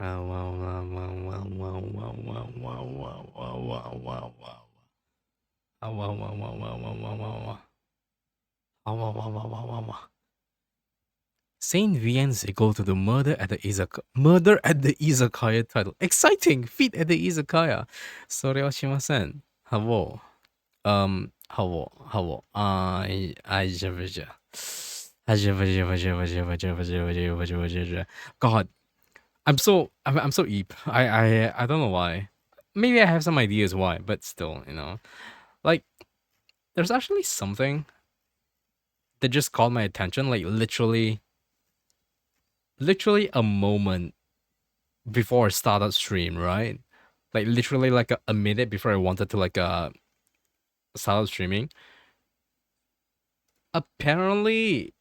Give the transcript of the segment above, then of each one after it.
Saint Vian is equal to the murder at the izakaya title. Exciting feat at the izakaya. それはしません。はぼ。はぼ。あい、あいじゃぶじゃ。はじゃぶじゃぶじゃぶじゃぶじゃぶじゃぶじゃぶじゃ。God, I'm so eep. I don't know why. Maybe I have some ideas why, but still, like there's actually something that just caught my attention. Like literally a moment before I started stream, right? Like literally like a minute before I wanted to start streaming. Apparently,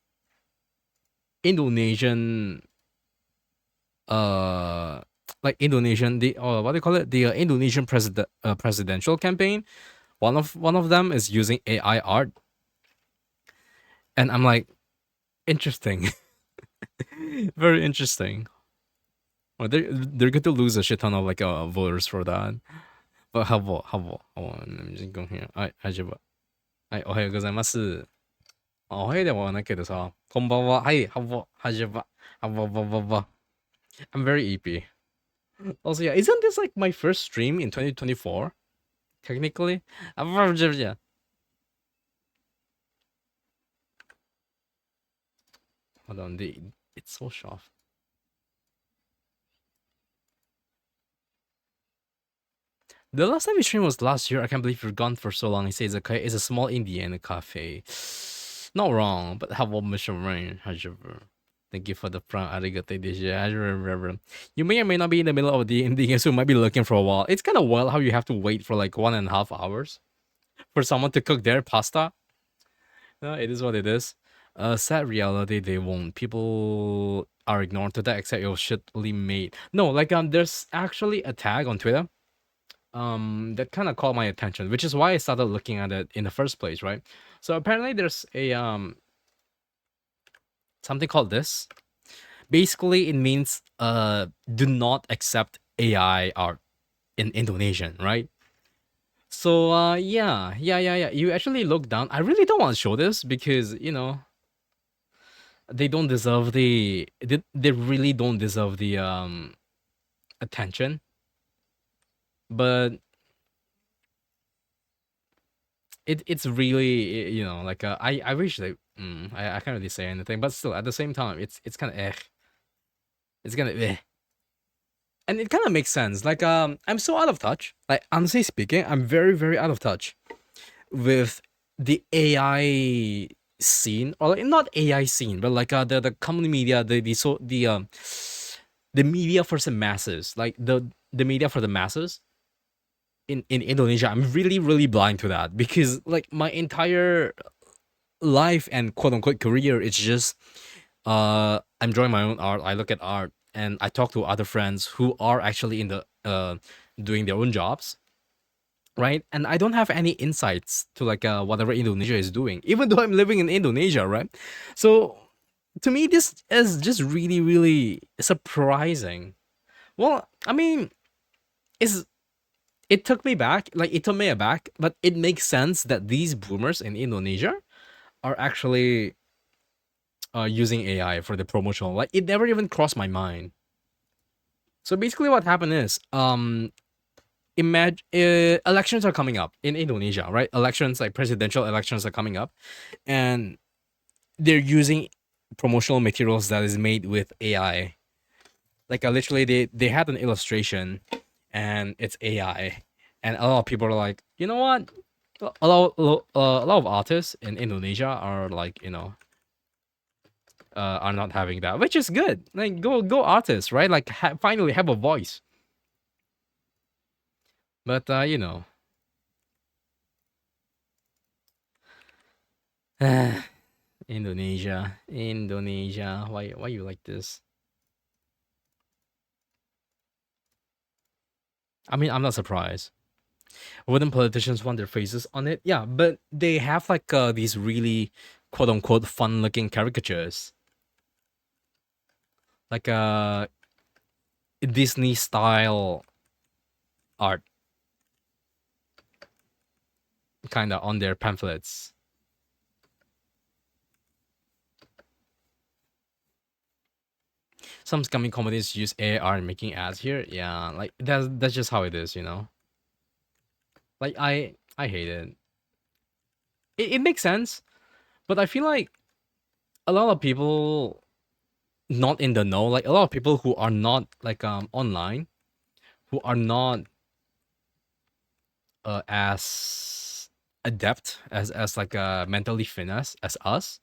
Indonesian uh Indonesian the what do you call it, the Indonesian presidential campaign, one of them is using AI art, and I'm like, interesting. Very interesting. Well, they're going to lose a shit ton of voters for that. But let me just go here. I おはようございます。おはようでもないけどさ、こんばんは。はい、はぼ、はじば、はぼ。I'm very EP. Also, yeah, isn't this like my first stream in 2024? Technically? Hold on, it's so soft. The last time we streamed was last year. I can't believe you're gone for so long. He says it's a small Indian cafe. Not wrong, but how about Mr. Rain? Thank you for the prompt. Arigato. You may or may not be in the middle of the Indian, so you might be looking for a while. It's kind of wild how you have to wait for like 1.5 hours for someone to cook their pasta. No, it is what it is. Sad reality, they won't. People are ignored to that except your shitly made. No, there's actually a tag on Twitter that kind of caught my attention, which is why I started looking at it in the first place, right? So apparently there's a something called this. Basically it means do not accept AI art in Indonesian, right? So yeah. You actually look down. I really don't want to show this because, they don't deserve they really don't deserve the attention. But it's really, I wish they I can't really say anything, but still at the same time it's kind of it's kind of and it kind of makes sense. I'm so out of touch, like honestly speaking, I'm very very out of touch with the AI scene, or like, not AI scene, but the common media, the media for the masses, like the media for the masses in Indonesia. I'm really really blind to that because like my entire life and quote unquote career, it's just I'm drawing my own art. I look at art and I talk to other friends who are actually in the doing their own jobs, right? And I don't have any insights to whatever Indonesia is doing, even though I'm living in Indonesia, right? So to me, this is just really really surprising. Well, I mean, is it took me back, like it took me aback, but it makes sense that these boomers in Indonesia are actually using AI for the promotional. Like it never even crossed my mind. So basically, what happened is, imagine elections are coming up in Indonesia, right? Elections, like presidential elections, are coming up, and they're using promotional materials that is made with AI. Literally, they had an illustration, and it's AI, and a lot of people are like, you know what? A lot of artists in Indonesia are are not having that, which is good. Like go artists, right? Like finally have a voice. But Indonesia. Why you like this? I mean, I'm not surprised. Wouldn't politicians want their faces on it? Yeah, but they have these really quote unquote fun looking caricatures. Like Disney style art kind of on their pamphlets. Some scummy companies use AR in making ads here. Yeah, like that's just how it is, you know. Like I hate it. It makes sense, but I feel like a lot of people not in the know, like a lot of people who are not like online, who are not as adept as like mentally finesse as us,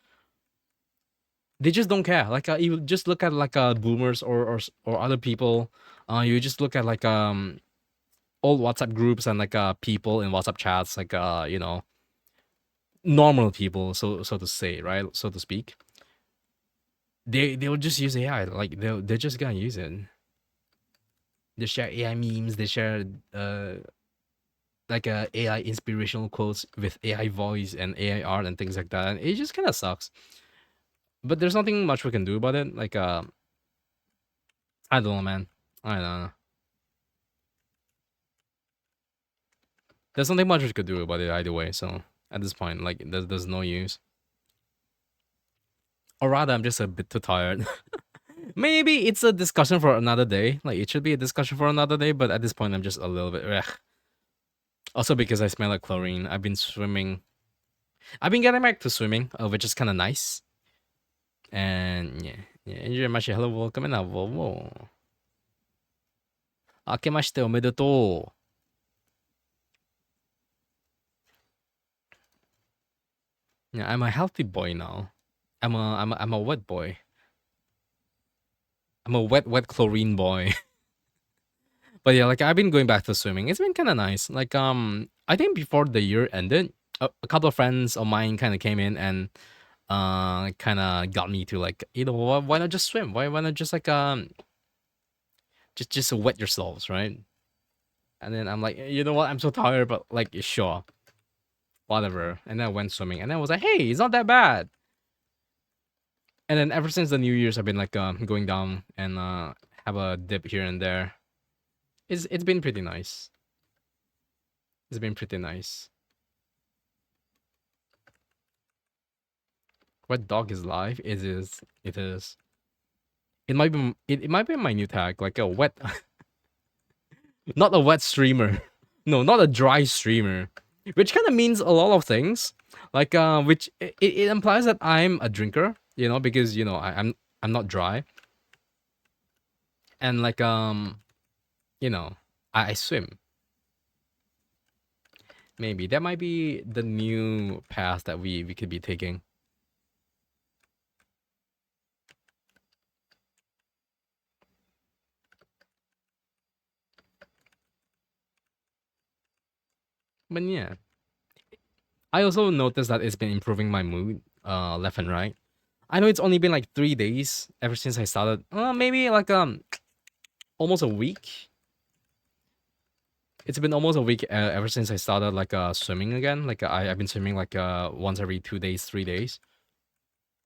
they just don't care. Like you just look at like boomers or other people. You just look at like old WhatsApp groups and like people in WhatsApp chats, like you know, normal people, so to say, right, so to speak. They will just use AI. Like they're just gonna use it. They share AI memes. They share like AI inspirational quotes with AI voice and AI art and things like that. And it just kind of sucks. But there's nothing much we can do about it. Like I don't know, man. I don't know. There's nothing much we could do about it either way. So at this point, like there's no use. Or rather, I'm just a bit too tired. Maybe it's a discussion for another day. Like it should be a discussion for another day. But at this point, I'm just a little bit. Ugh. Also because I smell like chlorine. I've been swimming. I've been getting back to swimming, which is kind of nice. And yeah, yeah. Enjoy my hello, welcome and whoa. 明けましておめでとう. Yeah, I'm a healthy boy now. I'm a wet boy. I'm a wet chlorine boy. But yeah, like I've been going back to swimming. It's been kind of nice. Like I think before the year ended, a couple of friends of mine kind of came in and kind of got me to like, you know, why not just swim? Why not just like just wet yourselves, right? And then I'm like, you know what? I'm so tired, but like, sure, whatever. And then I went swimming, and then I was like, hey, it's not that bad. And then ever since the New Year's, I've been like going down and have a dip here and there. It's been pretty nice. It's been pretty nice. What dog is live? It is. It is. It might be. It might be my new tag, like a wet, not a wet streamer. No, not a dry streamer, which kind of means a lot of things. Like which it implies that I'm a drinker, you know, because you know I'm not dry, and like you know, I swim. Maybe that might be the new path that we could be taking. But yeah, I also noticed that it's been improving my mood, left and right. I know it's only been like 3 days ever since I started. Maybe like almost a week. It's been almost a week ever since I started like swimming again. Like I've been swimming like once every 2 days, 3 days.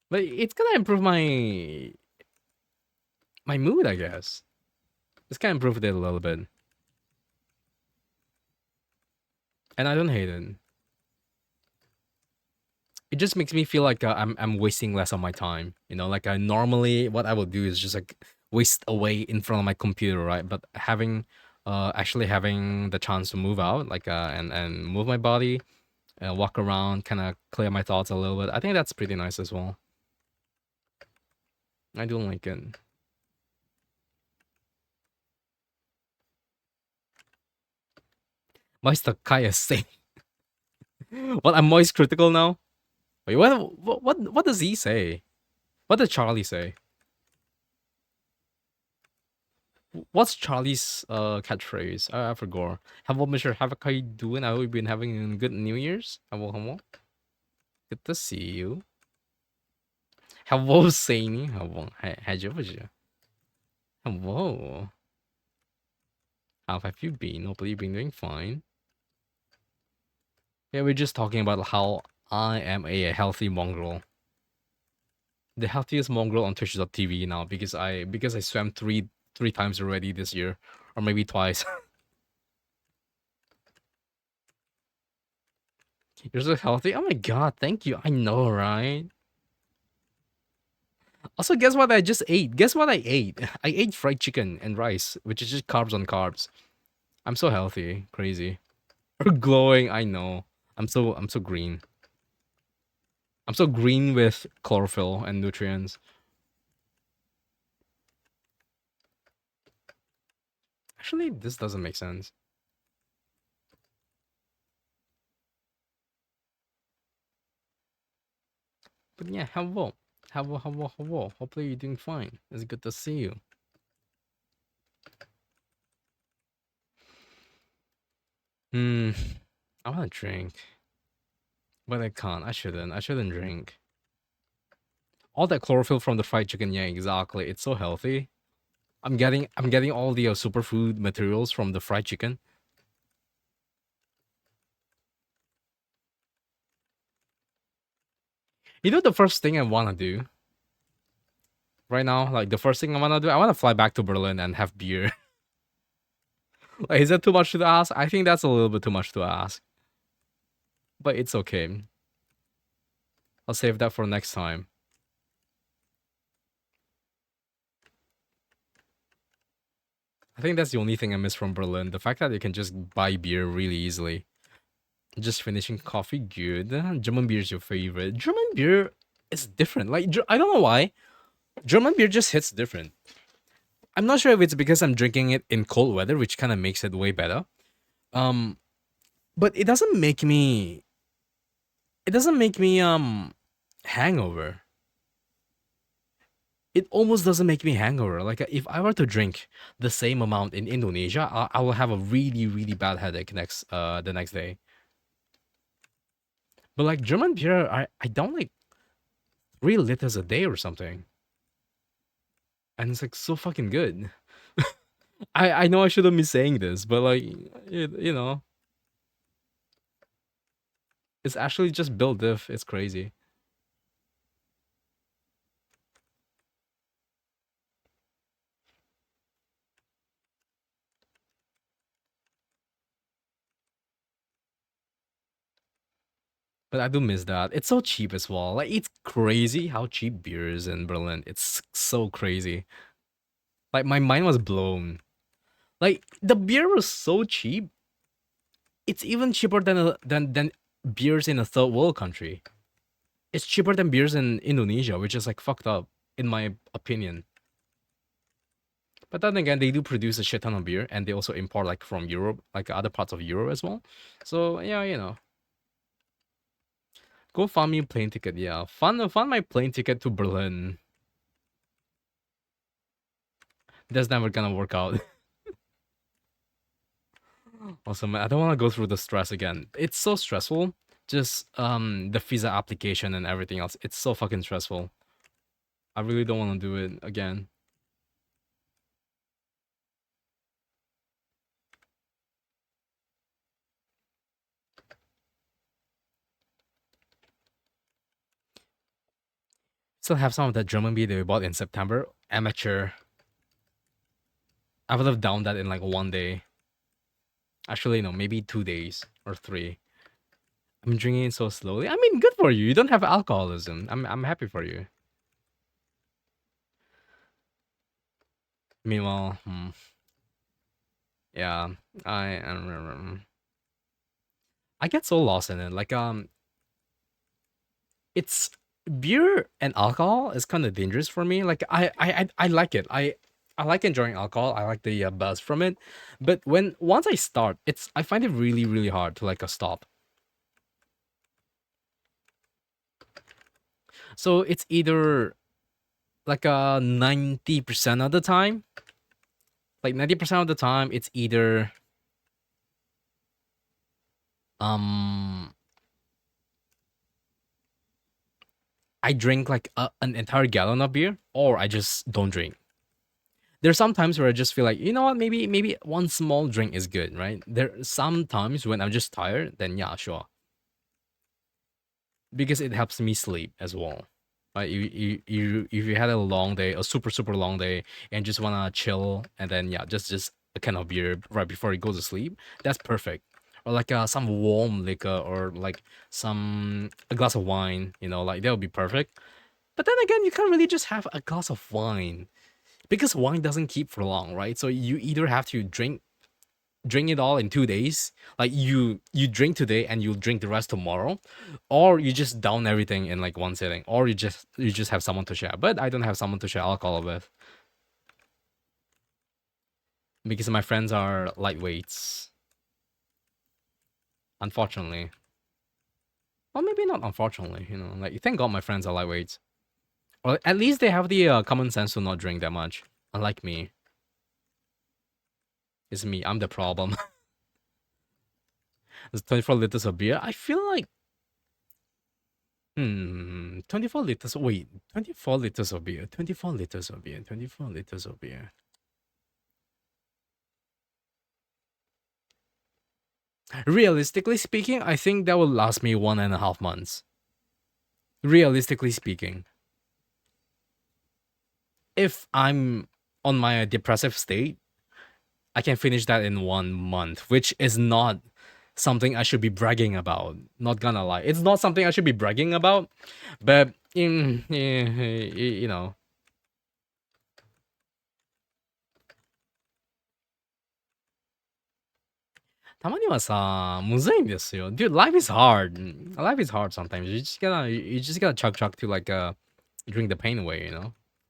But it's gonna improve my mood, I guess. It's gonna improve it a little bit, and I don't hate it. It just makes me feel like I'm wasting less of my time. You know, like I normally what I will do is just like waste away in front of my computer, right? But having actually having the chance to move out, like and move my body, walk around, kind of clear my thoughts a little bit. I think that's pretty nice as well. I do like it. Meister Kaya say, "What? I'm moist critical now." Wait, what does he say? What did Charlie say? What's Charlie's catchphrase? I forgot. Hello, Mr. Havoc, how you doing? I hope you've been having a good New Year's. Hello. Good to see you. Hello, Saini. Hello. How's Hello. How have you been? Hopefully you've been doing fine. Yeah, we're just talking about how I am a healthy mongrel. The healthiest mongrel on Twitch.tv now because I swam three times already this year, or maybe twice. You're so healthy. Oh my god, thank you. I know, right? Also, guess what I just ate? Guess what I ate? I ate fried chicken and rice, which is just carbs on carbs. I'm so healthy, crazy. Or glowing, I know. I'm so green. I'm so green with chlorophyll and nutrients. Actually, this doesn't make sense. But yeah, hello. Hello, hello, hello. Hopefully you're doing fine. It's good to see you. Hmm. I wanna drink. But I can't. I shouldn't. I shouldn't drink. All that chlorophyll from the fried chicken, yeah, exactly. It's so healthy. I'm getting all the superfood materials from the fried chicken. You know the first thing I wanna do right now, like the first thing I wanna do, I wanna fly back to Berlin and have beer. Like, is that too much to ask? I think that's a little bit too much to ask. But it's okay. I'll save that for next time. I think that's the only thing I miss from Berlin. The fact that you can just buy beer really easily. Just finishing coffee, good. German beer is your favorite. German beer is different. Like, I don't know why. German beer just hits different. I'm not sure if it's because I'm drinking it in cold weather, which kind of makes it way better. Um, but it doesn't make me. It doesn't make me hangover. It almost doesn't make me hangover. Like if I were to drink the same amount in Indonesia, I will have a really really bad headache the next day. But like German beer, I don't like 3 liters a day or something, and it's like so fucking good. I know I shouldn't be saying this, but like you know, it's actually just built diff. It's crazy. But I do miss that. It's so cheap as well. Like it's crazy how cheap beer is in Berlin. It's so crazy. Like my mind was blown. Like the beer was so cheap. It's even cheaper than beers in a third world country. It's cheaper than beers in Indonesia, which is like fucked up in my opinion. But then again, they do produce a shit ton of beer, and they also import like from Europe, like other parts of Europe as well. So yeah, go find me a plane ticket. Yeah, fund my plane ticket to Berlin. That's never gonna work out. Also, man, I don't want to go through the stress again. It's so stressful. Just the visa application and everything else. It's so fucking stressful. I really don't want to do it again. Still have some of that German beer that we bought in September. Amateur. I would have downed that in like one day. Actually, no, maybe 2 days or three. I'm drinking it so slowly. I mean, good for you. You don't have alcoholism. I'm happy for you. Meanwhile, yeah, I remember. I get so lost in it. Like it's beer and alcohol is kind of dangerous for me. Like I like it. I like enjoying alcohol. I like the buzz from it. But when once I start, I find it really really hard to like stop. So it's either like 90% of the time, like 90% of the time, it's either um I drink like an entire gallon of beer, or I just don't drink. There's some times where I just feel like, you know what, maybe one small drink is good, right? There some times when I'm just tired, then yeah, sure, because it helps me sleep as well. Right? If you had a long day, a super super long day, and just wanna chill, and then yeah, just a can of beer right before you go to sleep. That's perfect. Or like some warm liquor, or like some a glass of wine. You know, like that would be perfect. But then again, you can't really just have a glass of wine because wine doesn't keep for long, right? So you either have to drink it all in 2 days, like you drink today and you'll drink the rest tomorrow, or you just down everything in like one sitting, or you just have someone to share. But I don't have someone to share alcohol with because my friends are lightweights, unfortunately. Well, maybe not unfortunately, like thank god my friends are lightweights, or at least they have the common sense to not drink that much, unlike me. It's me, I'm the problem. It's 24 liters of beer. I feel like 24 liters. Wait, 24 liters of beer. 24 liters of beer. 24 liters of beer. Realistically speaking, I think that will last me 1.5 months. Realistically speaking, if I'm on my depressive state, I can finish that in 1 month, which is not something I should be bragging about. Not gonna lie, it's not something I should be bragging about, but you know, たまにはさ、むずいんですよ. Dude, life is hard. Life is hard sometimes. You just gotta chug to like drink the pain away.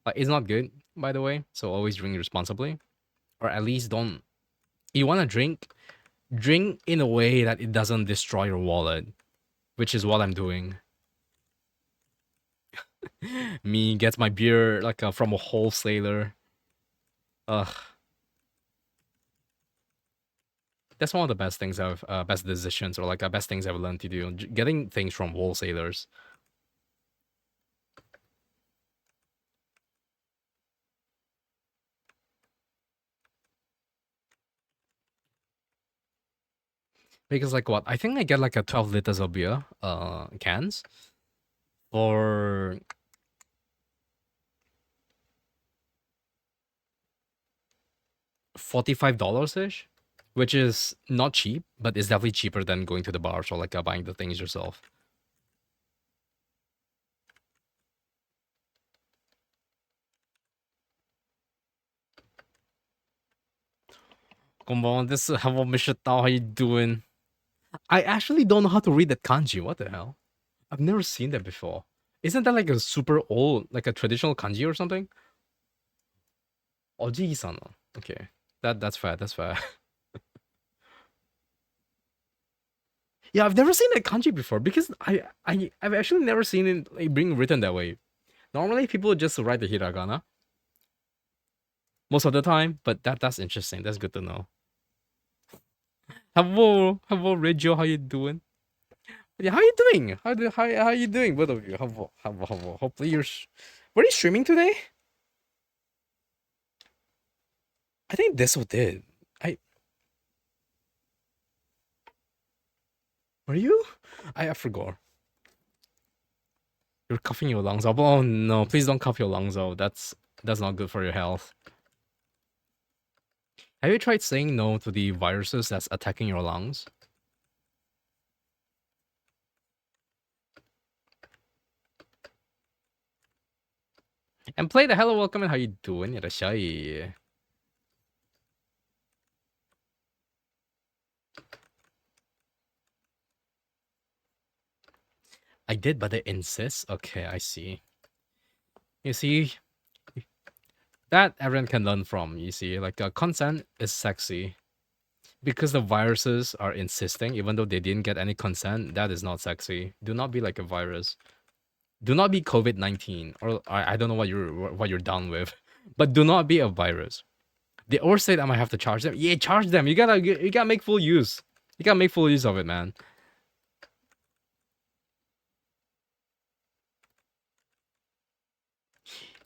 Like it's not good, by the way. So always drink responsibly. Or at least don't you wanna drink in a way that it doesn't destroy your wallet, which is what I'm doing. Me gets my beer like from a wholesaler. Ugh. That's one of the best things best decisions, or like best things I've learned to do. Getting things from wholesalers. 'Because like what? I think I get like a 12 liters of beer cans for $45 ish, which is not cheap, but it's definitely cheaper than going to the bars or like buying the things yourself. こんばんは, this is Havo Mishita. How you doing? I actually don't know how to read that kanji. What the hell? I've never seen that before. Isn't that like a super old, like a traditional kanji or something? Oji-san. Okay. That's fair. That's fair. Yeah, I've never seen that kanji before because I've actually never seen it like, being written that way. Normally, people just write the hiragana most of the time, but that's interesting. That's good to know. Hello, Regio. How you doing? Yeah, how you doing? How you doing, both of you? Hello. Hopefully were you streaming today? I think this did. I Were you? I forgot. You're coughing your lungs up. Oh no! Please don't cough your lungs out. That's not good for your health. Have you tried saying no to the viruses that's attacking your lungs? And play the hello, welcome, and how you doing? Irashai. I did, but they insist. Okay, I see. You see, that everyone can learn from. You see, like consent is sexy because the viruses are insisting, even though they didn't get any consent. That is not sexy. Do not be like a virus. Do not be COVID-19, or I don't know what you're done with, but do not be a virus. They overstate I might have to charge them. Yeah, charge them. You gotta make full use. You gotta make full use of it, man.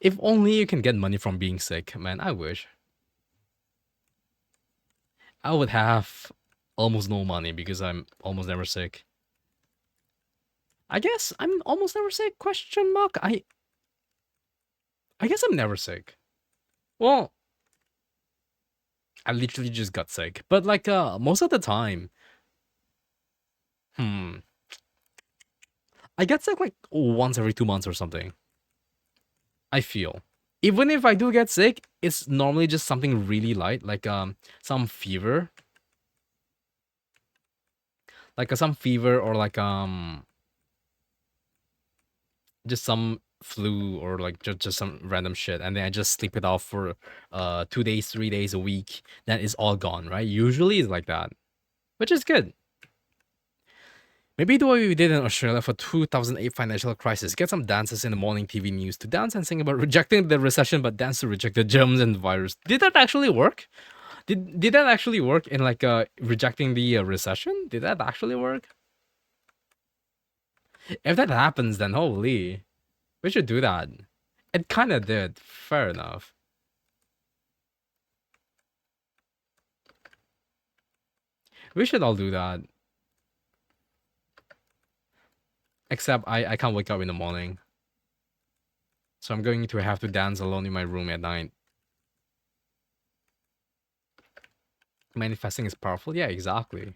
If only you can get money from being sick, man. I wish. I would have almost no money because I'm almost never sick. I guess I'm almost never sick? Question mark. I guess I'm never sick. Well, I literally just got sick. But like most of the time, hmm, I get sick like once every 2 months or something. I feel. Even if I do get sick, it's normally just something really light, like some fever, like some fever or like just some flu or like just some random shit, and then I just sleep it off for 2 days, 3 days, a week. Then it's all gone, right? Usually it's like that, which is good. Maybe the way we did in Australia for 2008 financial crisis. Get some dancers in the morning TV news to dance and sing about rejecting the recession, but dance to reject the germs and the virus. Did that actually work? Did that actually work in like rejecting the recession? Did that actually work? If that happens, then holy, we should do that. It kind of did. Fair enough. We should all do that. Except I can't wake up in the morning, so I'm going to have to dance alone in my room at night. Manifesting is powerful. Yeah, exactly.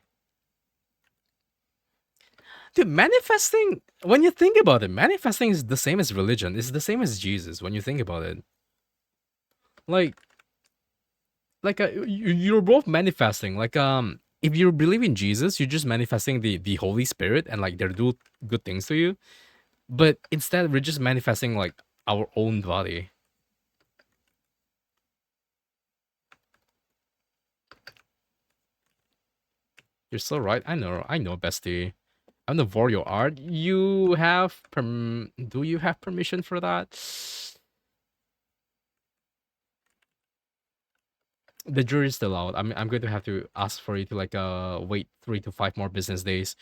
Dude, manifesting, when you think about it, manifesting is the same as religion. It's the same as Jesus when you think about it. Like, you're both manifesting. Like, if you believe in Jesus, you're just manifesting the Holy Spirit and like they'll do good things to you. But instead, we're just manifesting like our own body. You're so right. I know, bestie. I'm the Vario art. You have do you have permission for that? The jury's still out. I'm going to have to ask for you to like wait 3 to 5 more business days.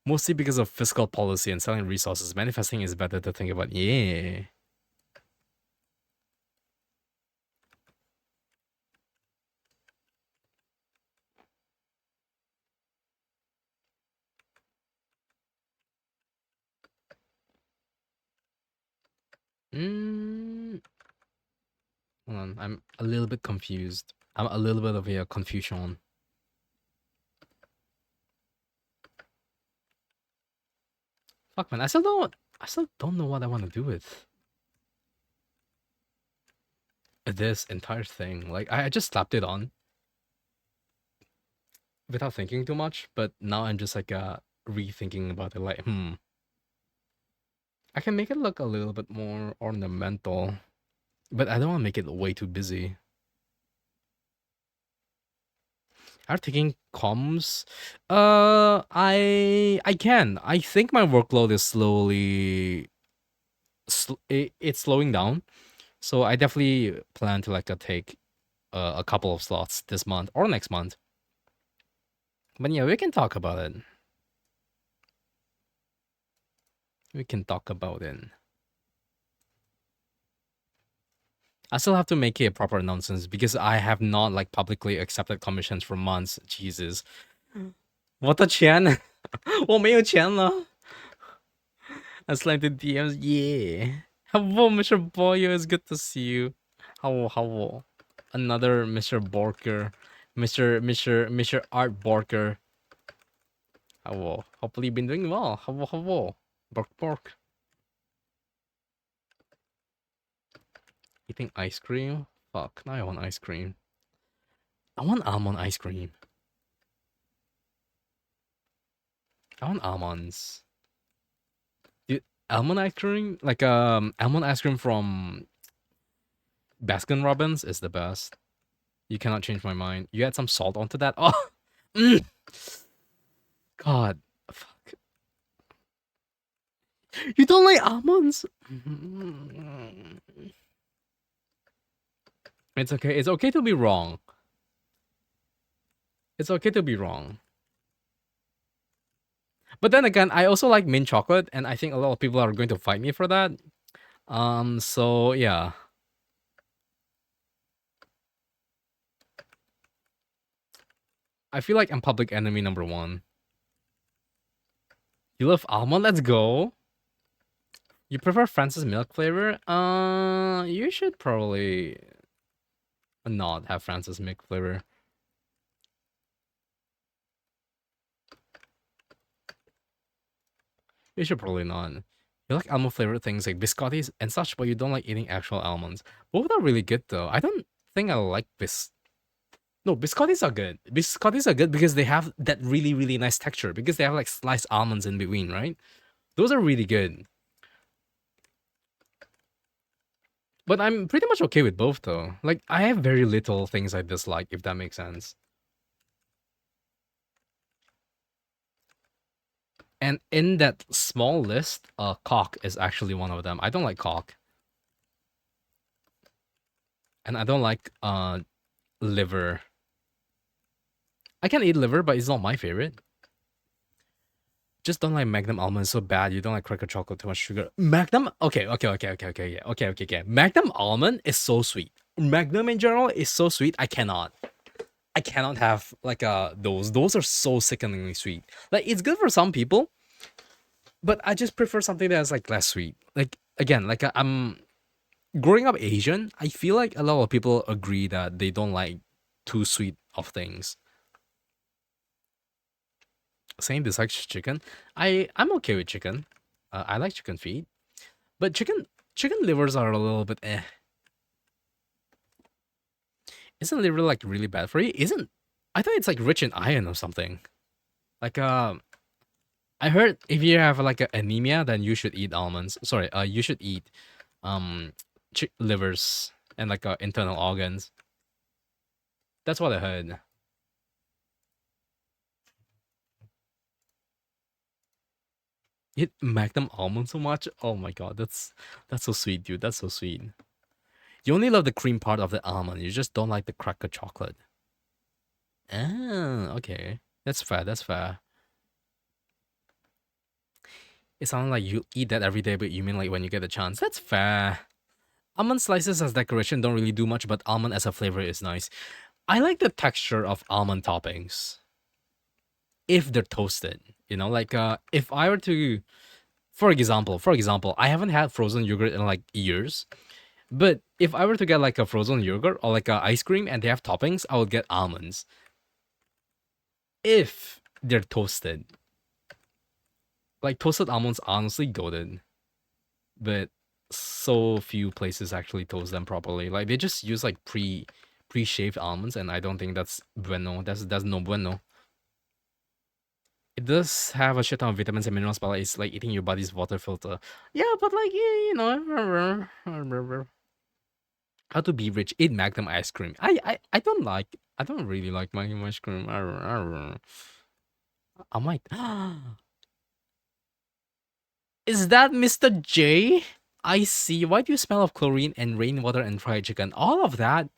Mostly because of fiscal policy and selling resources. Manifesting is better to think about. Yeah. Mm, hold on. I'm a little bit confused. I'm a little bit of a confusion. Fuck man, I still don't know what I want to do with this entire thing. Like I just slapped it on without thinking too much, but now I'm just like rethinking about it like, I can make it look a little bit more ornamental, but I don't want to make it way too busy. Are taking comms? I can. I think my workload is slowly it's slowing down. So I definitely plan to like take a couple of slots this month or next month. But yeah, we can talk about it. We can talk about it. I still have to make a proper announcements because I have not like publicly accepted commissions for months. Jesus. 我的钱我没有钱了 I slid the DMs. Yeah. Hello, Mr. Boyo. It's good to see you. How? Another Mr. Borker. Mr. Art Borker. How? Hopefully you've been doing well. How? Bork. Eating ice cream? Fuck, now I want ice cream. I want almond ice cream. I want almonds. Dude, almond ice cream? Like almond ice cream from Baskin Robbins is the best. You cannot change my mind. You add some salt onto that. Oh, mm. God, fuck. You don't like almonds? It's okay. It's okay to be wrong. It's okay to be wrong. But then again, I also like mint chocolate, and I think a lot of people are going to fight me for that. So yeah. I feel like I'm public enemy number one. You love almond? Let's go. You prefer Francis milk flavor? You should probably not have Francis milk flavor. You should probably not. You like almond flavored things like biscottis and such, but you don't like eating actual almonds. Both are really good though. I don't think I like No, biscottis are good. Biscottis are good because they have that really, really nice texture because they have like sliced almonds in between, right? Those are really good. But I'm pretty much okay with both though. Like I have very little things I dislike, if that makes sense. And in that small list, cock is actually one of them. I don't like cock. And I don't like liver. I can eat liver, but it's not my favorite. Just don't like Magnum almonds so bad. You don't like cracker chocolate, too much sugar. Magnum, okay. Magnum almond is so sweet. Magnum in general is so sweet. I cannot have like those. Those are so sickeningly sweet. Like it's good for some people, but I just prefer something that's like less sweet. Like again, like I'm growing up Asian. I feel like a lot of people agree that they don't like too sweet of things. Saying this like chicken, I'm okay with chicken. I like chicken feet, but chicken livers are a little bit eh. Isn't liver like really bad for you? Isn't I thought it's like rich in iron or something. Like I heard if you have like a anemia, then you should eat almonds. Sorry, you should eat um livers and like internal organs. That's what I heard. Eat Magnum almond so much? Oh my god, that's so sweet, dude. That's so sweet. You only love the cream part of the almond. You just don't like the cracker chocolate. Ah, okay. That's fair. That's fair. It sounds like you eat that every day, but you mean like when you get a chance. That's fair. Almond slices as decoration don't really do much, but almond as a flavor is nice. I like the texture of almond toppings if they're toasted. You know, like if I were to, for example, I haven't had frozen yogurt in like years. But if I were to get like a frozen yogurt or like a ice cream and they have toppings, I would get almonds if they're toasted. Like toasted almonds, honestly, golden, but so few places actually toast them properly. Like they just use like pre-shaved almonds, and I don't think that's bueno. That's no bueno. It does have a shit ton of vitamins and minerals, but like, it's like eating your body's water filter. Yeah, but like you know, how to be rich? Eat Magnum ice cream. I don't like. I don't really like Magnum ice cream. I might. Is that Mr. J? I see. Why do you smell of chlorine and rainwater and fried chicken? All of that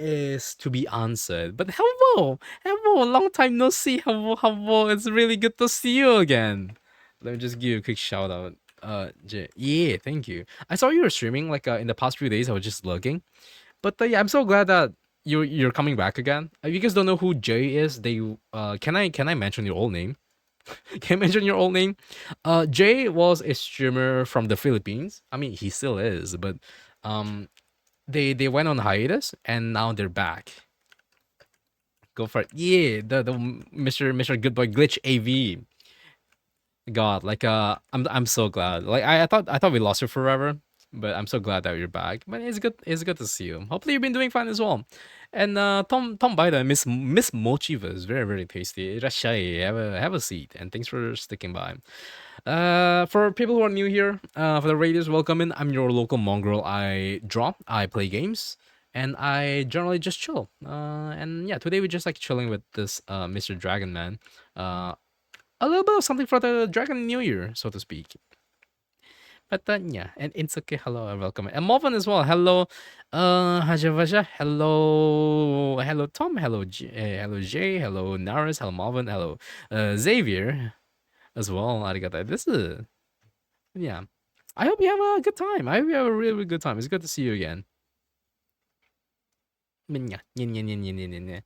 is to be answered. But hello, long time no see. Hello. It's really good to see you again. Let me just give you a quick shout out. J, yeah, thank you. I saw you were streaming like in the past few days. I was just looking, but yeah, I'm so glad that you're coming back again. If you guys don't know who Jay is, they can I mention your old name? Can I mention your old name? Jay was a streamer from the Philippines. I mean, he still is, but um, they went on hiatus and now they're back. Go for it. Yeah, the Mr. Good Boy Glitch AV. God, like I'm so glad. Like I thought we lost you forever, but I'm so glad that you're back. But it's good to see you. Hopefully you've been doing fine as well. And Tom Biden, Miss Mochiva is very very tasty. Irashai, have a seat, and thanks for sticking by. For people who are new here, for the raiders, welcome in. I'm your local mongrel. I draw, I play games, and I generally just chill. And yeah, today we're just like chilling with this Mr. Dragon Man. A little bit of something for the Dragon New Year, so to speak. But yeah, and Insuke, hello and welcome. And Morvan as well, hello. Hajavaja, hello Tom, hello Jay, hello Naris, hello Morvan, hello Xavier as well. Arigato. This is yeah. I hope you have a good time. I hope you have a really, really good time. It's good to see you again. Minya, yin, yin, yin, yin, yin, yin, yin.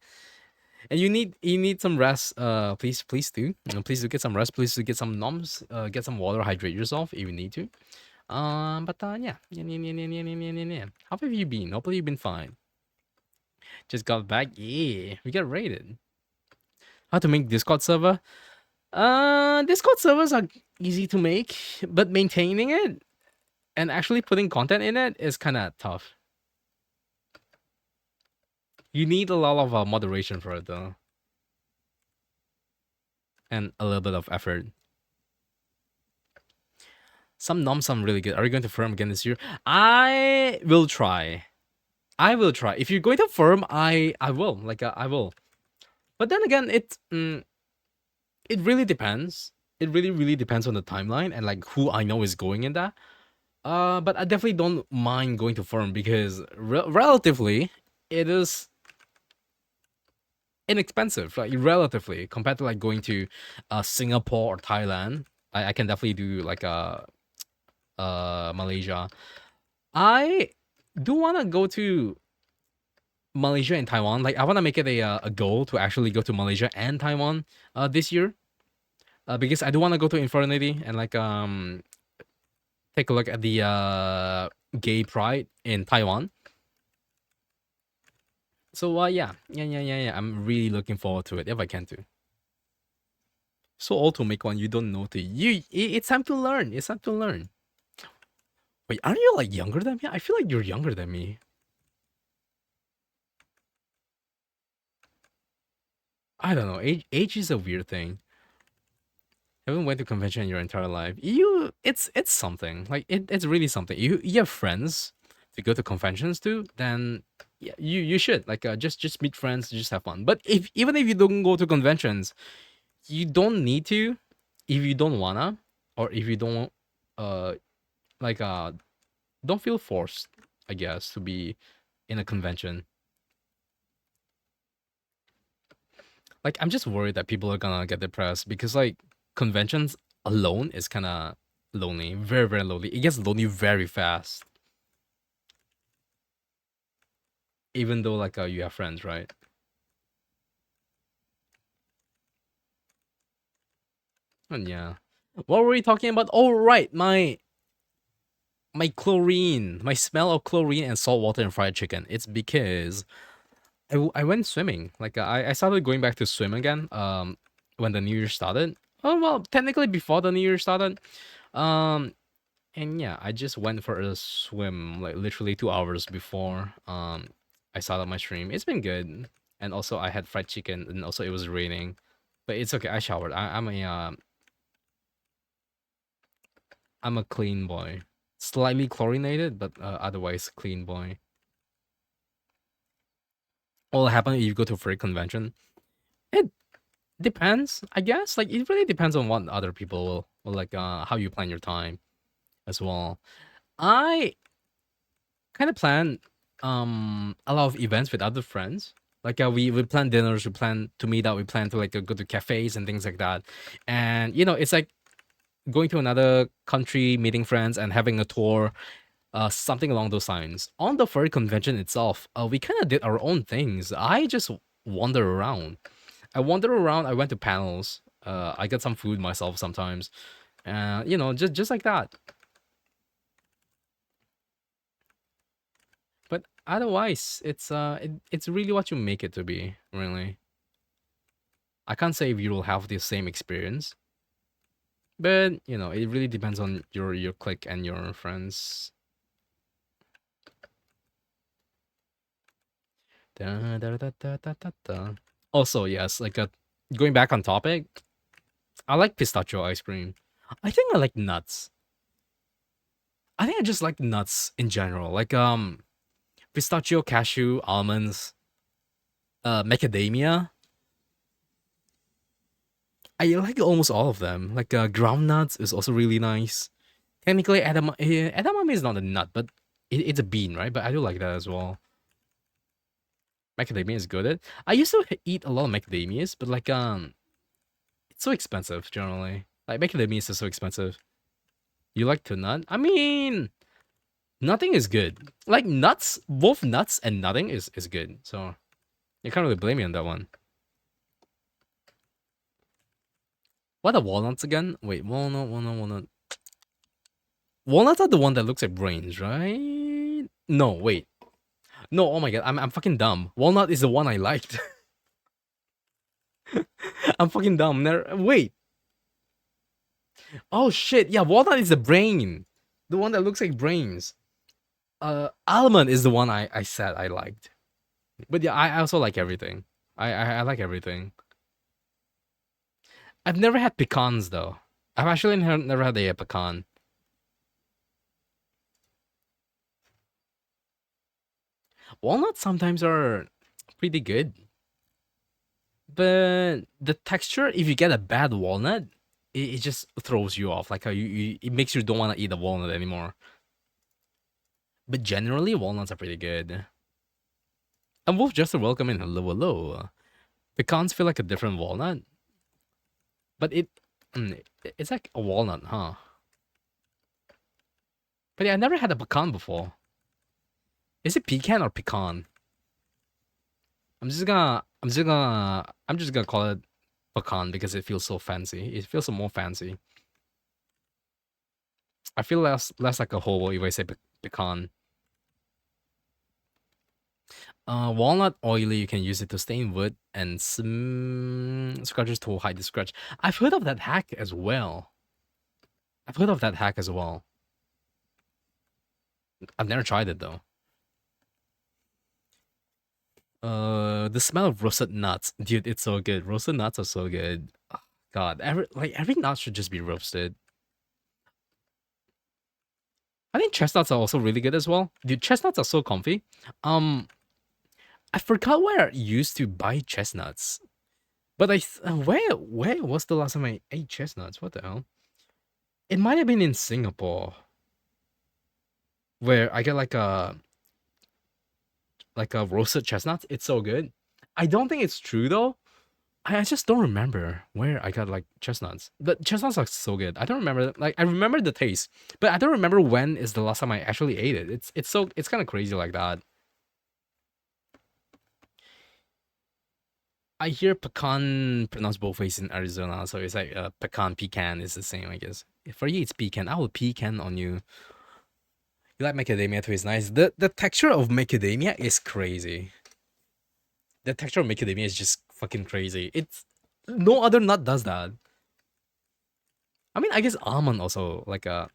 And you need some rest. Please do. Please do get some rest. Please do get some noms. Get some water. Hydrate yourself if you need to. But yeah. How have you been? Hopefully you've been fine. Just got back. Yeah, we got raided. How to make Discord server? Discord servers are easy to make, but maintaining it and actually putting content in it is kind of tough. You need a lot of moderation for it though, and a little bit of effort. Some noms sound really good. Are you going to firm again this year? I will try. I will try. If you're going to firm, I will. I will. But then again, it really depends. It really depends on the timeline and like who I know is going in that. But I definitely don't mind going to firm because relatively it is inexpensive, like relatively compared to like going to Singapore or Thailand. I can definitely do like Malaysia. I do want to go to Malaysia and Taiwan. Like I want to make it a goal to actually go to Malaysia and Taiwan this year. Because I do want to go to Infernity and like take a look at the gay pride in Taiwan. So yeah. I'm really looking forward to it if I can too. So old to make one you don't know to it's time to learn. It's time to learn. Wait, aren't you like younger than me? I feel like you're younger than me. I don't know. Age is a weird thing. Haven't went to convention in your entire life. It's something. Like it's really something. You have friends to go to conventions to, then yeah, you should like just meet friends, just have fun. But if even if you don't go to conventions, you don't need to if you don't wanna or if you don't uh like don't feel forced, I guess, to be in a convention. Like I'm just worried that people are gonna get depressed because like conventions alone is kind of lonely, very lonely. It gets lonely very fast, even though like you have friends, right? And yeah, what were we talking about? Oh right, my chlorine, my smell of chlorine and salt water and fried chicken. It's because I went swimming. Like I started going back to swim again. When the new year started. Oh well, technically before the new year started. Um, And yeah, I just went for a swim like literally 2 hours before I started my stream. It's been good. And also I had fried chicken and also it was raining. But it's okay. I showered. I'm a clean boy. Slightly chlorinated, but otherwise clean boy. What will happen if you go to a freight convention? It depends, I guess. Like it really depends on what other people will like how you plan your time as well. I kind of plan a lot of events with other friends. Like we plan dinners, we plan to meet up, we plan to like go to cafes and things like that. And it's like going to another country, meeting friends, and having a tour, something along those lines. On the furry convention itself, we kind of did our own things. I just wander around. I wander around. I went to panels. I got some food myself sometimes. Just like that. But otherwise, it's really what you make it to be, really. I can't say if you will have the same experience, but it really depends on your clique and your friends. Da, da, da, da, da, da, da. Also, yes, like going back on topic, I like pistachio ice cream. I think I like nuts. I think I just like nuts in general, like pistachio, cashew, almonds, macadamia. I like almost all of them. Like ground nuts is also really nice. Technically, edamame is not a nut, but it's a bean, right? But I do like that as well. Macadamia is good. I used to eat a lot of macadamias, but like it's so expensive generally. Like macadamias is so expensive. You like to nut? I mean, nothing is good. Like nuts, both nuts and nutting is good. So you can't really blame me on that one. What are walnuts again? Wait, walnut. Walnuts are the one that looks like brains, right? No, wait. No, oh my god, I'm fucking dumb. Walnut is the one I liked. I'm fucking dumb. Wait. Oh shit, yeah, walnut is the brain. The one that looks like brains. Almond is the one I said I liked. But yeah, I also like everything. I like everything. I've never had pecans though. I've actually never had a pecan. Walnuts sometimes are pretty good, but the texture, if you get a bad walnut, it just throws you off. Like how it makes you don't want to eat a walnut anymore. But generally, walnuts are pretty good. And Wolf just a welcome in. Hello, hello. Pecans feel like a different walnut, but it's like a walnut, huh? But yeah, I never had a pecan before. Is it pecan or pecan? I'm just gonna call it pecan because it feels so fancy. It feels so more fancy. I feel less like a hobo if I say pecan. Walnut oily, you can use it to stain wood and scratches to hide the scratch. I've heard of that hack as well. I've heard of that hack as well. I've never tried it though. The smell of roasted nuts, dude, it's so good. Roasted nuts are so good. Oh, God, every nut should just be roasted. I think chestnuts are also really good as well. Dude, chestnuts are so comfy. Um, I forgot where I used to buy chestnuts, but where was the last time I ate chestnuts? What the hell? It might have been in Singapore, where I get like a roasted chestnuts. It's so good. I don't think it's true though. I just don't remember where I got like chestnuts. But chestnuts are so good. I don't remember like I remember the taste, but I don't remember when is the last time I actually ate it. It's kind of crazy like that. I hear pecan pronounced both ways in Arizona, so it's like pecan is the same, I guess. For you, it's pecan. I will pecan on you. You like macadamia too? It's nice. The texture of macadamia is crazy. The texture of macadamia is just fucking crazy. It's no other nut does that. I mean, I guess almond also like a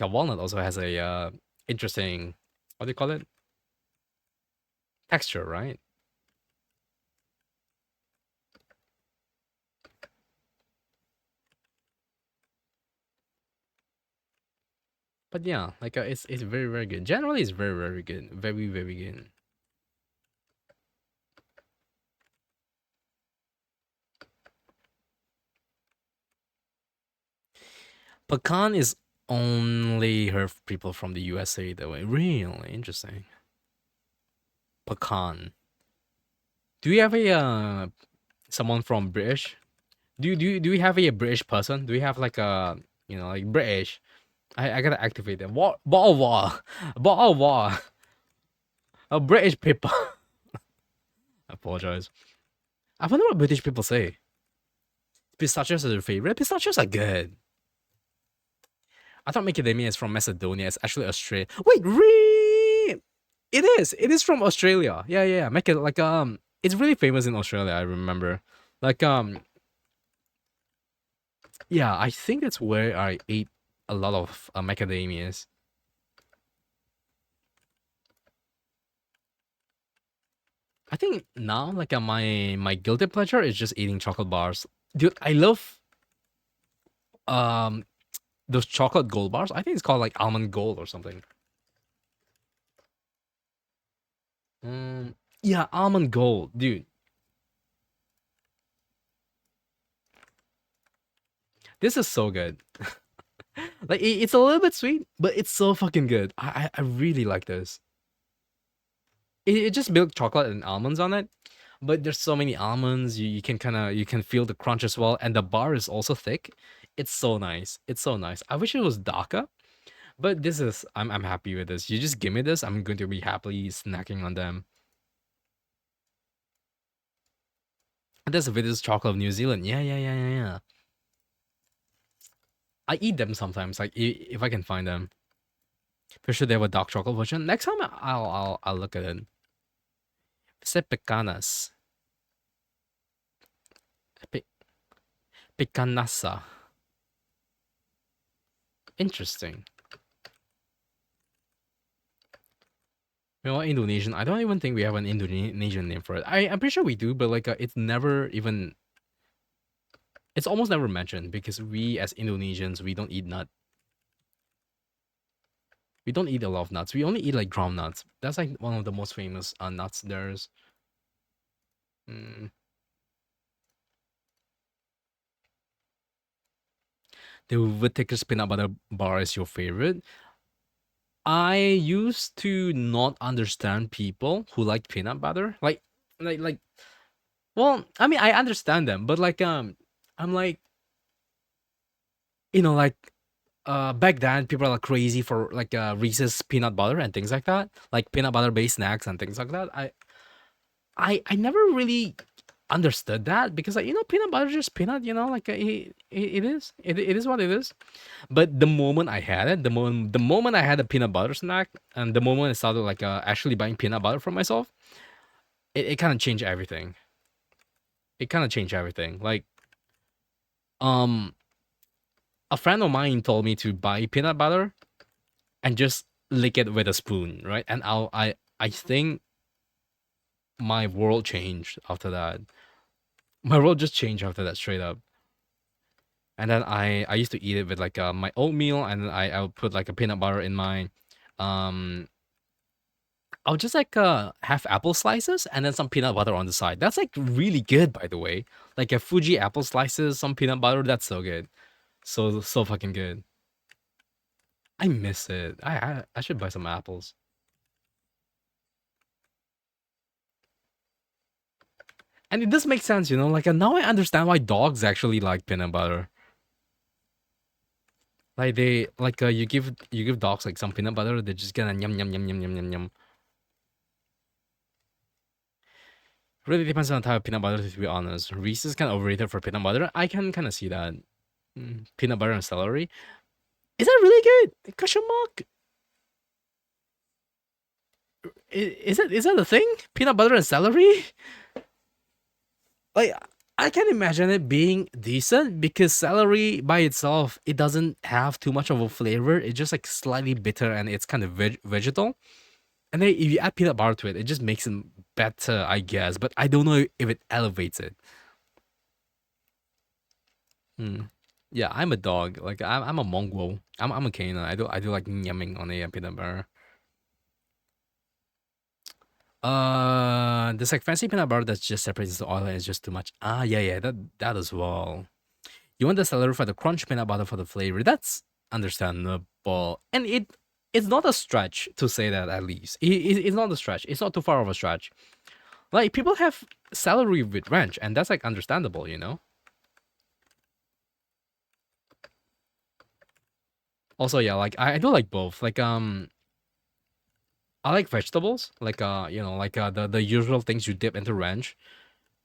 walnut also has a interesting, what do you call it, texture, right? But yeah, like it's very very good. Generally, it's very very good. Very very good. Pecan is only heard people from the USA that way. Really interesting. Pecan. Do you have a someone from British? Do we have a British person? Do we have like a like British? I gotta activate them. What? What? A British people. I apologize. I wonder what British people say. Pistachios are their favorite. Pistachios are good. I thought macadamia is from Macedonia. It's actually Australia. Wait, really? It is. It is from Australia. Yeah, yeah. It's really famous in Australia. I remember. Like, yeah. I think that's where I ate a lot of macadamias. I think now, like, my guilty pleasure is just eating chocolate bars. Dude, I love um those chocolate gold bars. I think it's called like almond gold or something. Yeah, almond gold, dude. This is so good. Like it's a little bit sweet, but it's so fucking good. I really like this. It just milk chocolate and almonds on it, but there's so many almonds. You can you can feel the crunch as well, and the bar is also thick. It's so nice. It's so nice. I wish it was darker, but this is I'm happy with this. You just give me this, I'm going to be happily snacking on them. And there's a Village chocolate of New Zealand. Yeah, yeah, yeah, yeah, yeah. I eat them sometimes, like if I can find them. For sure, they have a dark chocolate version. Next time, I'll look at it. Se pecanas, Pe- pecanasa. Interesting. You know what, Indonesian? I don't even think we have an Indonesian name for it. I'm pretty sure we do, but like it's never even. It's almost never mentioned because we as Indonesians we don't eat nut. We don't eat a lot of nuts. We only eat like ground nuts. That's like one of the most famous nuts. There's mm, the Whittaker's peanut butter bar is your favorite. I used to not understand people who like peanut butter. Like well, I mean I understand them, but I'm like, like back then people are like crazy for like Reese's peanut butter and things like that. Like peanut butter based snacks and things like that. I never really understood that because like peanut butter is just peanut, like it is what it is. But the moment I had it, the moment I had a peanut butter snack, and the moment I started like actually buying peanut butter for myself, it kind of changed everything. It kind of changed everything. Like um, a friend of mine told me to buy peanut butter and just lick it with a spoon, right? And I think my world changed after that. My world just changed after that, straight up. And then I used to eat it with like my oatmeal, and then I would put like a peanut butter in my um I'll just like have apple slices and then some peanut butter on the side. That's like really good, by the way. Like a Fuji apple slices, some peanut butter. That's so good, so fucking good. I miss it. I should buy some apples. And it does make sense, Like now I understand why dogs actually like peanut butter. Like they like you give dogs like some peanut butter, they're just gonna yum yum yum yum yum yum yum. Really depends on the type of peanut butter, to be honest. Reese's kind of overrated for peanut butter. I can kind of see that. Peanut butter and celery. Is that really good? Question mark. Is that a thing? Peanut butter and celery? Like I can imagine it being decent because celery by itself it doesn't have too much of a flavor. It's just like slightly bitter and it's kind of vegetal. And then if you add peanut butter to it, it just makes it better, I guess. But I don't know if it elevates it. Hmm. Yeah, I'm a dog. Like I'm a mongrel. I'm a canine. I do like yumming on a peanut butter. There's like fancy peanut butter that's just separates the oil and it's just too much. Ah, yeah, yeah, that as well. You want the celery for the crunch, peanut butter for the flavor. That's understandable, and it's not a stretch to say that. At least it's not a stretch. It's not too far of a stretch. Like people have celery with ranch, and that's like understandable. Also, yeah, like I do like both. Like I like vegetables, like the usual things you dip into ranch.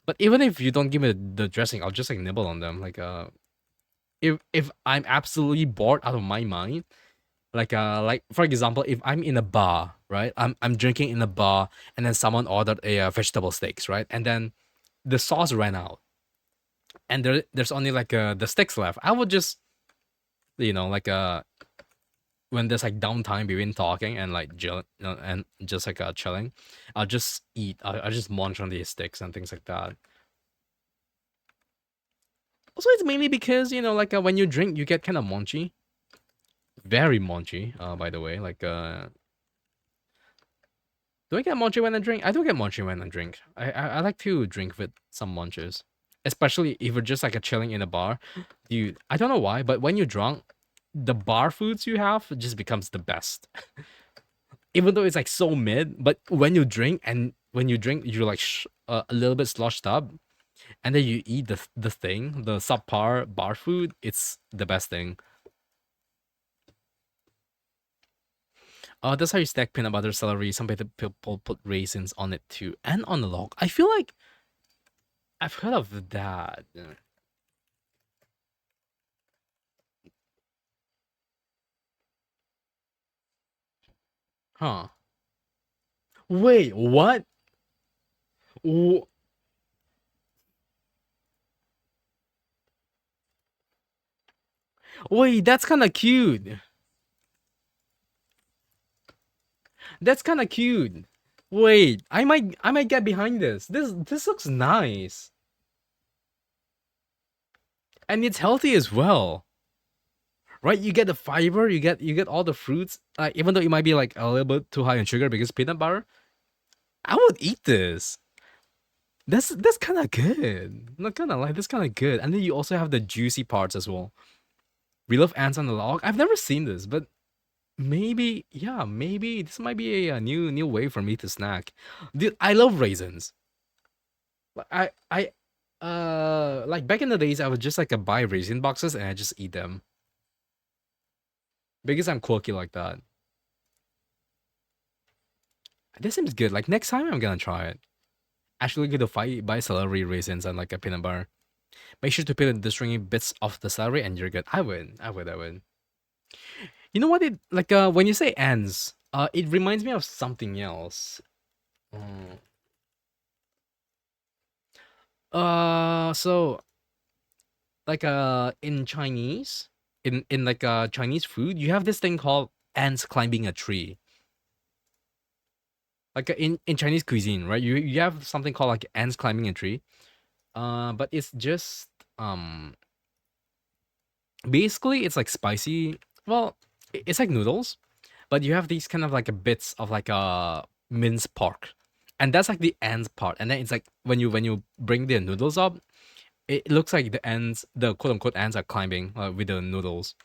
But even if you don't give me the dressing, I'll just like nibble on them. Like if I'm absolutely bored out of my mind, like for example, if I'm in a bar, right? I'm drinking in a bar, and then someone ordered a vegetable steaks, right? And then the sauce ran out, and there's only like the sticks left. I would just like when there's like downtime between talking and like and just like chilling, I'll just eat. I'll just munch on these sticks and things like that. Also, it's mainly because like when you drink, you get kind of munchy, very munchy. By the way, like do I get munchy when I drink? I do get munchy when I drink. I like to drink with some munches, especially if you're just like a chilling in a bar. I don't know why, but when you're drunk, the bar foods you have just becomes the best. Even though it's like so mid, but when you drink, you're like a little bit sloshed up, and then you eat the subpar bar food. It's the best thing. That's how you stack peanut butter, celery. Some people put raisins on it too, and on the log. I feel like I've heard of that. Huh. Wait, what? W- Wait, that's kind of cute. That's kind of cute. Wait, I might get behind this. This looks nice. And it's healthy as well. Right? You get the fiber, you get all the fruits. Even though it might be like a little bit too high in sugar because peanut butter, I would eat this. That's kind of good. Not gonna lie, that's kind of good. And then you also have the juicy parts as well. We love ants on the log. I've never seen this, but maybe, yeah, maybe this might be a new way for me to snack. Dude, I love raisins. Like back in the days, I would just like buy raisin boxes and I just eat them because I'm quirky like that. This seems good. Like next time, I'm gonna try it. Actually, going to buy celery raisins and like a peanut butter. Make sure to peel the stringy bits off the celery, and you're good. I would, I would, I would. You know what? It like when you say ants, it reminds me of something else. Mm. So like in Chinese, in like Chinese food, you have this thing called ants climbing a tree. Like in Chinese cuisine, right? You have something called like ants climbing a tree. But it's just basically it's like spicy. Well, it's like noodles, but you have these kind of like a bits of like a minced pork, and that's like the ants part. And then it's like when you bring the noodles up, it looks like the ants, the quote unquote ants, are climbing with the noodles.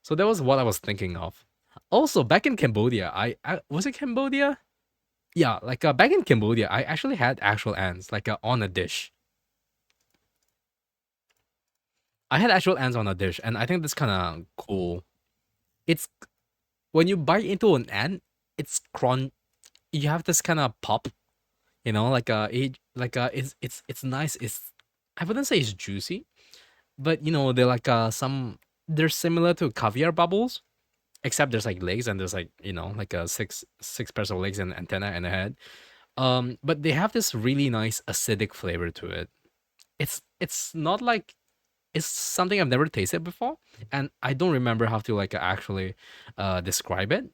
So that was what I was thinking of. Also, back in Cambodia, I was it Cambodia? Yeah, like back in Cambodia, I actually had actual ants like on a dish. I had actual ants on a dish, and I think that's kind of cool. It's when you bite into an ant, it's crunch. You have this kind of pop, like it's nice. It's I wouldn't say it's juicy, but they're like they're similar to caviar bubbles, except there's like legs and there's like like a six pairs of legs and antenna and a head. But they have this really nice acidic flavor to it. It's not like it's something I've never tasted before, and I don't remember how to like actually describe it.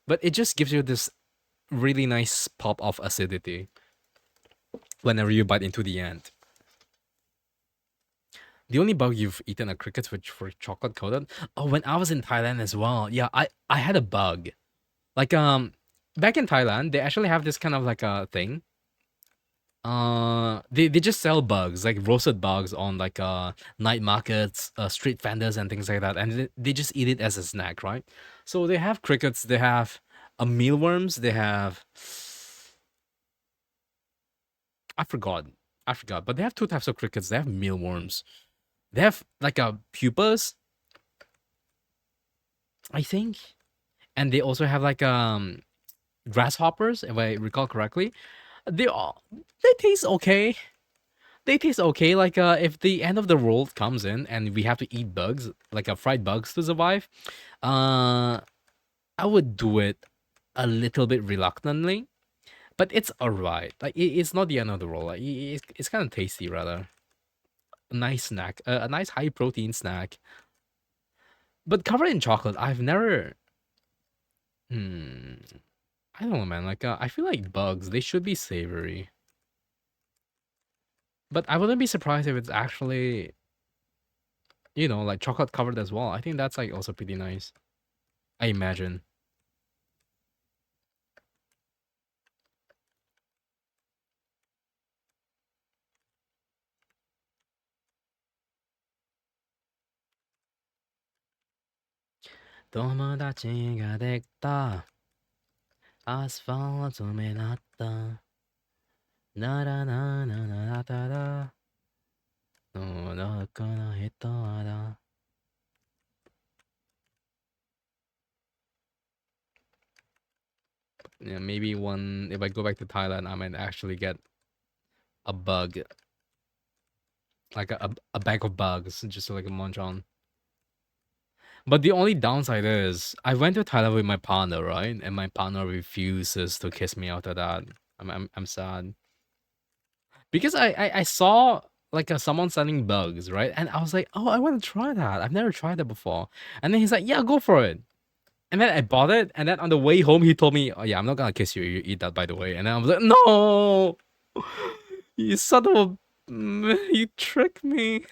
But it just gives you this really nice pop of acidity whenever you bite into the ant. The only bug you've eaten are crickets, which for chocolate coated. Oh, when I was in Thailand as well, yeah, I had a bug. Like back in Thailand, they actually have this kind of like a thing. They just sell bugs, like roasted bugs on like night markets, street vendors and things like that, and they just eat it as a snack, right? So they have crickets, they have mealworms, they have I forgot. I forgot. But they have two types of crickets. They have mealworms. They have like a pupas, I think. And they also have like grasshoppers, if I recall correctly. They taste okay. They taste okay. Like if the end of the world comes in and we have to eat bugs, like fried bugs to survive, uh I would do it a little bit reluctantly. But it's alright. Like it's not the end of the world. Like it's kind of tasty rather. A nice snack, a nice high protein snack, but covered in chocolate. I've never. Hmm. I don't know, man. Like, I feel like bugs. They should be savory, but I wouldn't be surprised if it's actually, like chocolate covered as well. I think that's like also pretty nice. I imagine. 友達ができた。アスファルト目立った。ならななななただ。のどこの人だ。Yeah, maybe one. If I go back to Thailand, I might actually get a bug, like a bag of bugs, just to like munch on. But the only downside is I went to Thailand with my partner, right? And my partner refuses to kiss me after that. I'm sad because I saw like someone selling bugs, right? And I was like, oh, I want to try that. I've never tried that before. And then he's like, yeah, go for it. And then I bought it. And then on the way home, he told me, oh yeah, I'm not gonna kiss you. You eat that, by the way. And then I was like, no, you son of a, you tricked me.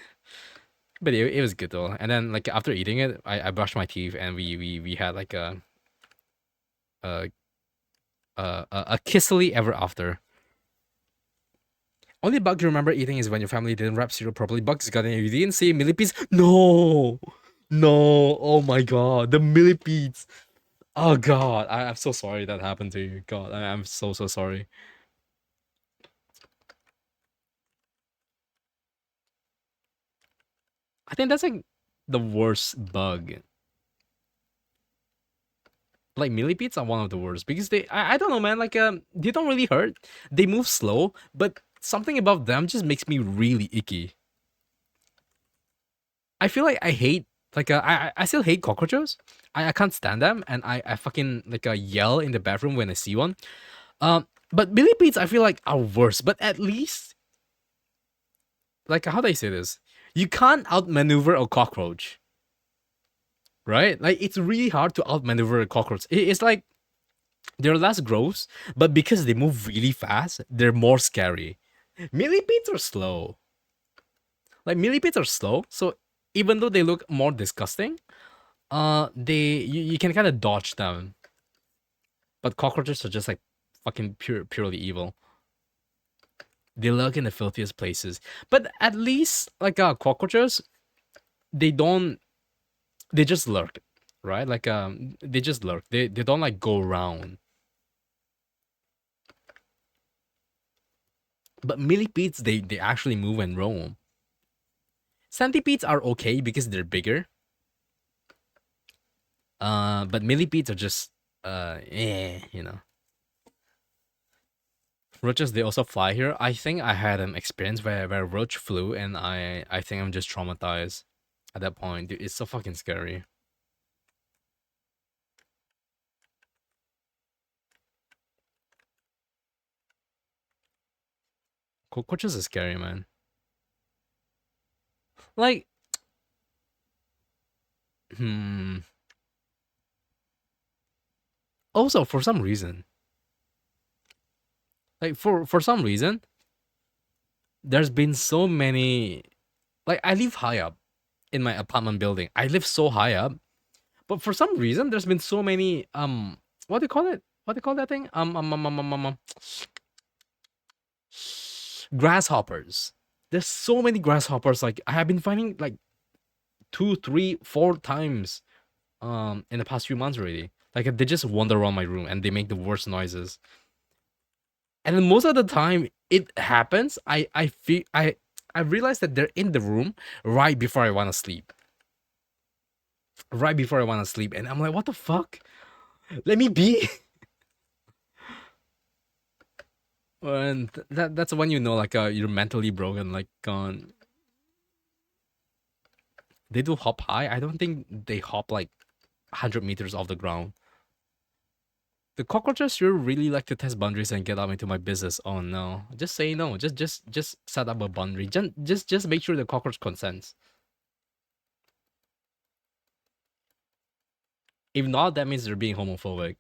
But it was good though. And then like after eating it, I brushed my teeth and we had like a a kissily ever after. Only bug you remember eating is when your family didn't wrap cereal properly. Bugs got in. You didn't see millipedes. No, no. Oh my god, the millipedes. Oh god, I'm so sorry that happened to you. God, I'm so sorry. I think that's like the worst bug. Like millipedes are one of the worst because I don't know, man, like they don't really hurt. They move slow, but something about them just makes me really icky. I feel like I hate like I still hate cockroaches. I can't stand them, and I fucking like yell in the bathroom when I see one. But millipedes I feel like are worse. But at least like how do I say this? You can't outmaneuver a cockroach, right? Like it's really hard to outmaneuver a cockroach. It's like they're less gross, but because they move really fast, they're more scary. Millipedes are slow. Like millipedes are slow, so even though they look more disgusting, you can kind of dodge them. But cockroaches are just like fucking purely evil. They lurk in the filthiest places. But at least like cockroaches, they don't they just lurk, right? Like they just lurk. They don't like go around. But millipedes they actually move and roam. Centipedes are okay because they're bigger. But millipedes are just you know. Roaches they also fly here. I think I had an experience where a roach flew and I think I'm just traumatized at that point. Dude, it's so fucking scary. Cockroaches are scary, man. Like, hmm. Also, for some reason, like for some reason, there's been so many. Like, I live high up in my apartment building. I live so high up, but for some reason, there's been so many what do you call it? What do you call that thing? Grasshoppers. There's so many grasshoppers. Like I have been finding like two, three, four times in the past few months already. Like they just wander around my room and they make the worst noises. And then most of the time it happens, I feel I realize that they're in the room right before I want to sleep. Right before I want to sleep, and I'm like, what the fuck? Let me be. And that's when you know like you're mentally broken. Like they do hop high. I don't think they hop like 100 meters off the ground. The cockroaches sure really like to test boundaries and get up into my business. Oh no. Just say no. Just set up a boundary. Just make sure the cockroach consents. If not, that means they're being homophobic.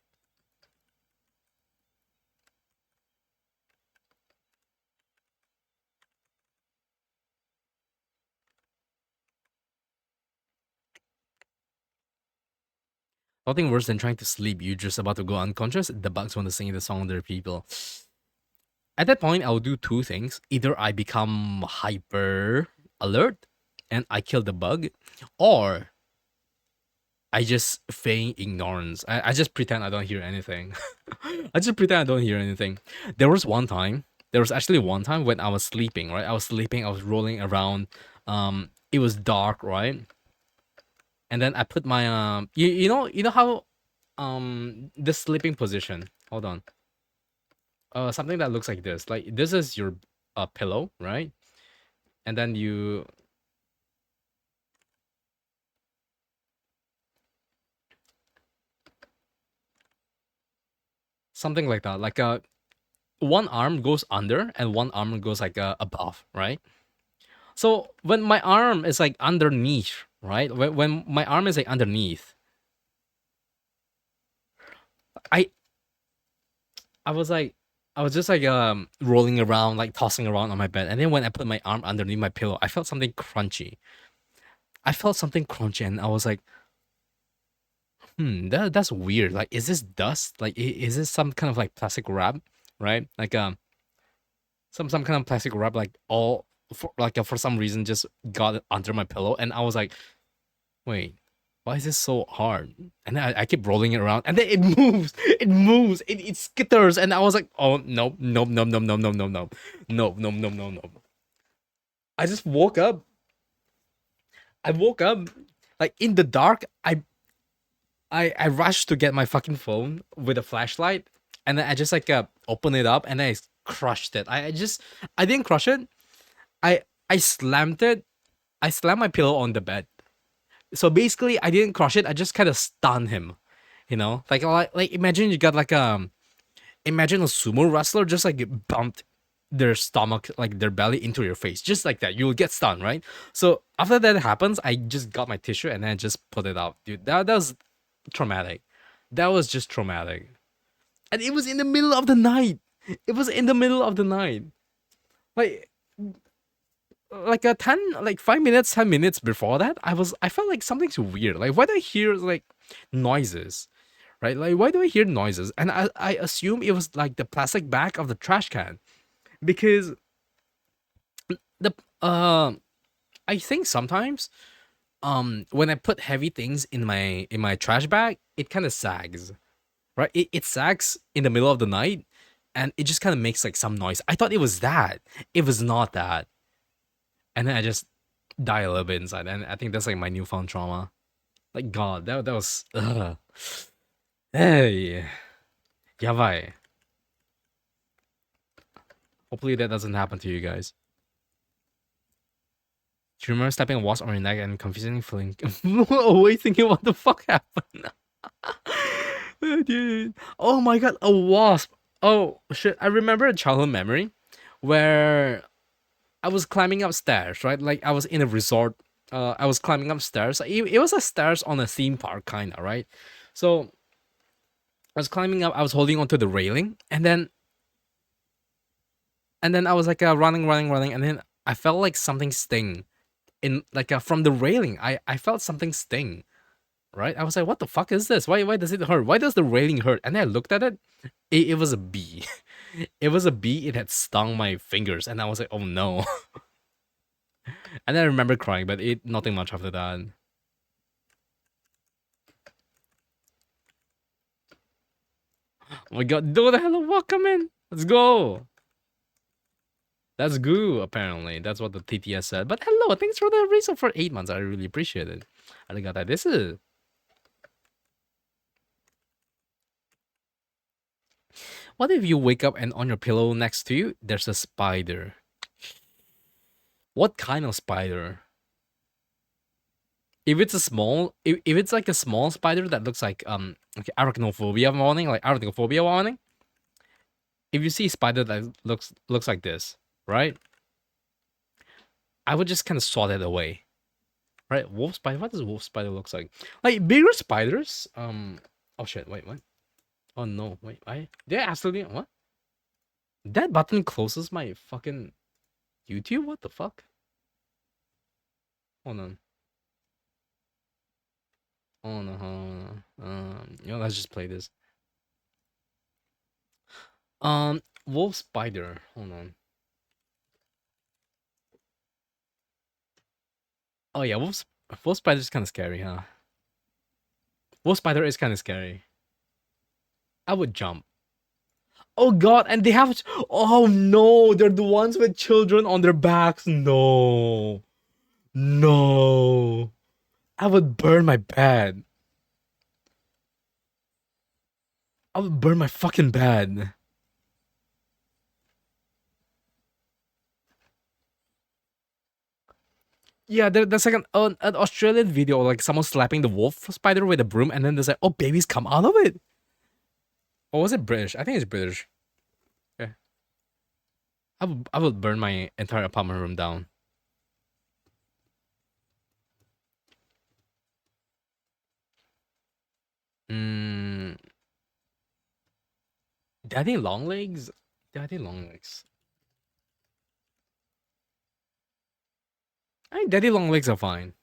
Nothing worse than trying to sleep. You're just about to go unconscious. The bugs want to sing the song of their people. At that point, I'll do two things. Either I become hyper alert and I kill the bug, or I just feign ignorance. I just pretend I don't hear anything. I just pretend I don't hear anything. There was actually one time when I was sleeping, right? I was sleeping, I was rolling around. It was dark, right? And then I put my you know how the sleeping position. Hold on. Something that looks like this. Like this is your pillow, right? And then you something like that. Like one arm goes under and one arm goes like above, right? So when my arm is like underneath, right? When my arm is like underneath, I I was like I was just like rolling around, like tossing around on my bed, and then when I put my arm underneath my pillow, I felt something crunchy. I felt something crunchy, and I was like, that's weird. Like, is this dust? Like, is this some kind of like plastic wrap, right? Like some kind of plastic wrap, like all for like for some reason just got under my pillow, and I was like, wait, why is this so hard? And then I keep rolling it around, and then it moves, it skitters, and I was like, oh no, no, no, no, no, no, no, no, no, no, no, no, no. I just woke up. I woke up like in the dark. I rushed to get my fucking phone with a flashlight, and then I just like opened it up, and I crushed it. I didn't crush it. I slammed it. I slammed my pillow on the bed. So basically, I didn't crush it. I just kind of stunned him. You know, like imagine you got like imagine a sumo wrestler just like bumped their stomach, like their belly into your face, just like that. You'll get stunned, right? So after that happens, I just got my tissue and then I just put it out, dude. That was traumatic. That was just traumatic. And it was in the middle of the night. It was in the middle of the night. Like like a 10 like 5 minutes 10 minutes before that, I felt like something's weird. Like why do I hear like noises, right? Like why do I hear noises? And I assume it was like the plastic bag of the trash can, because the I think sometimes when I put heavy things in my trash bag, it kind of sags, right? It sags in the middle of the night, and it just kind of makes like some noise. I thought it was that. It was not that. And then I just die a little bit inside, and I think that's like my newfound trauma. Like God, that was hey, yabai. Hopefully that doesn't happen to you guys. Do you remember stepping a wasp on your neck and confusing feeling away thinking what the fuck happened? Oh, dude. Oh my god, a wasp. Oh shit. I remember a childhood memory where I was climbing upstairs, right? Like I was in a resort. I was climbing upstairs. It was a stairs on a theme park, kinda, right? So I was climbing up. I was holding onto the railing, and then I was like running, running, running, and then I felt like something sting in like from the railing. I felt something sting, right? I was like, what the fuck is this? Why does it hurt? Why does the railing hurt? And then I looked at it. It was a bee. It was a bee. It had stung my fingers, and I was like, oh no. And I remember crying, but it nothing much after that. Oh my god, do the hello, welcome in. Let's go. That's goo, apparently. That's what the TTS said. But hello, thanks for the resub for 8 months. I really appreciate it. Arigatai desu. What if you wake up and on your pillow next to you, there's a spider? What kind of spider? If it's a small, if it's like a small spider that looks like arachnophobia warning, like arachnophobia warning. If you see a spider that looks like this, right? I would just kind of swat it away, right? Wolf spider. What does wolf spider looks like? Like bigger spiders. Oh shit! Wait, what? Oh no! Wait, did I absolutely what? That button closes my fucking YouTube. What the fuck? Hold on. Oh no, hold on. Let's just play this. Wolf spider. Hold on. Oh yeah, wolf spider is kind of scary, huh? Wolf spider is kind of scary. I would jump. Oh god, and they have. Oh no, they're the ones with children on their backs. No, no. I would burn my bed. I would burn my fucking bed. Yeah, there's like an Australian video, like someone slapping the wolf spider with a broom, and then there's like, oh, babies come out of it. Or was it British? I think it's British. Yeah. I will burn my entire apartment room down. Mm, Daddy long legs? Daddy long legs. I think daddy long legs are fine.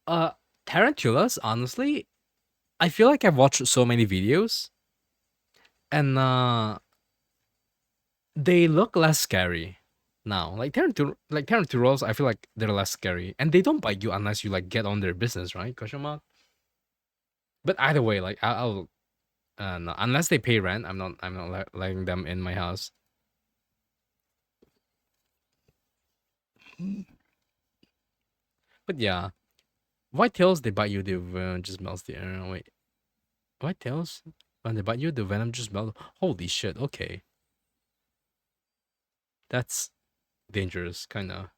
Uh, Tarantulas, honestly, I feel like I've watched so many videos, and they look less scary now. Like tarantulas, I feel like they're less scary, and they don't bite you unless you like get on their business, right? Question mark. But either way, like I'll no, unless they pay rent, I'm not letting them in my house. But yeah, whitetails they bite you, the venom just melts the air. Wait, whitetails when they bite you, the venom just melts. Holy shit! Okay, that's dangerous, kind of.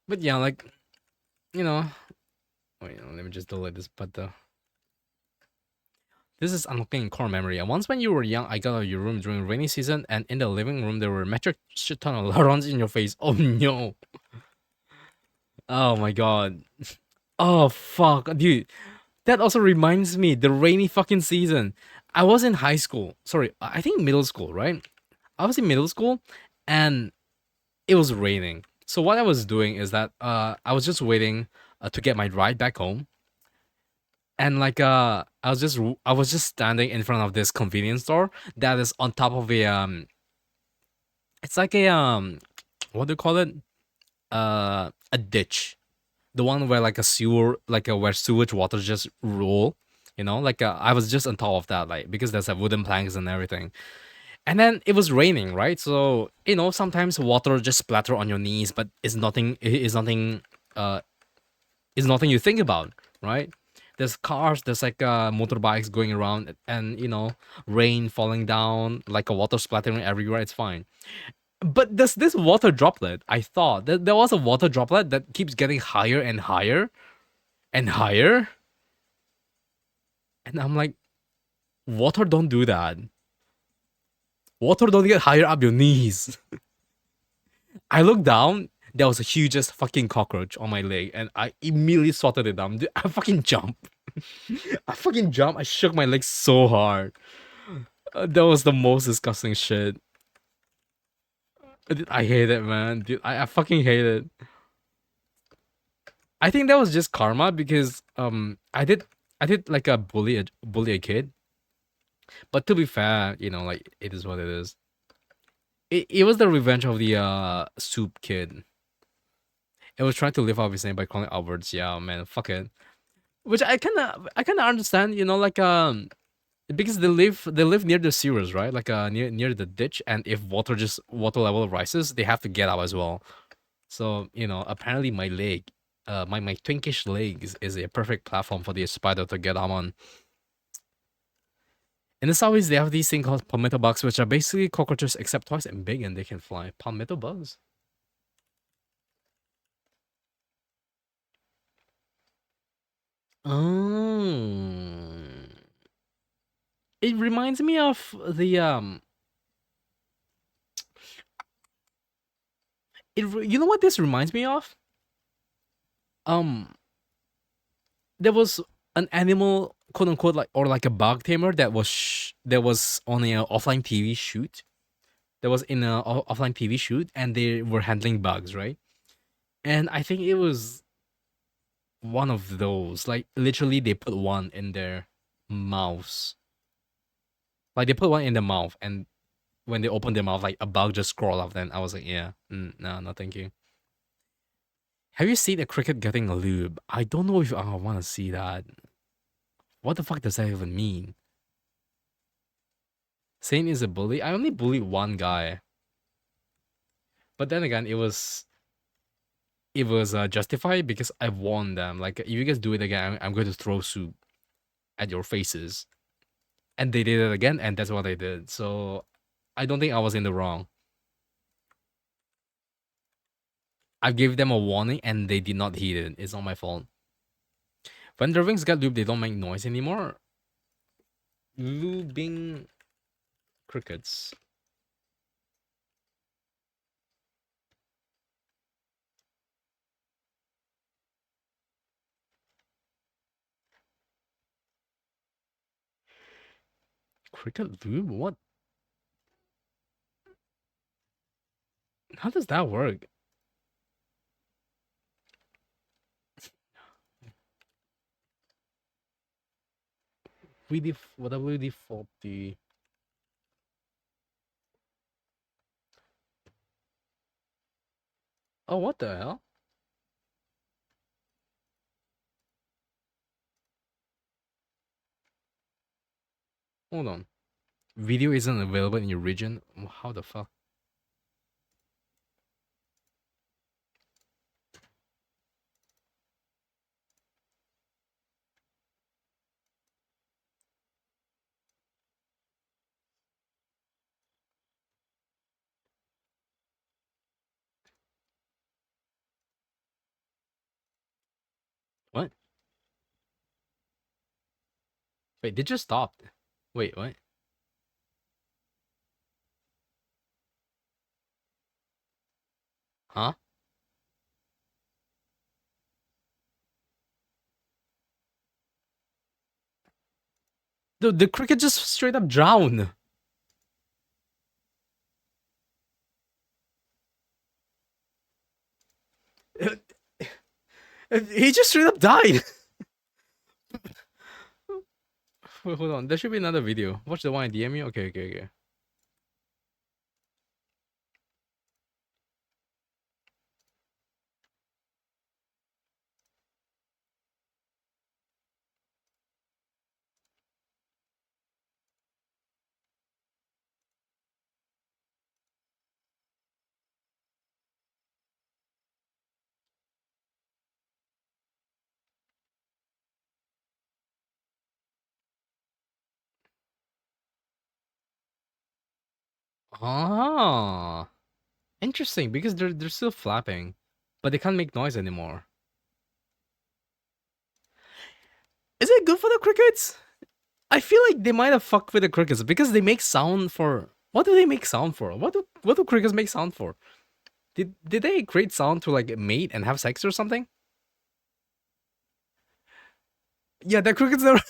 But yeah, like you know, wait, let me just delete this. But this is unlocking core memory. And once when you were young, I got out of your room during rainy season, and in the living room there were metric shit ton of larons in your face. Oh no! Oh my god! Oh fuck, dude. That also reminds me the rainy fucking season. I was in high school. Sorry, I think middle school, right? I was in middle school, and it was raining. So what I was doing is that I was just waiting to get my ride back home, and like I was just standing in front of this convenience store that is on top of it's like a what do you call it, a ditch, the one where like a sewer, like a where sewage water just roll, like I was just on top of that, like because there's a wooden planks and everything. And then it was raining, right? So sometimes water just splatter on your knees, but uh it's nothing you think about, right? There's cars, there's like motorbikes going around, and rain falling down, like a water splattering everywhere. It's fine. But there's this water droplet. I thought that there was a water droplet that keeps getting higher and higher and higher, and I'm like, water don't do that. Water don't get higher up your knees. I looked down. There was a hugest fucking cockroach on my leg, and I immediately swatted it down. Dude, I fucking jumped. I fucking jumped. I shook my leg so hard. That was the most disgusting shit. Dude, I hate it, man. Dude, I fucking hate it. I think that was just karma because I did like a bully a kid. But to be fair, like it is what it is. It was the revenge of the soup kid. It was trying to live off his name by calling Alberts. Yeah, man, fuck it. Which I kinda understand. Like because they live near the sewers, right? Like near the ditch, and if water level rises, they have to get out as well. So apparently my leg, my twinkish leg is a perfect platform for the spider to get out on. In the southeast, they have these things called palmetto bugs, which are basically cockroaches except twice and big, and they can fly. Palmetto bugs. Oh, it reminds me of the you know what this reminds me of? Um, there was an animal, quote unquote, like or like a bug tamer that was on a offline TV shoot. That was in a offline TV shoot, and they were handling bugs, right? And I think it was one of those. Like literally, they put one in their mouths. Like they put one in their mouth, and when they opened their mouth, like a bug just crawled out. Then I was like, yeah, no, no, thank you. Have you seen a cricket getting a lube? I don't know if I want to see that. What the fuck does that even mean? Saying is a bully. I only bullied one guy, but then again, it was justified because I warned them. Like, if you guys do it again, I'm going to throw soup at your faces, and they did it again, and that's what they did. So I don't think I was in the wrong. I gave them a warning, and they did not heed it. It's not my fault. When their wings get lubed, they don't make noise anymore. Lubing crickets. Cricket lube? What? How does that work? What are we default the? Oh, what the hell? Hold on. Video isn't available in your region. How the fuck? What? Wait, they just stopped. Wait, what? Huh? The cricket just straight up drowned. He just straight up died. Wait, hold on. There should be another video. Watch the one I DM you. Okay, okay, okay. Ah, interesting. Because they're still flapping, but they can't make noise anymore. Is it good for the crickets? I feel like they might have fucked with the crickets because they make sound for. What do they make sound for? What do crickets make sound for? Did they create sound to like mate and have sex or something? Yeah, the crickets never.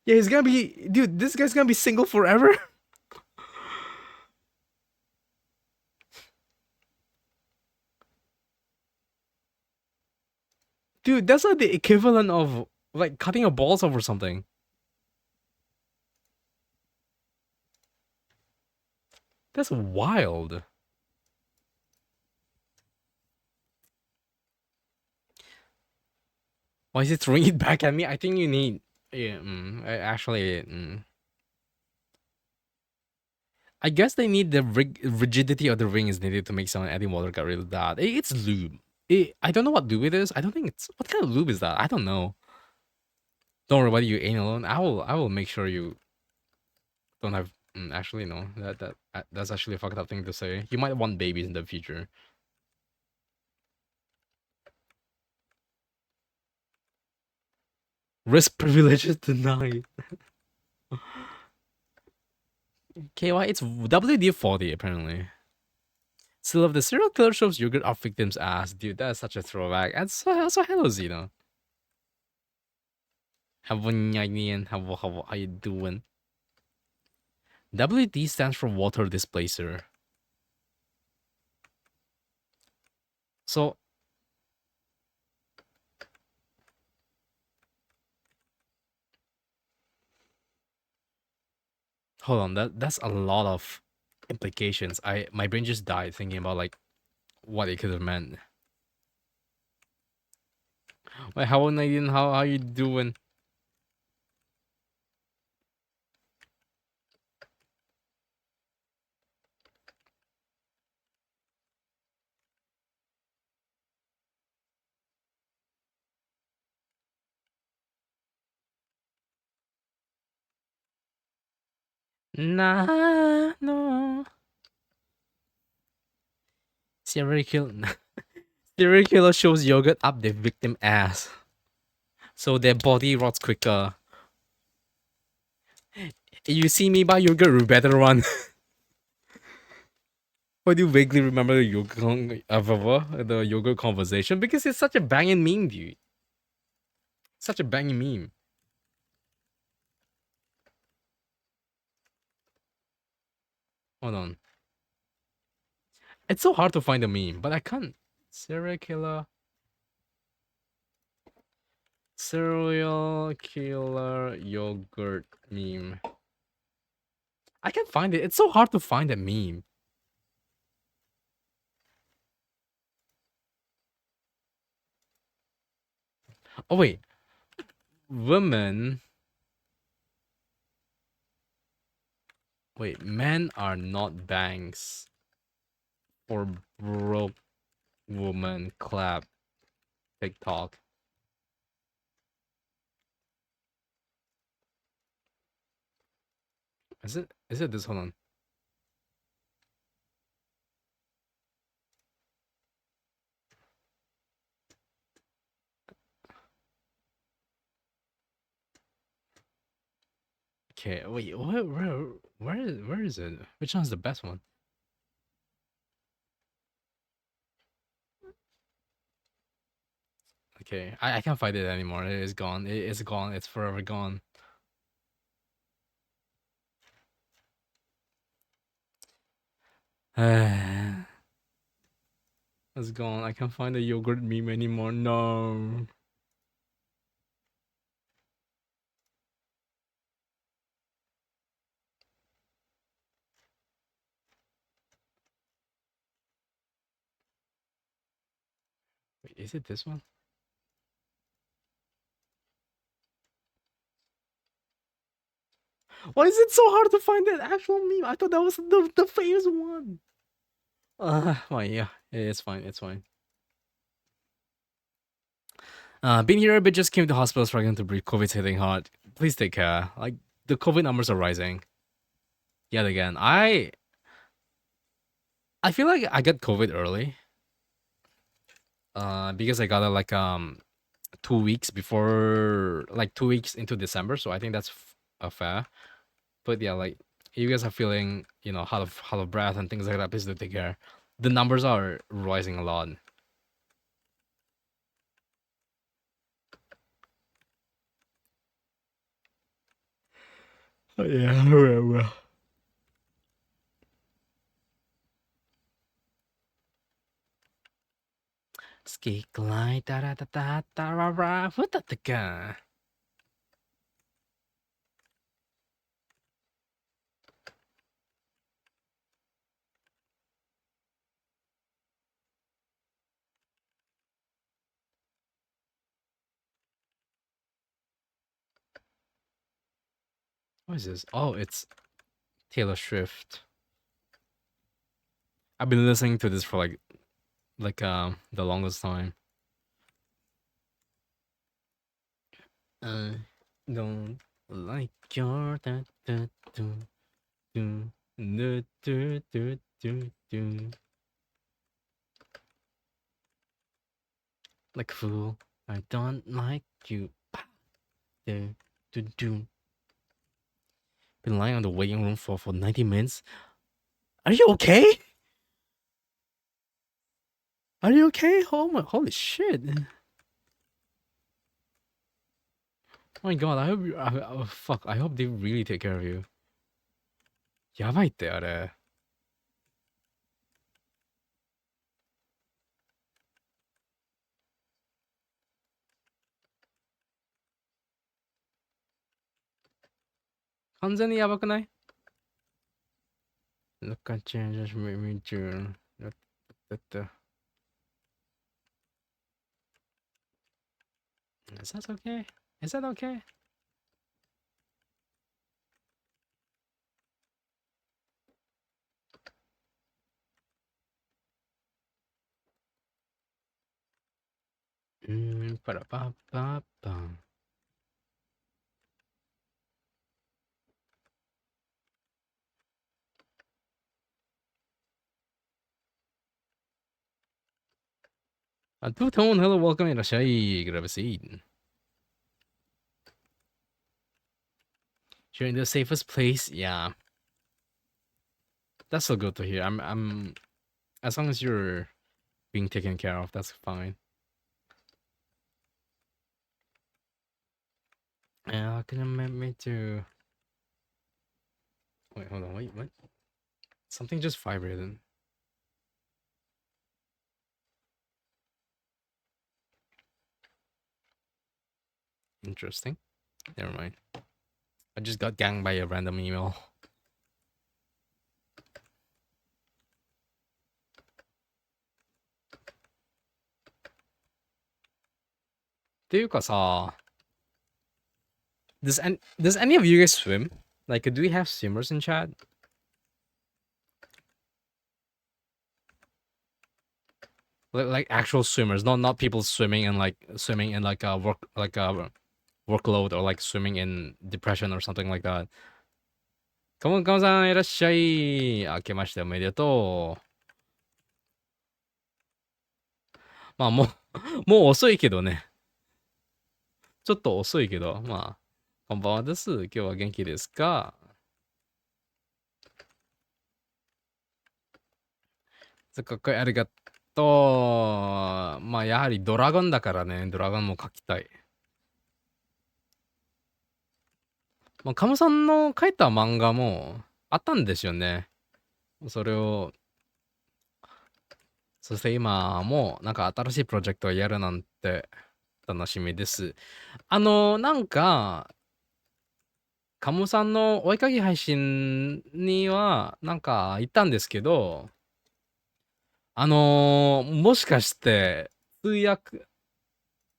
Yeah, he's gonna be, dude. This guy's gonna be single forever. Dude, that's like the equivalent of like cutting your balls off or something. That's wild. Why is it throwing it back at me? I think you need. Yeah, actually, I guess they need the rigidity of the ring is needed to make someone adding water got rid of that. It's lube. I don't know what lube it is. I don't think it's what kind of lube is that. I don't know. Don't worry about it, you ain't alone. I will make sure you don't have. Actually, no. That's actually a fucked up thing to say. You might want babies in the future. Risk privileges denied. KY, it's WD-40 apparently. Still, if the serial killer shows yogurt our victim's ass, dude, that's such a throwback. And so hello, Zeno. How you doing? WD stands for water displacer. So hold on, that's a lot of implications. My brain just died thinking about like what it could have meant. Wait, how Nadine, how you doing? Nah, no. Serial killer. Serial killer shows yogurt up their victim ass, so their body rots quicker. You see me buy yogurt, you better run. Why do you vaguely remember the the yogurt conversation? Because it's such a banging meme, dude. Such a banging meme. Hold on. It's so hard to find a meme, but I can't. Serial killer. Serial killer yogurt meme. I can't find it. It's so hard to find a meme. Oh wait. Women. Wait, men are not banks. For broke woman clap TikTok. Is it this? Hold on. Okay, wait, where is it? Which one's the best one? Okay, I can't find it anymore. It is gone. It's gone. It's forever gone. It's gone. I can't find the yogurt meme anymore. No. Wait, is it this one? Why is it so hard to find that actual meme? I thought that was the famous one. Well, yeah, it's fine. It's fine. Been here a bit. Just came to hospital struggling to breathe. COVID's hitting hard. Please take care. Like the COVID numbers are rising yet again. I feel like I got COVID early. Because I got it like 2 weeks before, like 2 weeks into December. So I think that's a fair. But yeah, like you guys are feeling, out of breath and things like that. Please do take care. The numbers are rising a lot. Oh, yeah, well. Ski glide da da da da da ra ra. What the guy? What is this? Oh, it's Taylor Swift. I've been listening to this for like the longest time. I don't like your da da do do do do do do do. Like a fool, I don't like you. Do do do. Been lying on the waiting room for 90 minutes. Are you okay? Are you okay? Oh my, holy shit! Oh my god, I hope you. Oh, fuck, I hope they really take care of you. やばいってあれ。完全にやばくない？ Look at changes made me June. Is that okay? Is that okay? Ba-da-ba-ba-ba. Two-tone, hello, welcome, いらっしゃい. Grab a seat. You're in the safest place, yeah. That's so good to hear. As long as you're being taken care of, that's fine. Yeah, can you make me to... Wait, hold on, wait, what? Something just vibrated. Interesting. Never mind. I just got ganged by a random email. っていうかさ、does any of you guys swim? Like, do we have swimmers in chat? Like actual swimmers, not people swimming in like a workload or like swimming in depression or something like that. かもさんいらっしゃい。明けましておめでとう。まあもう遅いけどね。ちょっと遅いけど、まあ、こんばんはです。今日は元気ですか？すっごいありがとう。まあ、やはりドラゴンだからね、ドラゴンも描きたい。まあ、カムさんの描いた漫画もあったんですよね。それを、そして今もなんか新しいプロジェクトをやるなんて楽しみです。なんか、カムさんのお絵かき配信にはなんか行ったんですけど、もしかして通訳、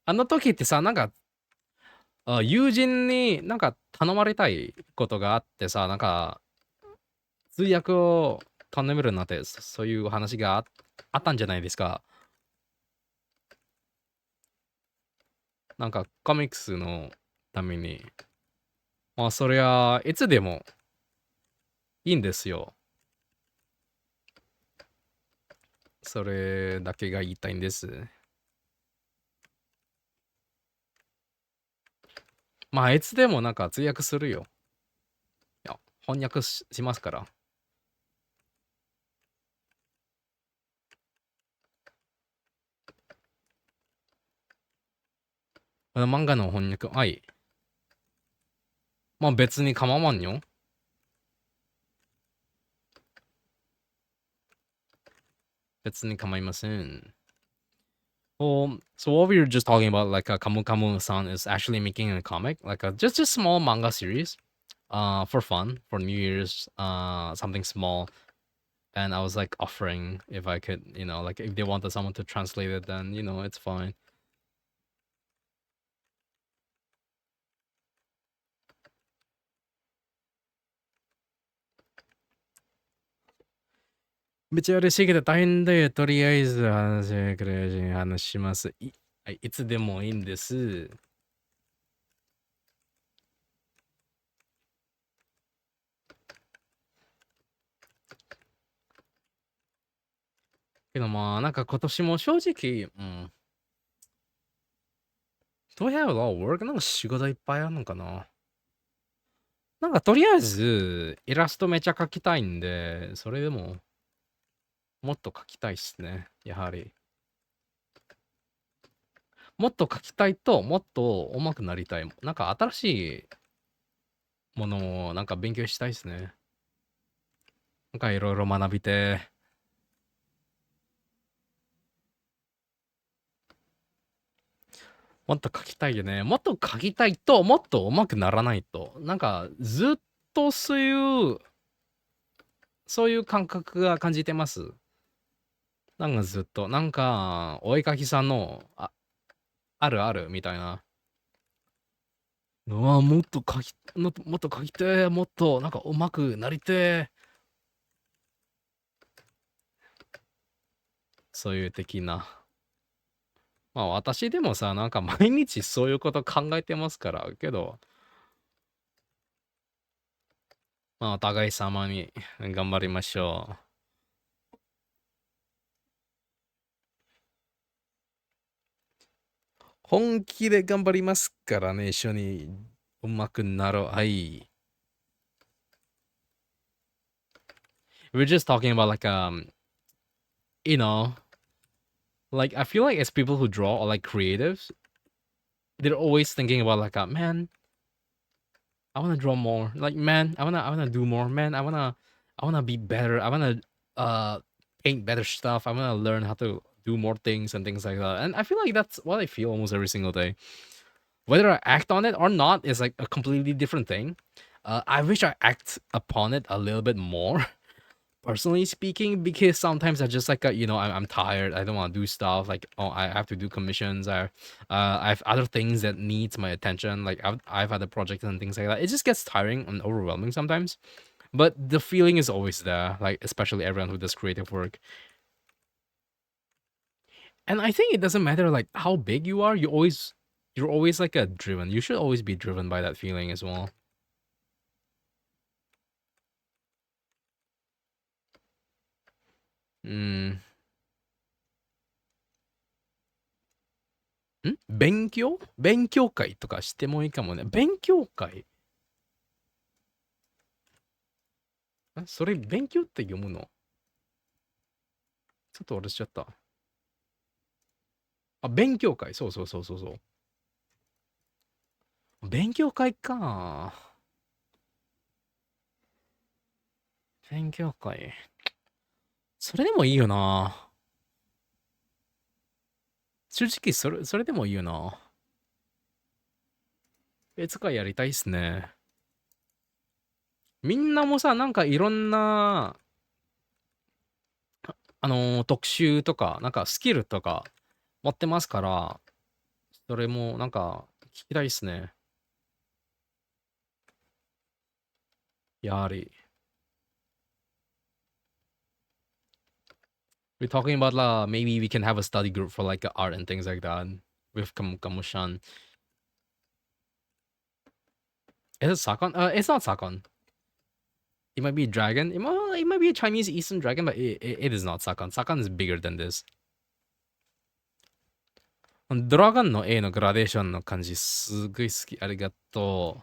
あの時ってさ、なんか友人になんか頼まれたいことがあってさ、なんか通訳を頼めるなんて、そういう話があったんじゃないですか。なんかコミックスのために。まあそりゃいつでもいいんですよ。それだけが言いたいんです。まあいつでもなんか通訳するよ。いや、翻訳しますから。漫画の翻訳、はい。まあ別に構わんよ。別に構いません。Well, so what we were just talking about, like Kamu Kamu-san is actually making a comic, like a just small manga series, for fun, for New Year's, something small. And I was like offering if I could, like if they wanted someone to translate it, then it's fine. めっちゃ嬉しいけど大変だよ。とりあえず話します。はい、いつでもいいんです。けどまあ、なんか今年も正直、Do I have a lot of work? なんか仕事いっぱいあるのかな。なんかとりあえず、イラストめちゃ描きたいんで、それでも、もっと描きたいっすね。やはり。もっと描きたいと、もっと上手くなりたい。なんか新しいものをなんか勉強したいっすね。なんかいろいろ学びて、もっと描きたいよね。もっと描きたいと、もっと上手くならないと。なんかずっとそういう感覚が感じてます。なんかずっと、なんか、お絵かきさんの、あるあるみたいな。うわ、もっと描きてもっと、なんか上手くなりてそういう的な。まあ私でもさ、なんか毎日そういうこと考えてますから、けど、まあお互い様に頑張りましょう。本気で頑張りますからね、一緒に上手くなろう。はい。We're just talking about like you know, like I feel like as people who draw or like creatives, they're always thinking about like man, I wanna draw more. Like man, I wanna do more. Man, I wanna be better. I wanna uh paint better stuff. I wanna learn how to do more things and things like that. And I feel like that's what I feel almost every single day. Whether I act on it or not is like a completely different thing. I wish I act upon it a little bit more, personally speaking, because sometimes I just like I'm tired. I don't want to do stuff. Like oh, I have to do commissions. I have other things that needs my attention. Like I've other projects and things like that. It just gets tiring and overwhelming sometimes. But the feeling is always there. Like especially everyone who does creative work. And I think it doesn't matter like how big you are. You're always like a driven. You should always be driven by that feeling as well. うん。勉強会とかしてもいいかもね。勉強会それ勉強って読むのちょっと忘れしちゃった。あ、勉強会。そうそうそうそうそう。勉強会か。勉強会。それでもいいよな。正直それでもいいよな。いつかやりたいっすね。みんなもさ、なんかいろんな、特集とか、なんかスキルとか持ってますから、それもなんか聞きたいっすね。やはり。We're talking about maybe we can have a study group for like art and things like that with Kamushan. Is it Sakon? It's not Sakon. It might be a dragon. It might be a Chinese Eastern dragon, but it is not Sakon. Sakon is bigger than this. ドラゴンの A のグラデーションの感じすごい好き。ありがとう。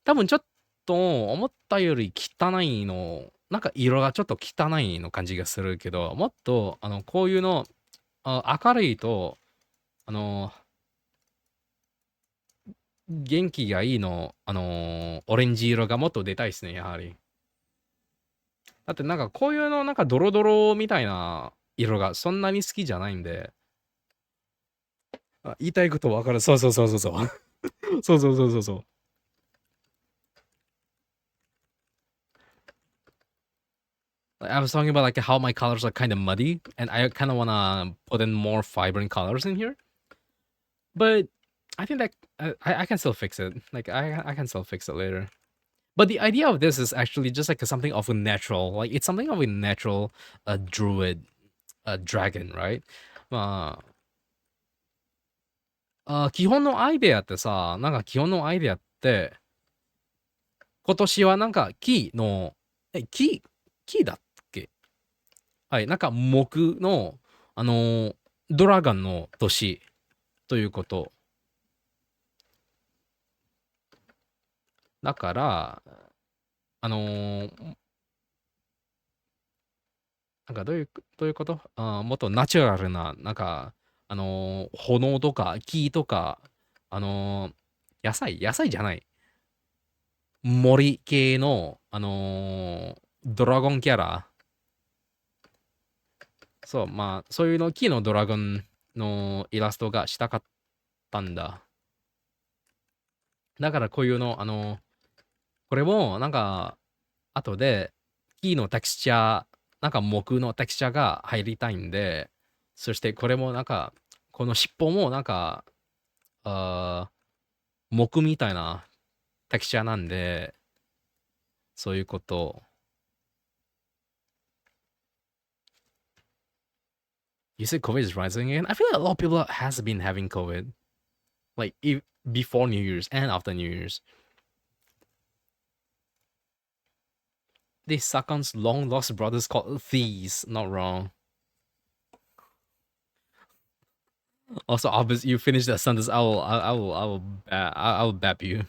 多分ちょっと思ったより汚いの、なんか色がちょっと汚いの感じがするけど、もっとこういうの明るいと、あの、元気がいいの、オレンジ色がもっと出たいですね、やはり。だってなんかこういうのなんかドロドロみたいな色がそんなに好きじゃないんで、言いたいことわかる。そうそうそうそうそう。そうそうそうそうそう。I was talking about like how my colors are kind of muddy, and I kind of wanna put in more vibrant colors in here. But I think that I can still fix it. Like I can still fix it later. But the idea of this is actually just like something of a natural, like it's something of a natural druid, dragon, right? ま基本のアイデアってさ、なんか基本のアイデアって、今年はなんか木だっけはい、なんか木の、あのードラゴンの年ということ。だから、あのーなんかどういうこともっとナチュラルな、なんか、炎とか木とか、野菜じゃない。森系の、ドラゴンキャラ。そう、まあ、そういうの、木のドラゴンのイラストがしたかったんだ。だからこういうの、これも、なんか、後で、木のテクスチャー、なんか木のテクスチャーが入りたいんで、そしてこれもなんか、この尻尾もなんか、あ木みたいなテクスチャーなんで、そういうこと。You said COVID is rising again? I feel like a lot of people has been having COVID. Like, before New Year's and after New Year's. This Sakon's long lost brothers called thieves. Not wrong. Also, obviously, you finish that sentence. I will bap you.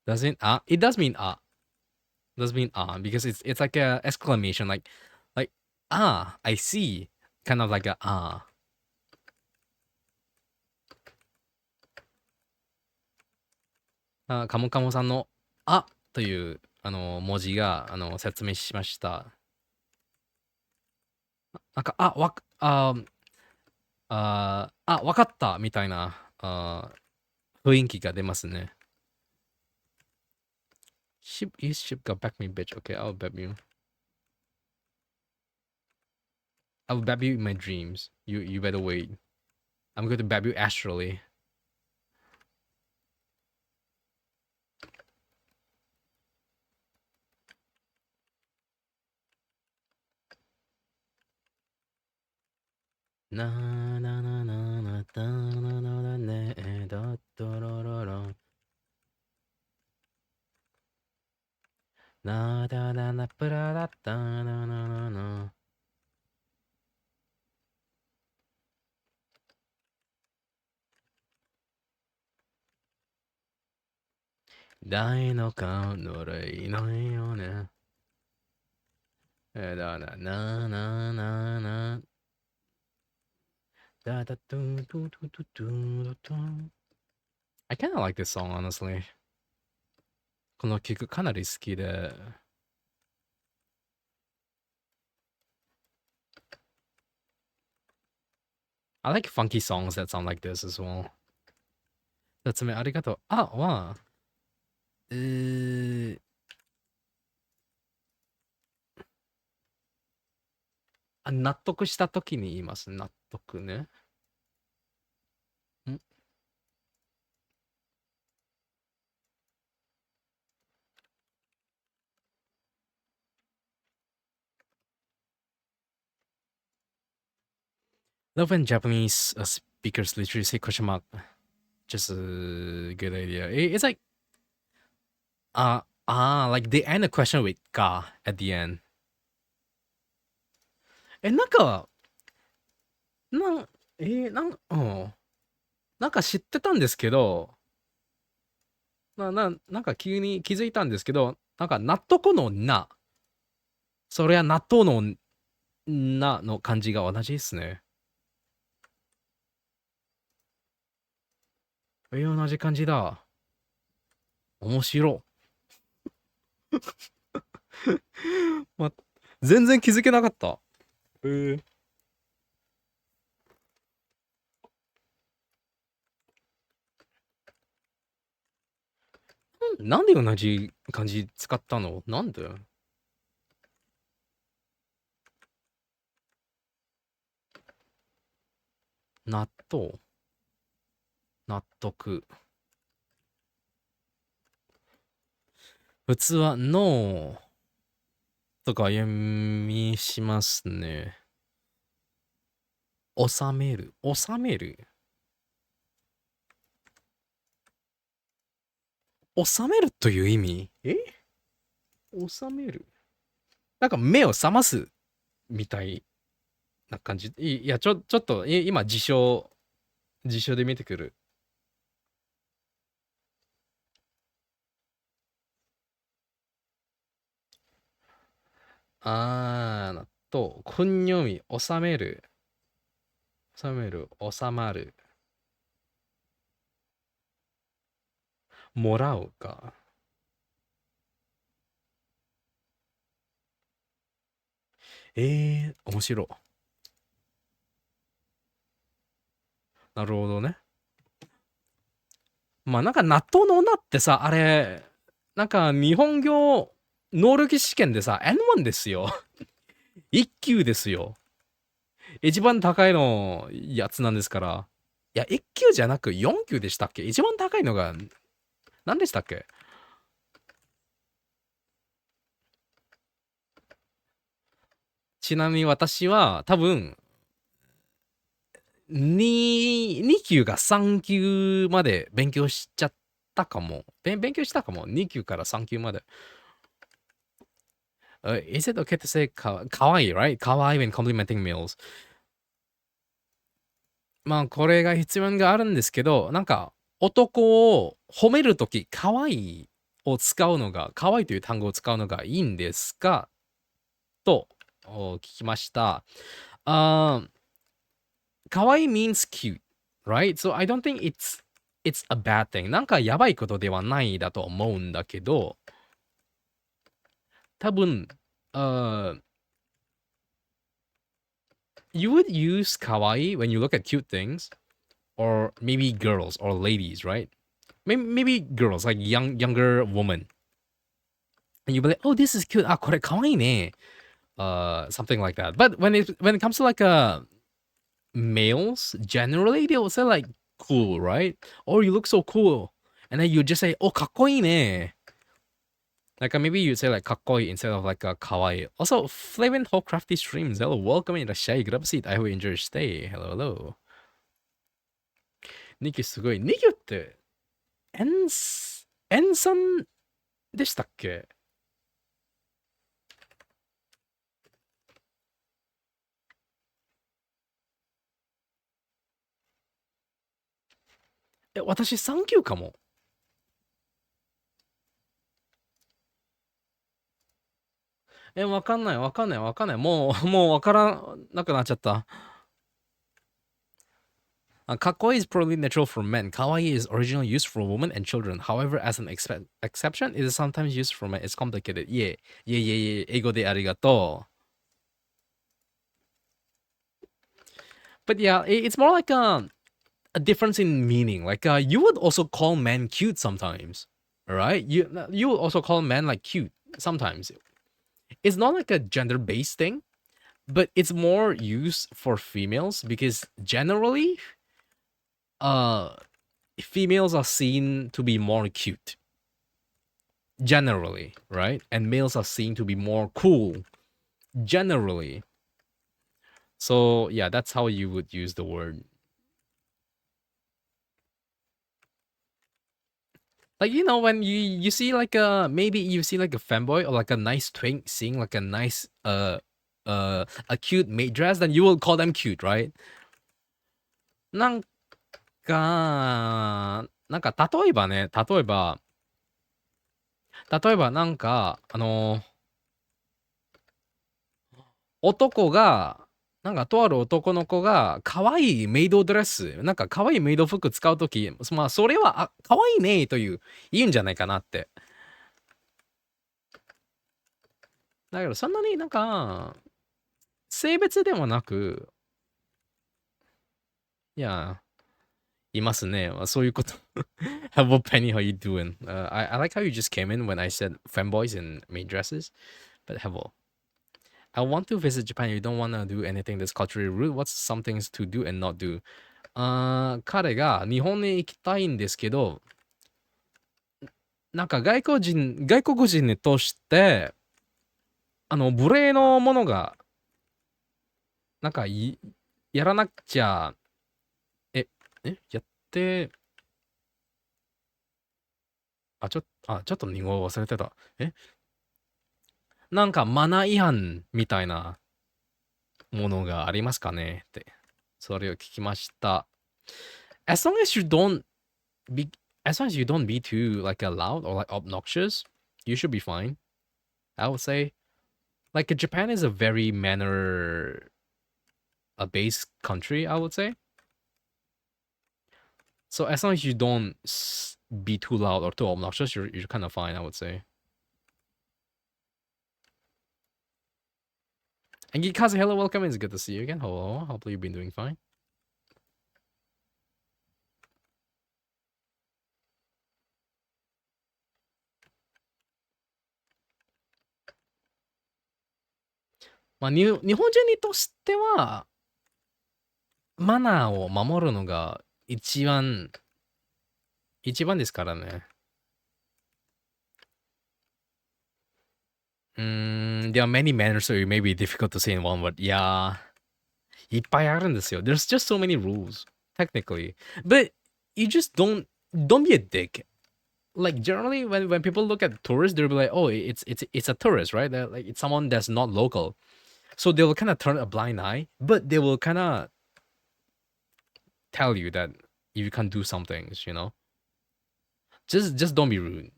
Does it? It does mean does mean because it's like a exclamation, like I see, kind of like aカモカモさんのという文字が説明しました。なんかわかったみたいな雰囲気が出ますね。You ship got back me, bitch. Okay, I'll bap you. I'll bap you in my dreams. You better wait. I'm going to bap you astrally. Na na na na na da na na na ne da da ra ra ra. Na da da na pra da da na na na na. 大の顔のれいないよね。だななななな。だだドゥドゥドゥドゥドゥドゥ。I kind of like this song, honestly. この曲かなり好きで。I like funky songs that sound like this as well. 説明ありがとう。納得したときに言います。納得ね。Love when Japanese speakers literally say question mark. Just a good idea. It's like, like they end a question with ka at the end. なんか、なんか知ってたんですけど、なんか急に気づいたんですけど、なんか納得のな、それは納豆のなの漢字が同じですね。同じ感じだ。面白。ま、全然気づけなかった。なんで同じ漢字使ったの？なんで？納豆。納得。普通はノーとか読みしますね。収める。収める。収めるという意味？収める。なんか目を覚ますみたいな感じ。いや、ちょっと、今、辞書で見てくる。納豆。訓読み。収める。収める。収まる。もらうか。面白。なるほどね。まあなんか納豆の女ってさ、あれ、なんか日本語能力試験でさ、N1 ですよ。1級ですよ。一番高いのやつなんですから。いや、1級じゃなく4級でしたっけ？一番高いのが何でしたっけ？ちなみに私は多分2級が3級まで勉強しちゃったかも。勉強したかも。2級から3級まで。Is it okay to say kawaii, right? Kawaii when complimenting males. まあ、これが必要があるんですけど、なんか、男を褒めるとき、可愛いを使うのが、可愛いという単語を使うのがいいんですかと聞きました。可愛い means cute, right? So I don't think it's a bad thing. なんかやばいことではないだと思うんだけど、多分、uh, you would use kawaii when you look at cute things, or maybe girls or ladies, right? Maybe girls, like younger woman. And you'll be like, oh, this is cute. Ah, これかわいいね. Something like that. But when it comes to like males, generally they will say like cool, right? Or you look so cool. And then you just say, oh, かっこいいね. Like maybe you'd say like かっこいい instead of like かわいい. Also, Flavin Whole Crafty Streams. Hello, welcome in the Shay. Grab a seat. I hope you enjoy your stay. Hello, hello. ニキすごい。ニキって、塩酸でしたっけ？私3級かも。わかんない、わかんない、わかんない。もうわからなくなっちゃった。かっこいい is probably natural for men. かわいい is originally used for women and children. However, as an exception, it is sometimes used for men. It's complicated. いえ、英語でありがとう。But yeah, it's more like a difference in meaning. Like you would also call men cute sometimes, right? You would also call men like cute sometimes. It's not like a gender based thing, but it's more used for females because generally, females are seen to be more cute. Generally, right? And males are seen to be more cool. Generally. So yeah, that's how you would use the word. Like when you see like maybe you see like a femboy or like a nice twink seeing like a nice a cute maid dress, then you will call them cute, right? なんか例えばね、例えばなんか男がなんかとある男の子が可愛いメイドドレス、なんか可愛いメイド服使うとき、まあそれは可愛いねという言うんじゃないかなって。だけどそんなになんか性別でもなく、いや、いますね。そういうこと。Hello Penny, how you doing? I like how you just came in when I said femboys in maid dresses. But hello. I want to visit Japan. You don't want to do anything that's culturally rude. What's some things to do and not do? 彼が日本に行きたいんですけど、なんか外国人として、無礼のものが、なんかやらなくちゃ、やって、ちょっと日本語忘れてた。なんかマナー違反みたいなものがありますかねって、それを聞きました。As long as you don't be, as long as you don't be too like loud or like obnoxious, you should be fine. I would say, like Japan is a very manner based country. I would say. So as long as you don't be too loud or too obnoxious, you're kind of fine. I would say. And Gikaze, hello, welcome. It's good to see you again. Hello, hopefully you've been doing fine. まあ、日本人としては、マナーを守るのが一番ですからね。there are many manners, so it may be difficult to say in one word. Yeah. いっぱいあるんですよ。There's just so many rules, technically. But you just don't be a dick. like generally when people look at tourists, they'll be like, oh, it's a tourist, right? Like it's someone that's not local. So they will kind of turn a blind eye, but they will kind of tell you that you can do some things, you know. Just don't be rude.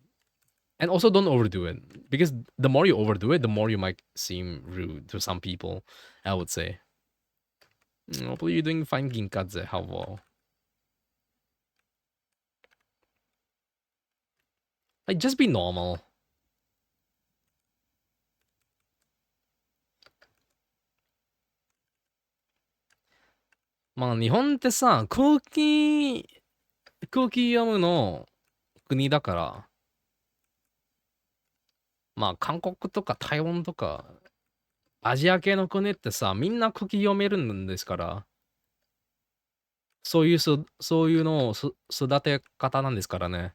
And also don't overdo it. Because the more you overdo it, the more you might seem rude to some people, I would say. Hopefully you're doing fine, Ginkadze. How well? Like just be normal. まあ日本ってさ、空気読むの国だから、まあ韓国とか台湾とかアジア系の国ってさ、みんな空気読めるんですから、そういうのを育て方なんですからね。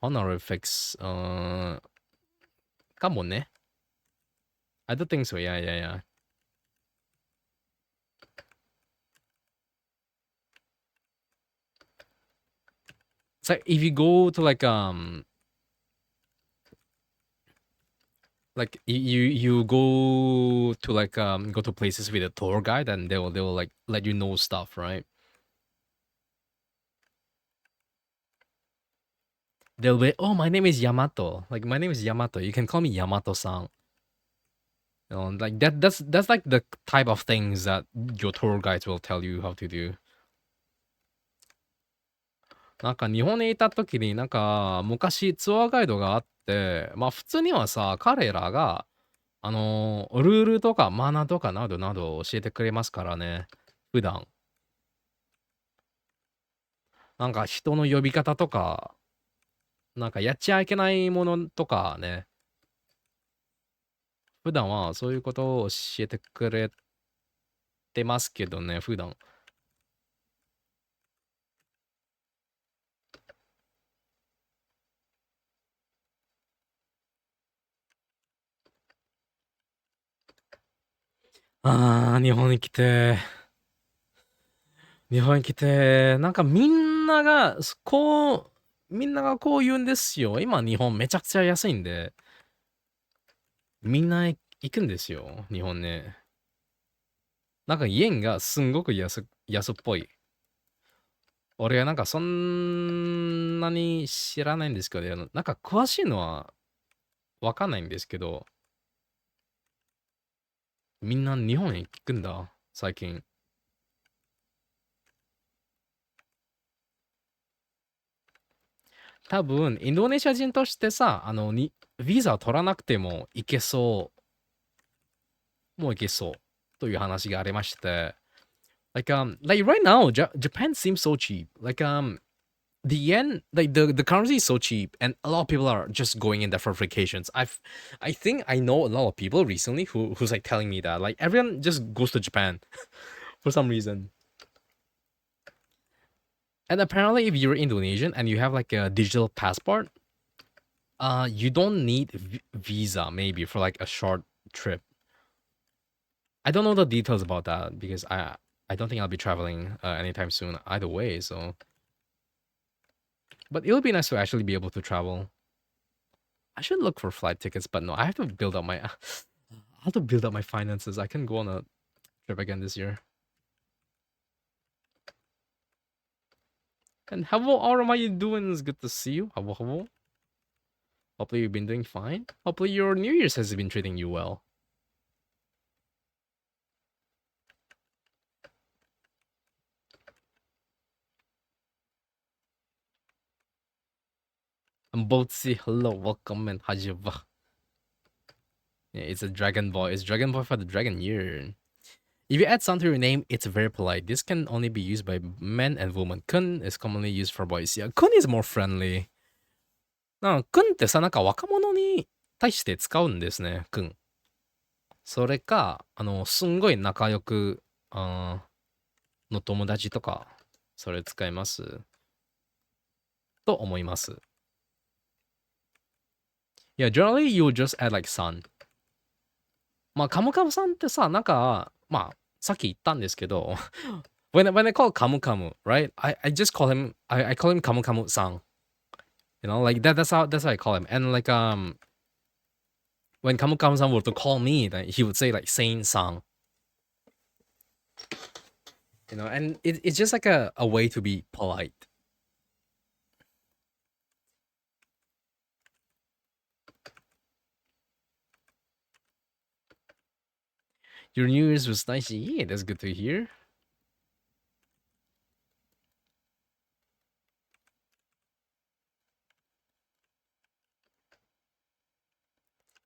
Honorifics, かもね。I don't think so, yeah, yeah, yeah. It's like if you go to like you go to go to places with a tour guide and they will like let you know stuff, right? They'll be, oh, my name is Yamato. Like my name is Yamato. You can call me Yamato-san. You know, like that's like the type of things that your tour guides will tell you how to do. なんか日本にいた時になんか昔ツアーガイドがあって、まあ普通にはさ、彼らが、ルールとかマナーとかなどなど教えてくれますからね。普段。なんか人の呼び方とか、なんかやっちゃいけないものとかね。普段はそういうことを教えてくれてますけどね、普段。日本に来て、なんかみんながこう言うんですよ。今日本めちゃくちゃ安いんで、みんな行くんですよ、日本ね。なんか円がすんごく安っぽい。俺はなんかそんなに知らないんですけど、なんか詳しいのはわかんないんですけど、みんな日本へ行くんだ、最近。多分、インドネシア人としてさ、ビザを取らなくても行けそう、もう行けそうという話がありまして、like right now, Japan seems so cheap. The yen, like the currency is so cheap, and a lot of people are just going in there for vacations. I think I know a lot of people recently who's like telling me that like everyone just goes to Japan for some reason. And apparently, if you're Indonesian and you have like a digital passport, you don't need visa maybe for like a short trip. I don't know the details about that because I don't think I'll be traveling anytime soon either way. So, but it'll be nice to actually be able to travel. I should look for flight tickets, but no, I have to build up my I have to build up my finances. I can go on a trip again this year. And how are you doing? It's good to see you. How? Hopefully you've been doing fine. Hopefully your New Year's has been treating you well. And both say hello, welcome, and hajiba. Yeah, it's a dragon boy. It's dragon boy for the dragon year. If you add something to your name, it's very polite. This can only be used by men and women. Kun is commonly used for boys. Yeah, kun is more friendly. kun ってさ、なんか若者に対して使うんですね、kun。それか、すんごい仲良く、の友達とか、それ使います。と思います。Yeah, generally you would just add like son. まあ、カムカムさんってさ、なんか、まあ、さっき言ったんですけど、when I call Kamu Kamu, right? I just call him, I call him Kamu Kamu さん。You know, like that's how I call him. And like when Kamu-Kamu-san were to call me, then he would say like Saint Sang, you know, and it's just like a way to be polite. Your New Year's was nice. Yeah, that's good to hear.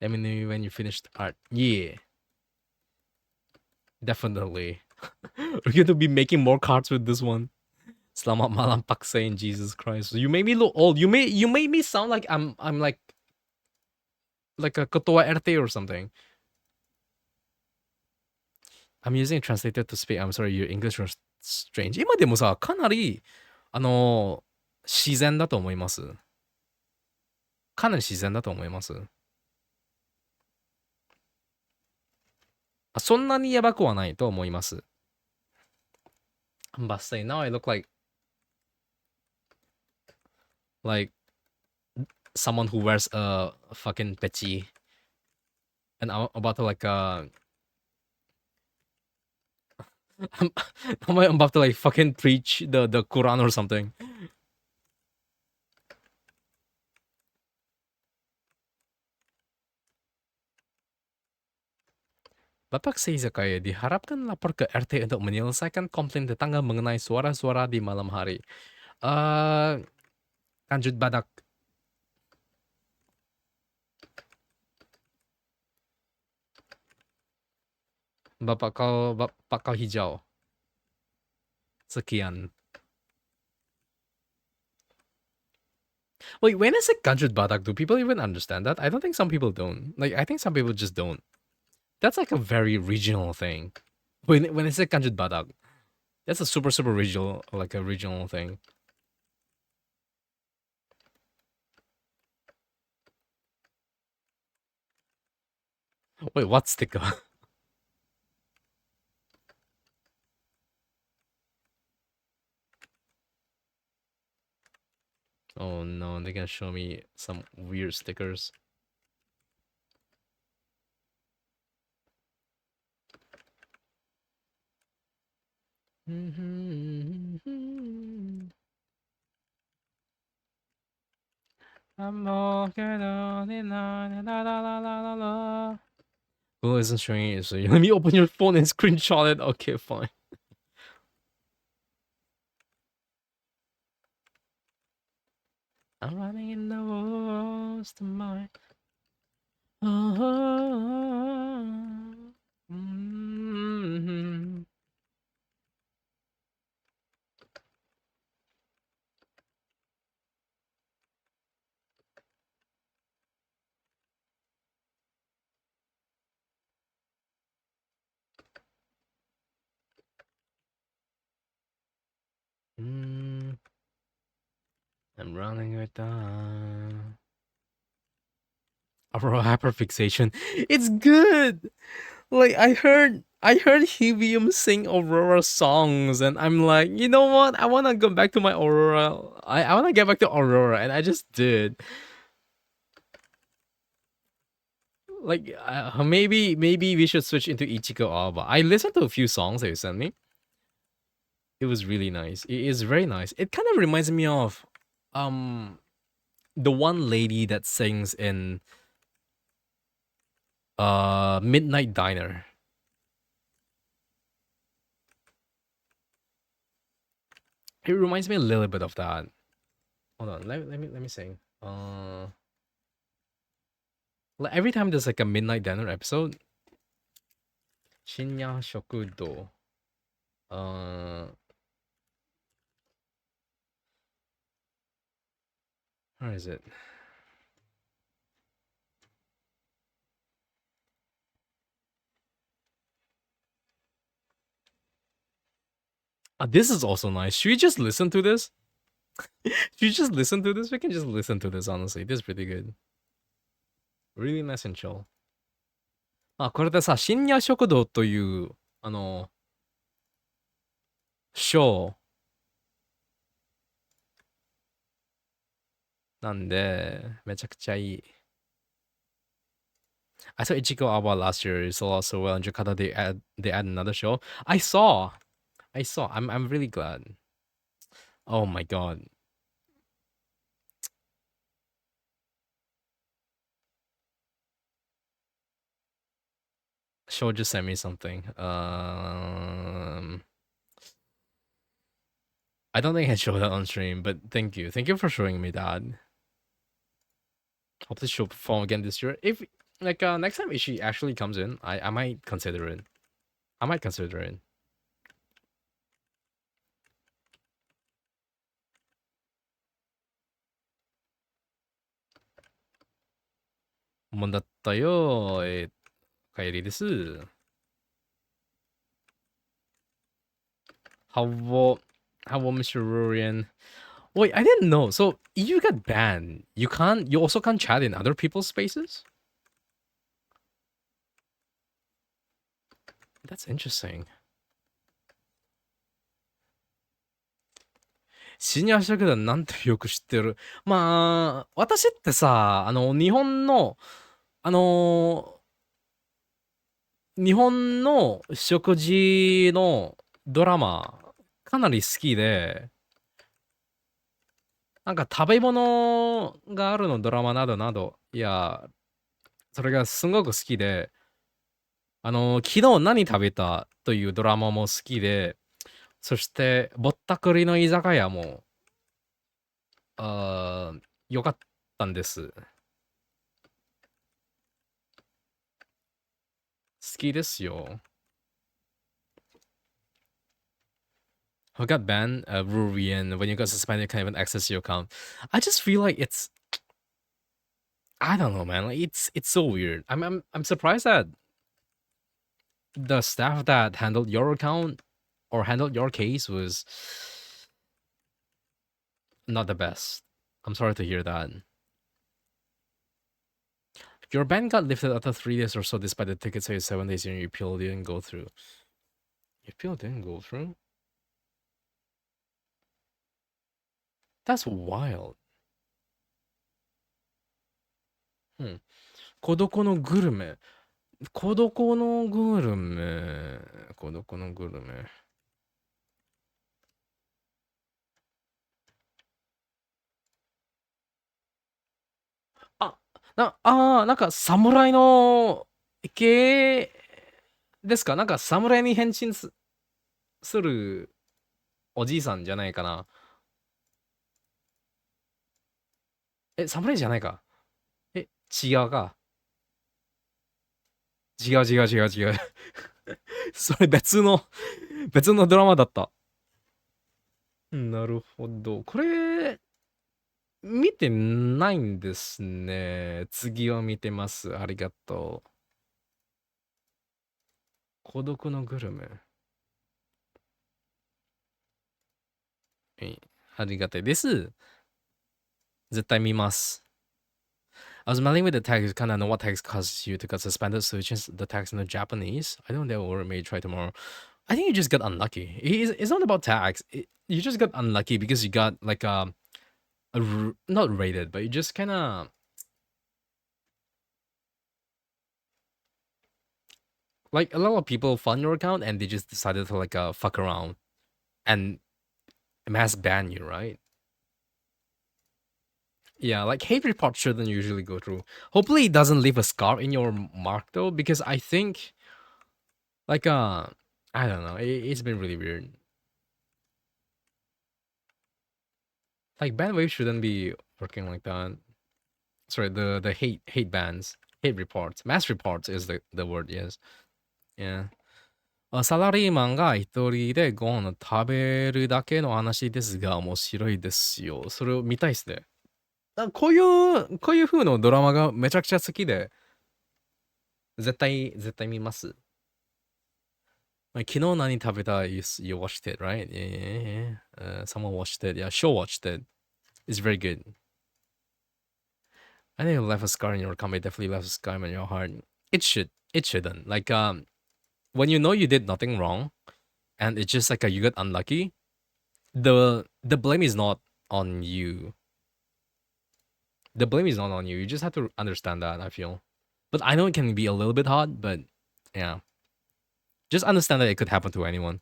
Let me know when you finished art. Yeah, definitely. We're going to be making more cards with this one. Selamat malam paksa in Jesus Christ. You made me look old. You made me sound like I'm like a ketua RT or something. I'm using a translator to speak. I'm sorry, your English was strange. 今でもさ、かなり、自然だと思います。かなり自然だと思います。そんなにやばくはないと思います。But say now I look like someone who wears a fucking peci and I'm about to like I'm about to like fucking preach the Quran or something. Bapak saya diharapkan lapor ke RT untuk menyelesaikan komplain tetangga mengenai suara-suara di malam hari. Kanjut badak. Bapak kau hijau. Sekian. Wait, when I say kanjut badak, do people even understand that? I don't think some people don't. Like, I think some people just don't. That's like a very regional thing. When I say kanjut badak, that's a super super regional, like a regional thing. Wait, what sticker? Oh no, they're gonna show me some weird stickers. Google isn't showing it, so let me open your phone and screenshot it. Okay, fine. I'm running in the woods to my. Mm-hmm. I'm running with the Aurora hyperfixation. It's good. Like I heard Hevium sing Aurora songs, and I'm like, you know what? I wanna go back to my Aurora. I wanna get back to Aurora, and I just did. Like maybe we should switch into Ichiko Aoba. I listened to a few songs that you sent me. It was really nice. It is very nice. It kind of reminds me of um the one lady that sings in Midnight Diner. It reminds me a little bit of that. Hold on, let me sing. Like every time there's like a Midnight Diner episode, Shinya Shokudo. Where is it? This is also nice. Should we just listen to this? Should we just listen to this? We can just listen to this, honestly. This is pretty good. Really nice and chill. これでさ、深夜食堂という、ショーなんで、めちゃくちゃいい。I saw Ichigo Awa last year. It's also well in Jakarta. They add another show. I saw. I'm really glad. Oh my god. Show just sent me something. I don't think I showed that on stream, but thank you. Thank you for showing me that. Hopefully she'll perform again this year. If like next time if she actually comes in, I might consider it. I might consider it. もんだったよ。帰りです。How how Mr. Rurian? Wait, I didn't know. So you got banned. You also can't chat in other people's spaces? That's interesting. シニア社団なんてよく知ってる。まあ、私ってさ、日本の、あの日本の食事のドラマ、かなり好きで、なんか食べ物があるのドラマなどなど、いや、それがすごく好きで、昨日何食べたというドラマも好きで、そして、ぼったくりの居酒屋も、あーよかったんです。好きですよ。Who got banned? Rurian. When you got suspended, you can't even access your account. I just feel like it's. I don't know, man. Like it's so weird. I'm surprised that the staff that handled your account or handled your case was not the best. I'm sorry to hear that. Your ban got lifted after 3 days or so, despite the ticket say 7 days and your appeal didn't go through. Your appeal didn't go through? That's wild. うん。孤独のグルメ。孤独のグルメ。孤独のグルメ。あ、なんか侍の系ですか？なんか侍に変身するおじいさんじゃないかな。侍じゃないか。違うか。違う。それ別のドラマだった。なるほど。これ、見てないんですね。次は見てます。ありがとう。孤独のグルメ。ありがたいです。絶対見ます。I was meddling with the text, kind of know what text causes you to get suspended, so change the text into Japanese. I don't know, or maybe try tomorrow. I think you just got unlucky. It's not about tax. You just got unlucky because you got like not rated, but you just kind of like a lot of people fund your account and they just decided to like fuck around and mass ban you, right? Yeah, like hate reports shouldn't usually go through. Hopefully, it doesn't leave a scar in your mark though, because I think like I don't know, it's been really weird. Like bandwave shouldn't be working like that. Sorry, the hate bans, hate reports, mass reports is the word. Yes, yeah. サラリーマンが一人でご飯を食べるだけの話ですが面白いですよ。それを見たいっすね。こういう風のドラマがめちゃくちゃ好きで、絶対見ます。昨日何食べた you watched it, right? Yeah. Someone watched it. Yeah, Show watched it. It's very good. I think it left a scar in your comment. Definitely left a scar in your heart. It should. It shouldn't. Like when you know you did nothing wrong, and it's just like you got unlucky. The blame is not on you. The blame is not on you. You just have to understand that, I feel. But I know it can be a little bit hard, but yeah. Just understand that it could happen to anyone.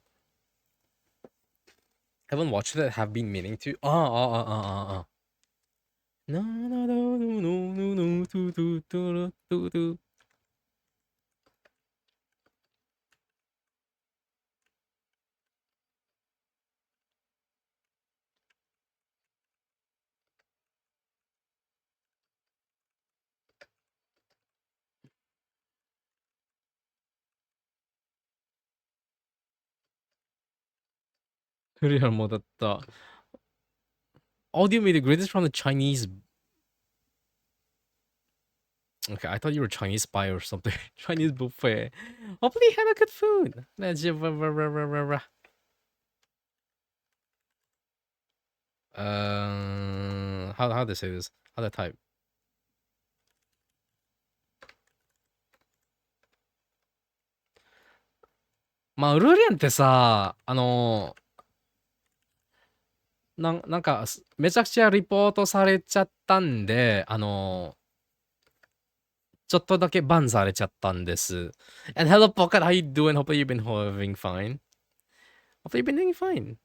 Haven't watched it, have been meaning to. No, no, no, no, no, no, no, do. クリアもだった。Audio made the greatest from the Chinese. Okay, I thought you were Chinese spy or something. Chinese buffet. Hopefully you had a good food. How to say this? How to type? まあ、ウルリアンってさ、なんか、めちゃくちゃリポートされちゃったんで、ちょっとだけバンされちゃったんです。And hello, Pocket, how you doing? Hopefully you've been having fine. Hopefully you've been doing fine.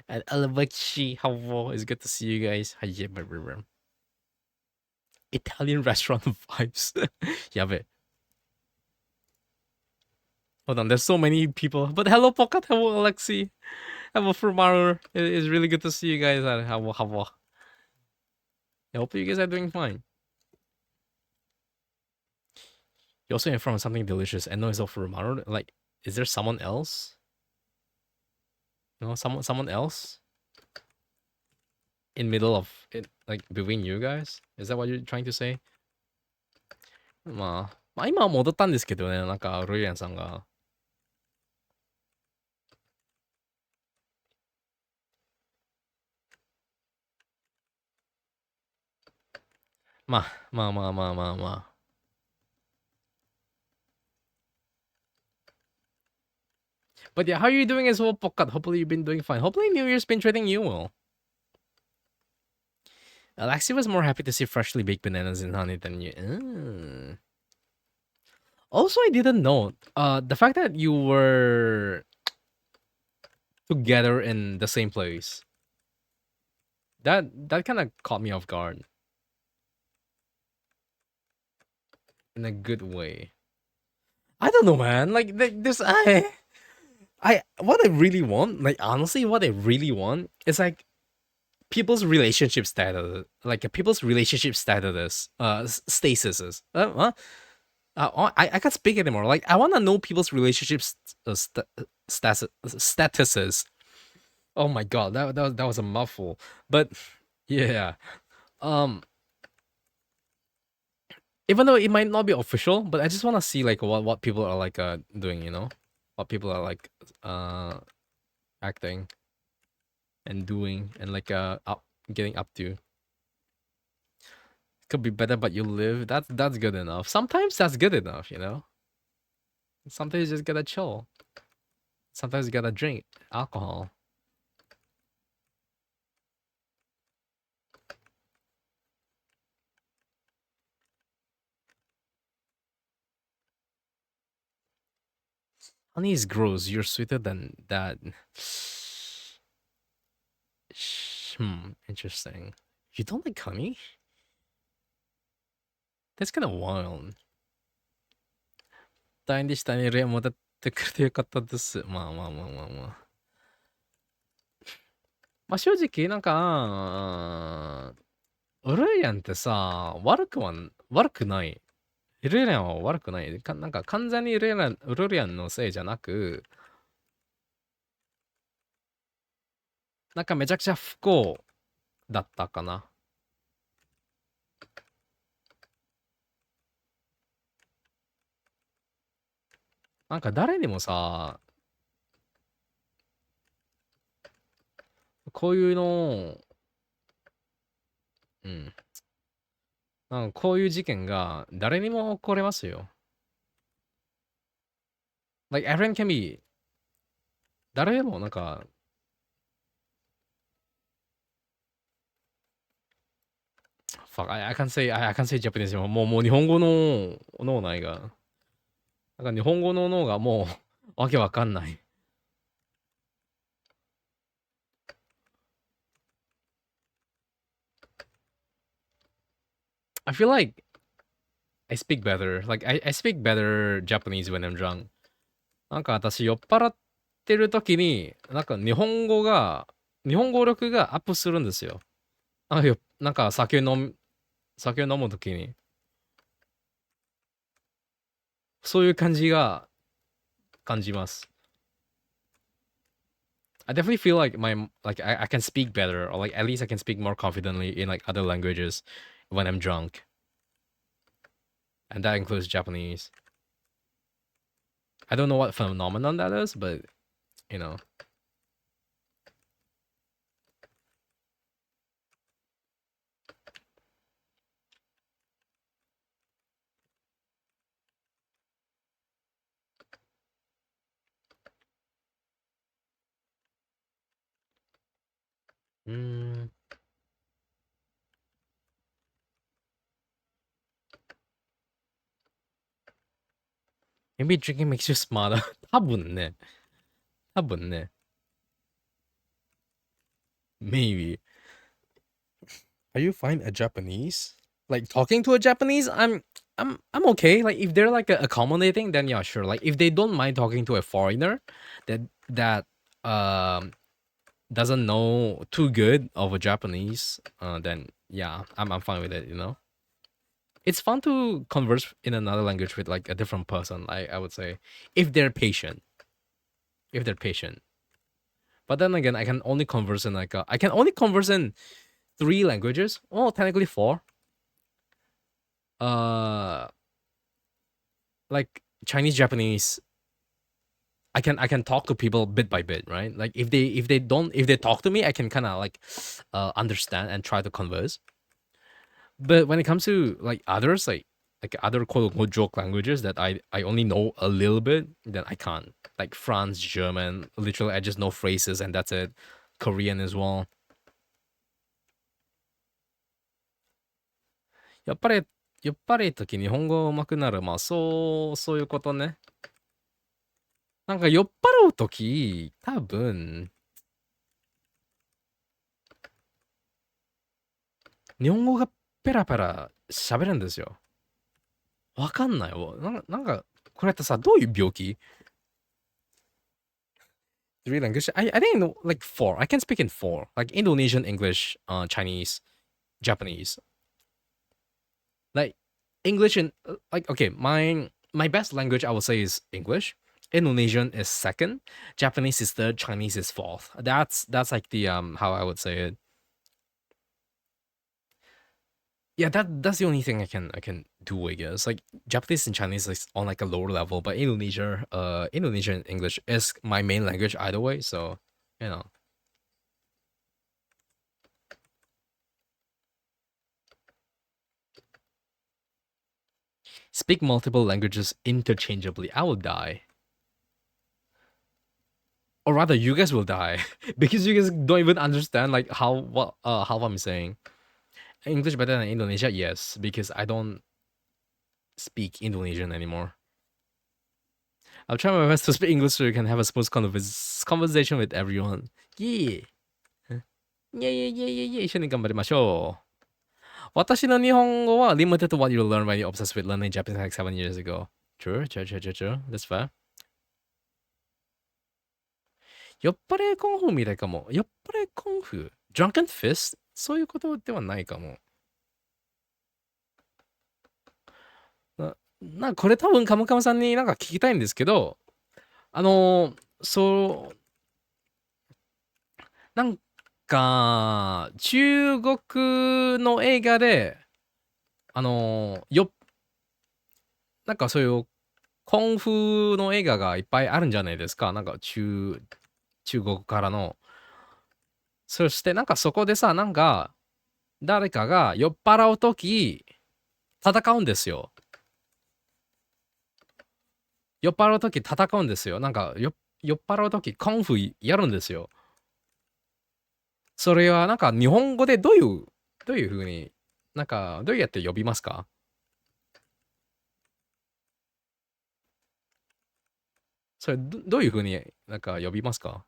And Alvachi, how it's good to see you guys. Italian restaurant vibes. やべ。Hold on, there's so many people. But hello, Pocket, hello, Alexi. Hello, Fumaru. It's really good to see you guys. Hello. I hope you guys are doing fine. You also informed something delicious and no, it's all Fumaru. Like, is there someone else? No, someone else in middle of it, like between you guys? Is that what you're trying to say? まあ今は戻ったんですけどね、なんかロイヤンさんが。まあ。But yeah, how are you doing as well, Pokat? Hopefully you've been doing fine. Hopefully New Year's been treating you well. Alexi was more happy to see freshly baked bananas in honey than you. Also, I didn't know. The fact that you were together in the same place. That kind of caught me off guard. In a good way. I don't know, man. Like this, what I really want, like honestly, what I really want is like people's relationship status, like people's relationship status, statuses. I can't speak anymore. Like I want to know people's relationships statuses. Oh my god, that was a mouthful. But yeah, um, even though it might not be official, but I just want to see like what people are like doing. You know, what people are like acting and doing and like getting up to. Could be better, but you live. That's good enough. Sometimes that's good enough, you know. Sometimes you just gotta chill. Sometimes you gotta drink alcohol. Honey is gross. You're sweeter than that. Interesting. You don't like honey? That's kind of wild. 大変でしたね。レア戻ってくれてよかったです。まあ正直、なんか、ウルイアンってさ、悪くない。ウルイアンは悪くない。なんか完全にウルイアンのせいじゃなく、なんかめちゃくちゃ不幸だったかな。なんか誰にもさ、こういうの、うん。なんかこういう事件が誰にも起こりますよ。Like everyone can be 誰でもなんか fuck, I can't say, I can't say Japanese もう日本語の脳ないが。なんか日本語の脳がもう、わけわかんない。I feel like I speak better. Like, I speak better Japanese when I'm drunk. なんか私酔っ払ってる時に、なんか日本語力がアップするんですよ。なんか酒を飲む時に。そういう感じが感じます。I definitely feel like I can speak better, or like at least I can speak more confidently in like other languages when I'm drunk. And that includes Japanese. I don't know what phenomenon that is, but you know. Mm, maybe drinking makes you smarter. 多分ね。多分ね。Maybe. Are you fine at Japanese? Like talking to a Japanese, I'm okay. Like if they're like accommodating, then yeah, sure. Like if they don't mind talking to a foreigner that um doesn't know too good of a Japanese, then yeah, I'm fine with it. It's fun to converse in another language with like a different person, I would say. If they're patient. If they're patient. But then again, I can only converse in three languages. Well, technically four. Uh like Chinese, Japanese. I can talk to people bit by bit, right? Like if they talk to me, I can kind of like understand and try to converse. But when it comes to like others, like other quote unquote joke languages that I only know a little bit, then I can't. Like France, German, literally I just know phrases and that's it. Korean as well. やっぱり酔っ払い時日本語上手くなる。まあそういうことね。なんか酔っ払う時、多分、日本語がペラペラ喋るんですよ。わかんないわ。なんか、これってさ、どういう病気？ Three language? I think like four. I can speak in four. Like Indonesian, English, Chinese, Japanese. Like English and like okay, my best language I would say is English. Indonesian is second. Japanese is third. Chinese is fourth. That's like the how I would say it. Yeah, that's the only thing I can do, I guess. Like Japanese and Chinese is on like a lower level, but Indonesian English is my main language either way, so you know. Speak multiple languages interchangeably. I will die. Or rather you guys will die. Because you guys don't even understand like how I'm saying. English better than Indonesia? Yes, because I don't speak Indonesian anymore. I'll try my best to speak English so you can have a smooth conversation with everyone. Yeah. Yeah. 一緒に頑張りましょう。私の日本語は limited to what you learn when you're obsessed with learning Japanese like 7 years ago. True. That's fair. 酔っ払いコンフーみたいかも。酔っ払いコンフー Drunken fist? そういうことではないかも。これ多分カムカムさんになんか聞きたいんですけど、なんか、中国の映画で、あのーよ、なんかそういうコンフの映画がいっぱいあるんじゃないですか。なんか中国からの。そしてなんかそこでさ、なんか誰かが酔っ払うとき戦うんですよ。酔っ払うとき戦うんですよ。なんか酔っ払うときコンフやるんですよ。それはなんか日本語でどういう風になんか、どうやって呼びますか？それ、どういうふうになんか呼びますか？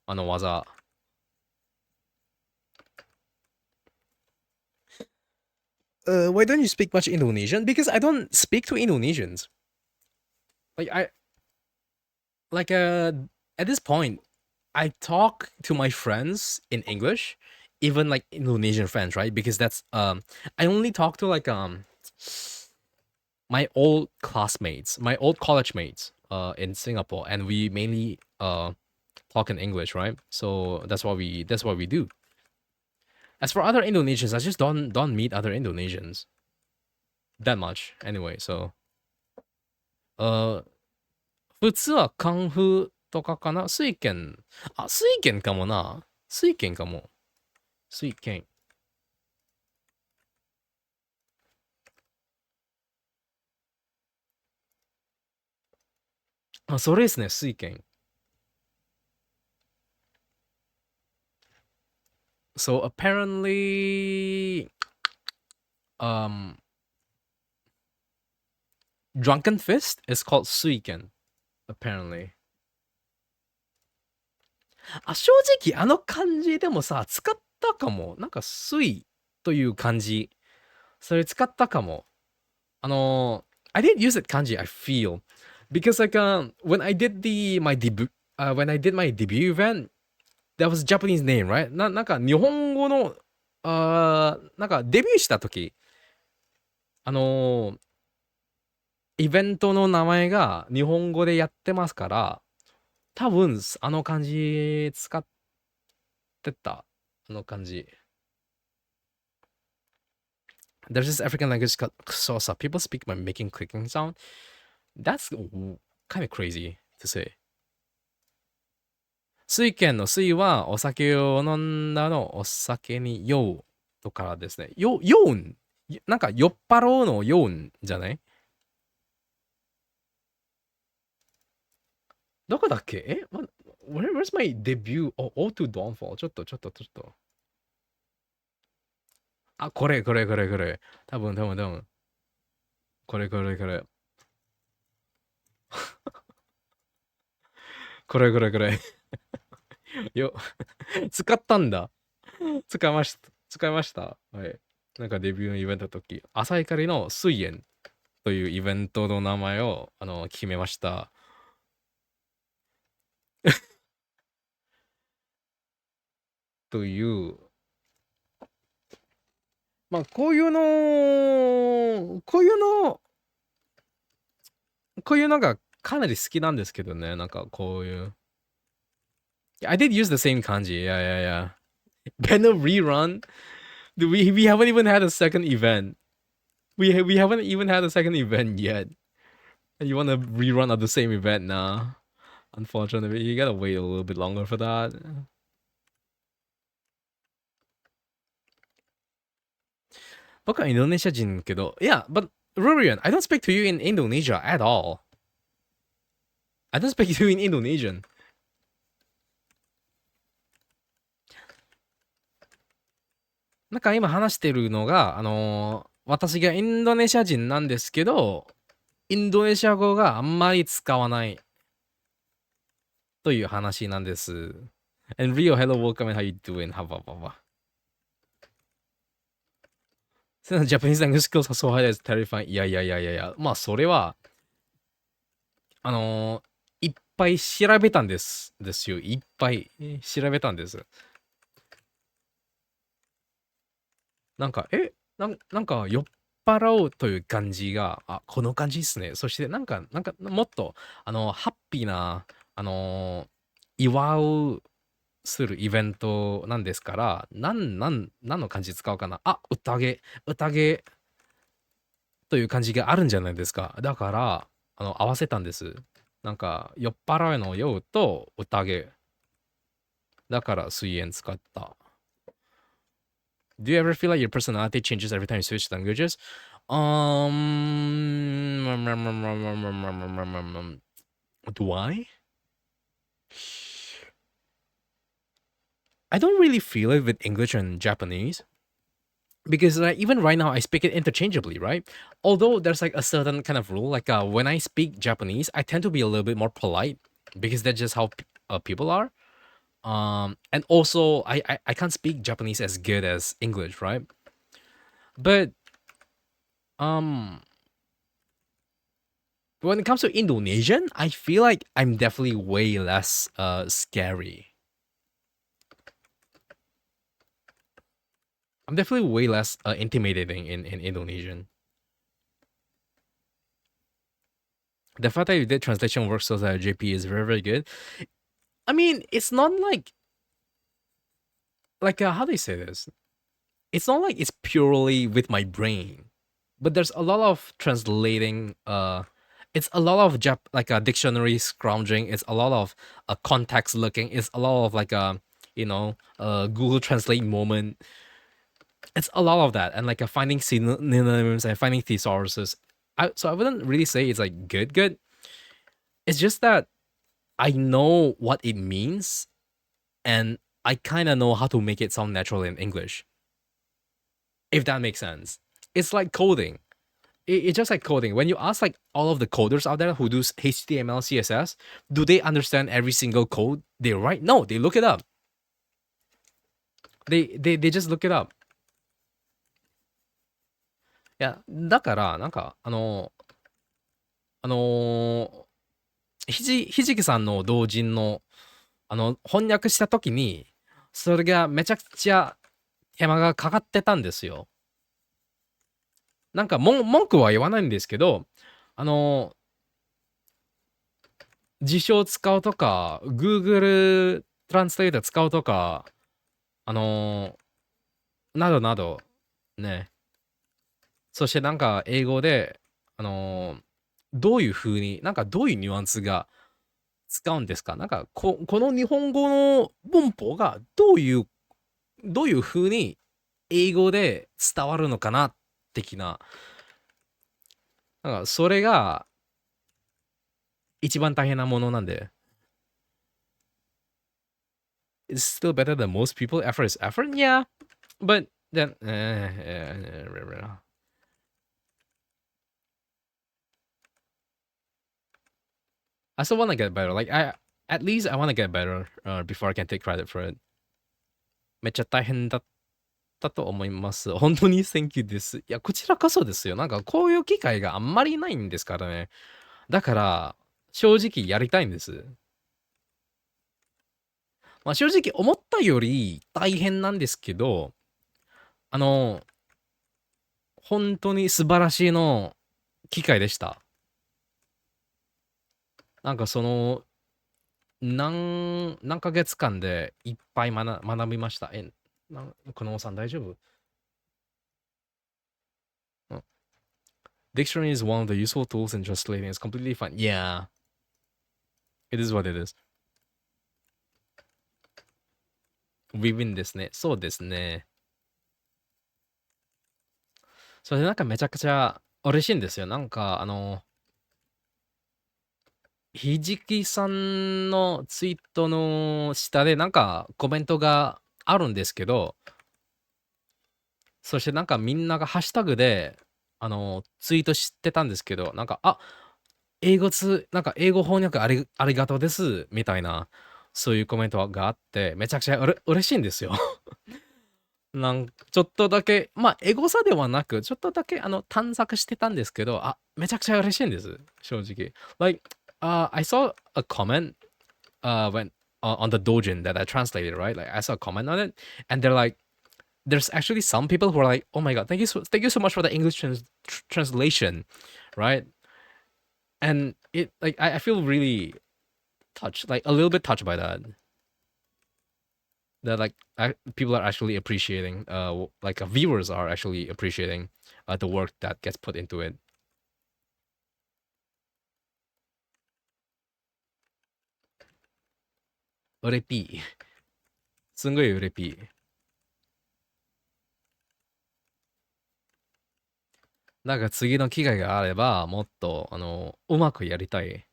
あの技。Why don't you speak much Indonesian? Because I don't speak to Indonesians. Like I like at this point, I talk to my friends in English, even like Indonesian friends, right? Because that's I only talk to like my old classmates, my old college mates in Singapore, and we mainly talk in English, right? So that's what we do. As for other Indonesians, I just don't meet other Indonesians that much anyway. So 普通はカンフーとかかな。水拳。あ、水拳かもな。水拳かも。水拳。あ、それですね、水拳。So apparently, um, drunken fist is called 水拳 apparently. あ、正直あの漢字でもさ、使ったかも。なんか水という漢字。それ使ったかも。I didn't use that kanji, I feel. Because like when I did my debut when I did my debut event, that was Japanese name, right? なんか日本語のなんかデビューした時、あのーイベントの名前が日本語でやってますから、多分あの漢字使ってた。あの漢字。There's this African language called Xhosa. People speak by making clicking sound. That's kind of crazy to say. 水拳の水はお酒を飲んだのお酒に酔うとからですね。酔うんなんか酔っ払うの酔うんじゃない？どこだっけwhere's my debut? Oh, to Dawnfall. ちょっと。あ、これ。多分。これ。これ。よ、使ったんだ。使いました。はい。なんかデビューのイベントの時、朝怒りの水炎というイベントの名前を決めました。という、まあ、こういうのがかなり好きなんですけどね。なんかこういう。I did use the same kanji. Yeah. Banner rerun? We haven't even had a second event. We haven't even had a second event yet. And you want to rerun of the same event now? Unfortunately, you gotta wait a little bit longer for that. 僕はインドネシア人けど、Yeah, but Rurian, I don't speak to you in Indonesia at all. I don't speak to you in Indonesian. なんか今話してるのが、私がインドネシア人なんですけど、インドネシア語があんまり使わないという話なんです。And Rio, hello, welcome, and how you doing? Japanese language skills are so high that it's terrifying. いや。まあ、それは、いっぱい調べたんですよ。いっぱい調べたんです。なんか、なんか酔っ払うという感じが、あ、この感じっすね。そしてなんかもっと、ハッピーな、祝うするイベントなんですから、なんの感じ使うかな。あ、宴という感じがあるんじゃないですか。だから、合わせたんです。なんか、酔っ払いの酔うと宴。だから、水煙使った。Do you ever feel like your personality changes every time you switch languages? Do I? I don't really feel it with English and Japanese because even right now I speak it interchangeably, right? Although there's like a certain kind of rule, like when I speak Japanese, I tend to be a little bit more polite because that's just how people are. And also I can't speak Japanese as good as English, right? But um, when it comes to Indonesian, I feel like I'm definitely way less scary. I'm definitely way less intimidating in Indonesian. The fact that you did translation work so that JP is very very good. I mean, it's not like how do you say this? It's not like it's purely with my brain, but there's a lot of translating. It's a lot of like a dictionary scrounging. It's a lot of context looking. It's a lot of like a Google Translate moment. It's a lot of that, and like finding synonyms and finding thesauruses. So I wouldn't really say it's like good. Good. It's just that I know what it means, and I kind of know how to make it sound natural in English, if that makes sense. It's like coding. It's just like coding. When you ask like all of the coders out there who do HTML, CSS, do they understand every single code they write? No, they look it up. They just look it up. いや、だから、なんか、あのひじきさんの同人の、翻訳した時に、それがめちゃくちゃ手間がかかってたんですよ。なんか文句は言わないんですけど、あの辞書を使うとか、Google トランスレーター使うとか、などなど、ね。そしてなんか英語で、どういう風に、なんかどういうニュアンスが使うんですか、なんかこの日本語の文法がどういう風に英語で伝わるのかな的な、なんかそれが一番大変なものなんで、it's still better than most people. Effort is effort, yeah. But then, I still want to get better. Like at least I want to get better before I can take credit for it. めっちゃ大変だったと思います。本当に Thank you です。いや、こちらこそですよ。なんかこういう機会があんまりないんですからね。だから、正直やりたいんです。まあ正直思ったより大変なんですけど、あの、本当に素晴らしいの機会でした。なんか何ヶ月間でいっぱい学びました。このおさん大丈夫？ Dictionary is one of the useful tools in translating. It's completely fine. Yeah, it is what it is. We win ですね。そうですね。それでなんかめちゃくちゃ嬉しいんですよ。なんかひじきさんのツイートの下でなんかコメントがあるんですけど、そしてなんかみんながハッシュタグで、ツイートしてたんですけど、なんか、なんか英語翻訳ありがとうです、みたいな、そういうコメントがあって、めちゃくちゃ嬉しいんですよ。ちょっとだけ、まあ、エゴサではなく、ちょっとだけ、探索してたんですけど、めちゃくちゃ嬉しいんです、正直。Like, I saw a comment, on the Dojin that I translated, right? Like, I saw a comment on it, and they're like, there's actually some people who are like, oh my god, thank you so much for the English translation, right? And it, like, I feel really touched, like, a little bit touched by that. That like people are actually appreciating like viewers are actually appreciating the work that gets put into it. うれぴー。すんごいうれぴー。なんか次の機会があればもっとうまくやりたい。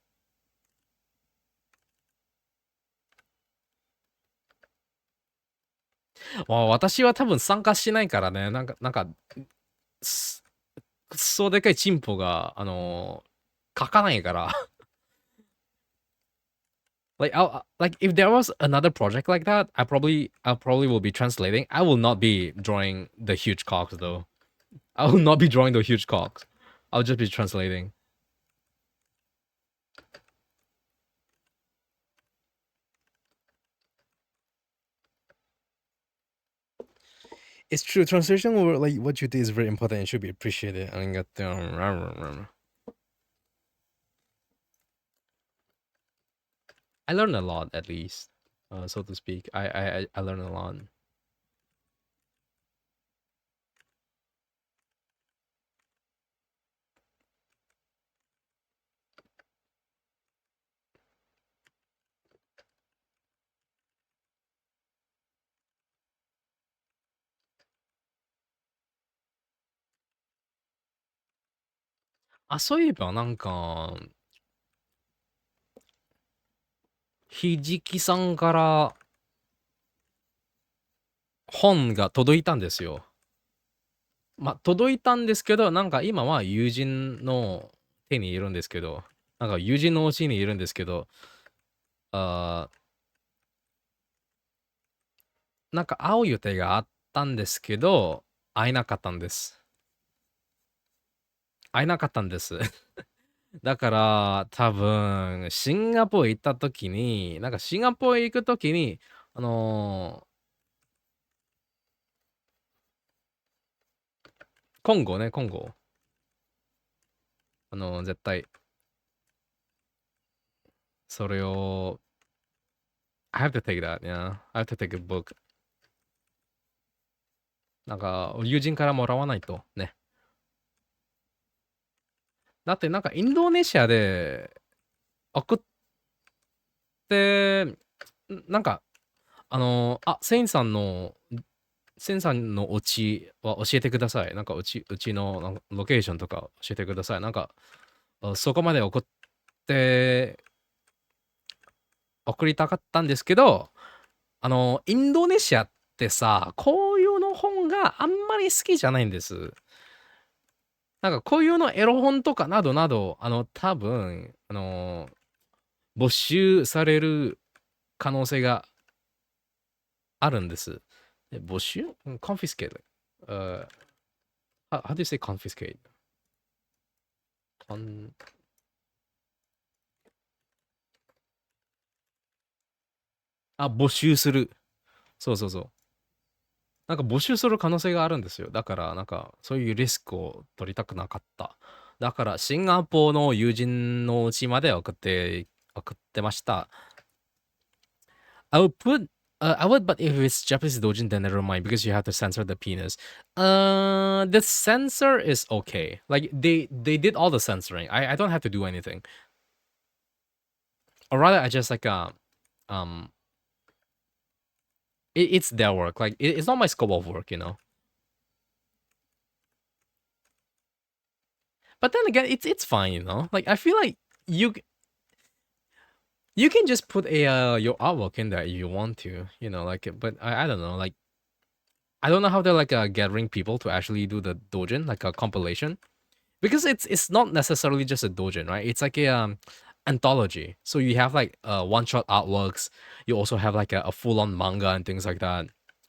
まあ、私は多分参加しないからね。すくっそでかいチンポが、書かないから。like if there was another project like that, I probably will be translating. I will not be drawing the huge cocks though. I will not be drawing the huge cocks. I'll just be translating. It's true. Translation or like what you do is very important. It should be appreciated. I got I learned a lot at least, so to speak. I learned a lot. あ、そういえばなんか、ひじきさんから本が届いたんですよ。まあ、届いたんですけど、なんか今は友人の手にいるんですけど、なんか友人のうちにいるんですけど、あなんか会う予定があったんですけど、会えなかったんです。会えなかったんです。だから、多分、シンガポール行った時に、なんかシンガポール行く時に、あの今後ね、今後、絶対、それを、I have to take that, yeah. I have to take a book. なんか、友人からもらわないとね。だってなんかインドネシアで送って、なんか、セインさんのお家は教えてください。なんかうちのなんかロケーションとか教えてください。なんか、そこまで送りたかったんですけど、インドネシアってさ、こういうの本があんまり好きじゃないんです。なんかこういうのエロ本とかなどなど、多分、没収される可能性があるんです。で没収 ?confiscate. How do you say confiscate? 没収する。そうそうそう。なんか募集する可能性があるんですよ。だから、なんか、そういうリスクを取りたくなかった。だから、シンガポールの友人の家まで送ってました。I would put, I would, but if it's Japanese dojin, then never mind because you have to censor the penis. The censor is okay. Like they did all the censoring. I don't have to do anything. Or rather, I just like um, it's their work. Like it's not my scope of work, you know. But then again, it's fine, you know. Like I feel like you you can just put a your artwork in there if you want to, you know. Like, but I don't know. Like I don't know how they're like gathering people to actually do the dojin, like a compilation, because it's not necessarily just a dojin, right? It's like a anthology. So you have like one shot artworks. You also have like a full on manga and things like that.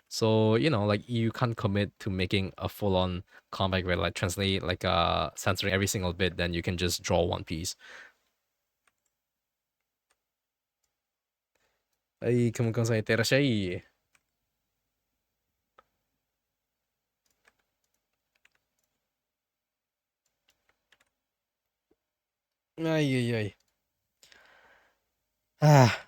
So you know, like you can't commit to making a full on comic where like translate like censoring every single bit. Then you can just draw one piece. はい、くむくんさんいってらっしゃい。Ay, ay, ay. Ah,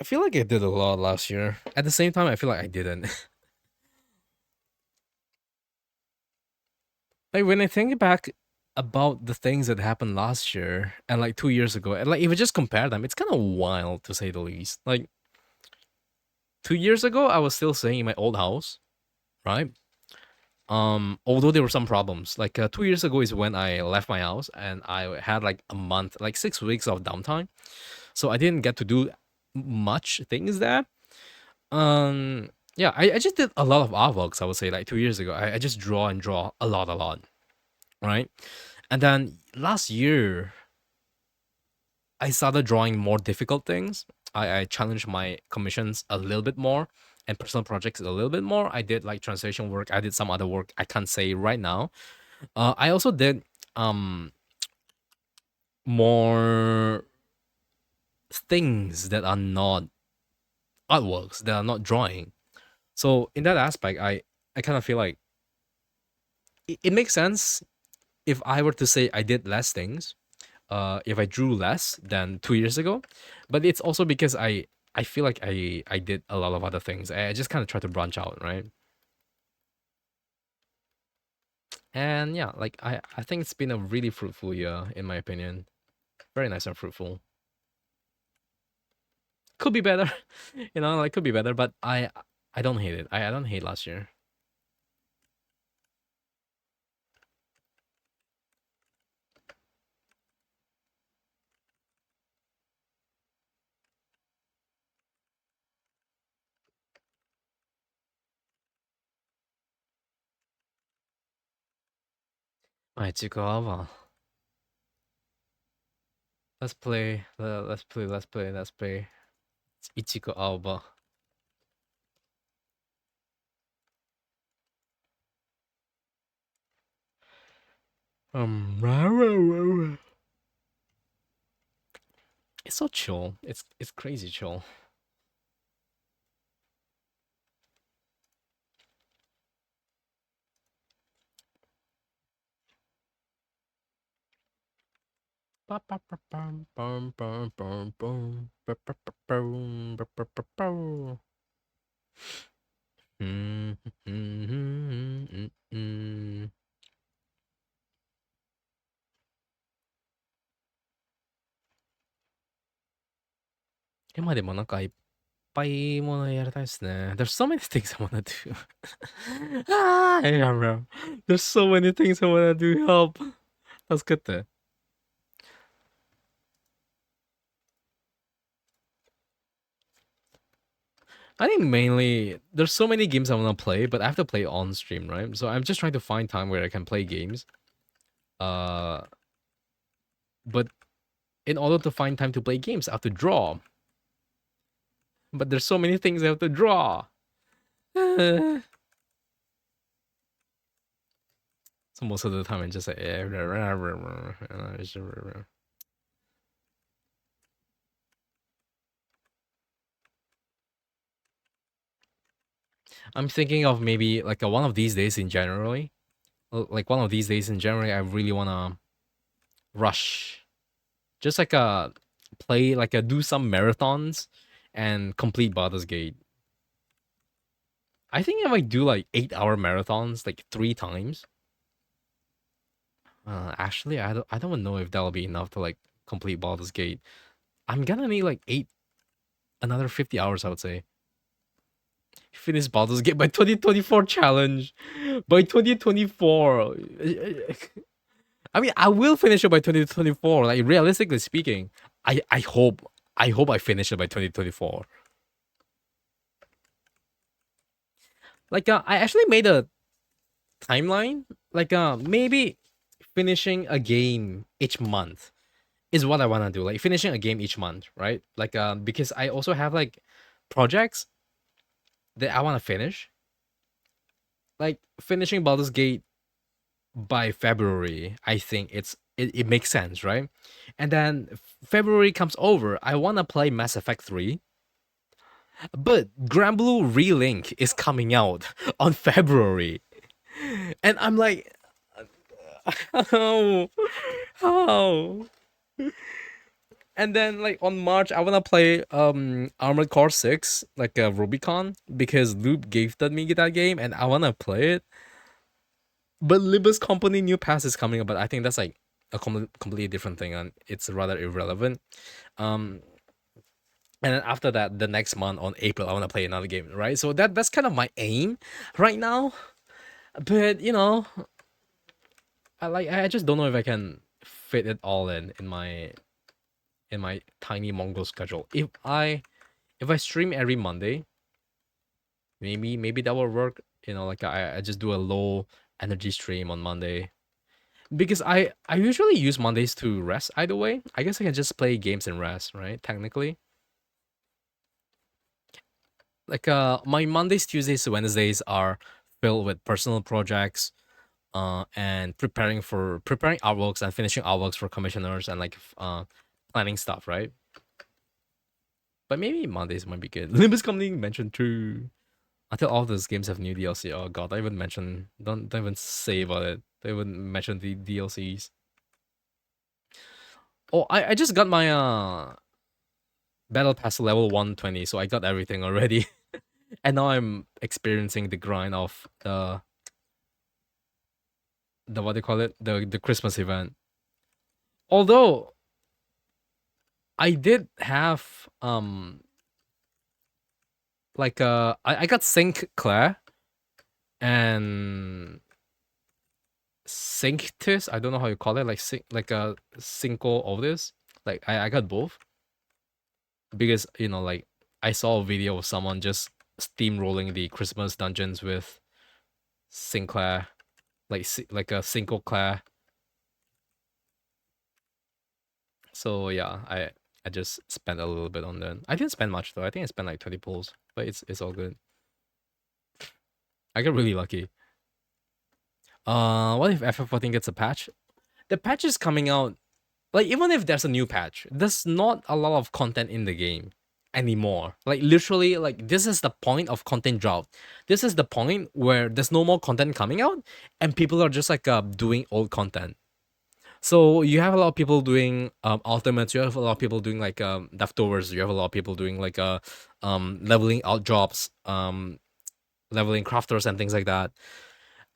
I feel like I did a lot last year. At the same time, I feel like I didn't. Like when I think back about the things that happened last year and like 2 years ago, and like if we just compare them, it's kind of wild to say the least. Like 2 years ago, I was still staying in my old house, right? Although there were some problems. Like 2 years ago is when I left my house and I had like a month, like 6 weeks of downtime. So I didn't get to do much things there. Yeah, I just did a lot of artworks, I would say, like 2 years ago. I just draw and draw a lot, right? And then last year, I started drawing more difficult things. I challenged my commissions a little bit more and personal projects a little bit more. I did like translation work. I did some other work I can't say right now. I also did um more things that are not artworks, that are not drawing. So in that aspect, I kind of feel like it makes sense if I were to say I did less things, if I drew less than 2 years ago, but it's also because I feel like I did a lot of other things. I just kind of try to branch out, right? And yeah, like I think it's been a really fruitful year in my opinion. Very nice and fruitful. Could be better, like could be better, but I don't hate it. I don't hate last year. Alright, Chikoava. Let's play. Let's play. Let's play. Let's play. It's Ichiko Alba. It's so chill. It's crazy chill. There's so many things I wanna do. Yeah, there's so many things I wanna do. Help. Let's get there. I think mainly there's so many games I wanna play, but I have to play on stream, right? So I'm just trying to find time where I can play games. Uh, but in order to find time to play games, I have to draw. But there's so many things I have to draw. So most of the time I just say, I'm thinking of maybe like one of these days in January. Like one of these days in January, I really wanna rush. Just like play like do some marathons and complete Baldur's Gate. I think I might do like 8 hour marathons like 3 times. Actually, I don't know if that'll be enough to like complete Baldur's Gate. I'm gonna need like another 50 hours, I would say. Finish Baldur's Gate by 2024 challenge. By 2024. I mean, I will finish it by 2024. Like realistically speaking, I hope I finish it by 2024. Like I actually made a timeline. Like maybe finishing a game each month is what I want to do. Like finishing a game each month, right? Like because I also have like projects that I want to finish. Like finishing Baldur's Gate by February, I think it makes sense, right? And then February comes over, I want to play Mass Effect 3, but Granblue Relink is coming out on February. And I'm like, how? How? And then like on March, I wanna play Armored Core 6, like Rubicon, because Loop gifted me that game and I wanna play it. But Libus Company new pass is coming up, but I think that's like a completely different thing and it's rather irrelevant. Um and then after that, the next month on April, I wanna play another game, right? So that's kind of my aim right now. But I just don't know if I can fit it all in my tiny Mongol schedule. If I If I stream every Monday, maybe that will work. You know, like I just do a low energy stream on Monday because I usually use Mondays to rest. Either way, I guess I can just play games and rest, right? Technically, like my Mondays, Tuesdays, Wednesdays are filled with personal projects, and preparing artworks and finishing artworks for commissioners and like planning stuff, right? But maybe Mondays might be good. Limbus Company mentioned too. Until all those games have new DLC. Oh god, don't even say about it. Don't even mention the DLCs. Oh, I just got my battle pass level 120, so I got everything already. And now I'm experiencing the grind of the what do you call it? The Christmas event. Although I did have like I got Sync Claire and Synctus. I don't know how you call it, like like a Cinco of this. Like I got both because you know like I saw a video of someone just steamrolling the Christmas dungeons with Sinclair, like a Cinco Claire. So yeah, I just spent a little bit on that. I didn't spend much though. I think I spent like 20 pulls, but it's all good. I got really lucky. What if FF14 gets a patch? The patch is coming out. Like even if there's a new patch, there's not a lot of content in the game anymore. Like literally, like this is the point of content drought. This is the point where there's no more content coming out, and people are just like doing old content. So you have a lot of people doing ultimates. You have a lot of people doing like leftovers. You have a lot of people doing like leveling out jobs, leveling crafters and things like that.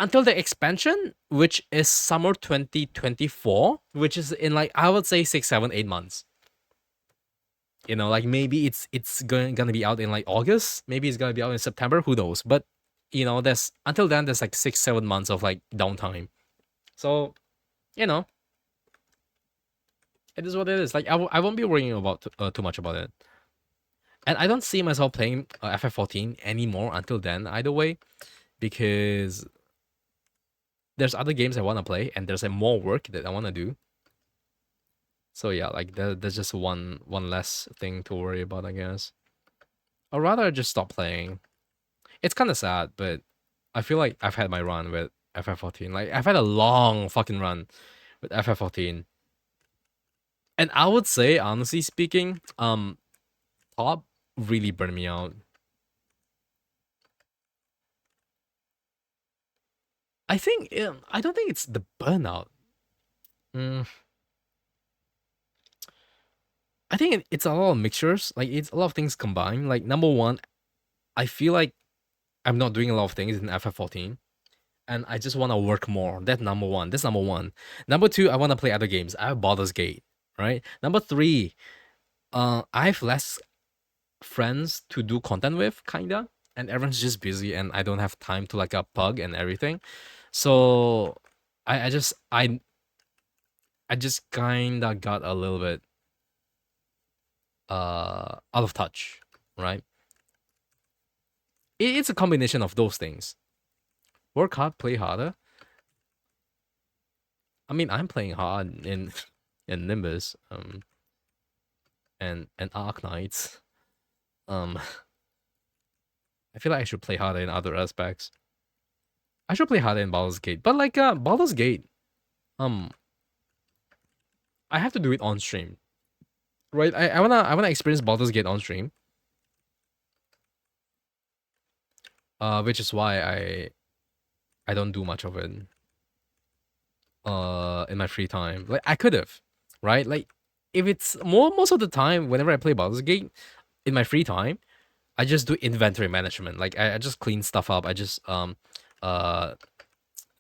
Until the expansion, which is summer 2024, which is in like I would say 6, 7, 8 months. You know, like maybe it's gonna be out in like August. Maybe it's gonna be out in September. Who knows? But you know, there's until then there's like 6, 7 months of like downtime. So you know, it is what it is. Like I won't be worrying about too much about it. And I don't see myself playing FF14 anymore until then. Either way, because there's other games I want to play and there's more work that I want to do. So yeah, like there's just one less thing to worry about, I guess. Or rather, just stop playing. It's kind of sad, but I feel like I've had my run with FF14. Like I've had a long fucking run with FF14, and I would say, honestly speaking, top really burned me out. I think I don't think it's the burnout. Mm, I think it's a lot of mixtures. Like it's a lot of things combined. Like number one, I feel like I'm not doing a lot of things in FF14, and I just want to work more. That's number one. That's number one. Number two, I want to play other games. I have Baldur's Gate, right? Number three, I have less friends to do content with, kinda, and everyone's just busy, and I don't have time to like pug and everything. So I just kinda got a little bit out of touch, right? It's a combination of those things. Work hard, play harder. I mean, I'm playing hard in in Nimbus, and Arc Knights. Um, I feel like I should play harder in other aspects. I should play harder in Baldur's Gate, but like Baldur's Gate, um, I have to do it on stream, right? I wanna experience Baldur's Gate on stream. Which is why I don't do much of it. In my free time, like I could have, right? Like if it's most of the time, whenever I play Baldur's Gate in my free time, I just do inventory management. Like I just clean stuff up. I just uh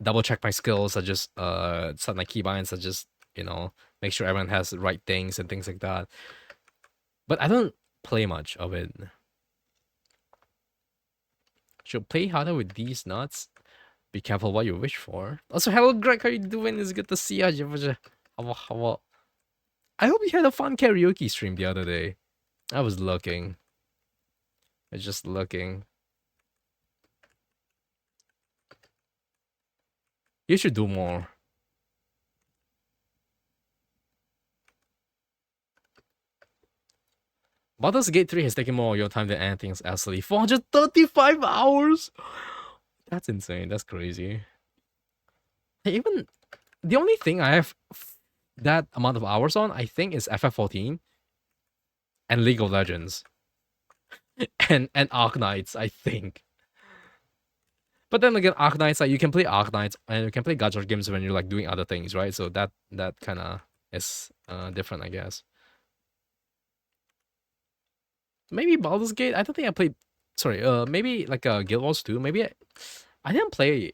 double check my skills. I just set my keybinds. I just make sure everyone has the right things and things like that. But I don't play much of it. Should play harder with these nuts. Be careful what you wish for. Also, hello Greg, how you doing? It's good to see you. I hope you had a fun karaoke stream the other day. I was looking. I'm just looking. You should do more. Baldur's Gate 3 has taken more of your time than anything else. 435 hours? That's insane. That's crazy. Even the only thing I have that amount of hours on, I think, is FF14 and League of Legends and Arknights, I think. But then again, Arknights, like you can play Arknights and you can play gacha games when you're like doing other things, right? So that kind of is different, I guess. Maybe Baldur's Gate. I don't think I played. Sorry, maybe like Guild Wars 2. Maybe I didn't play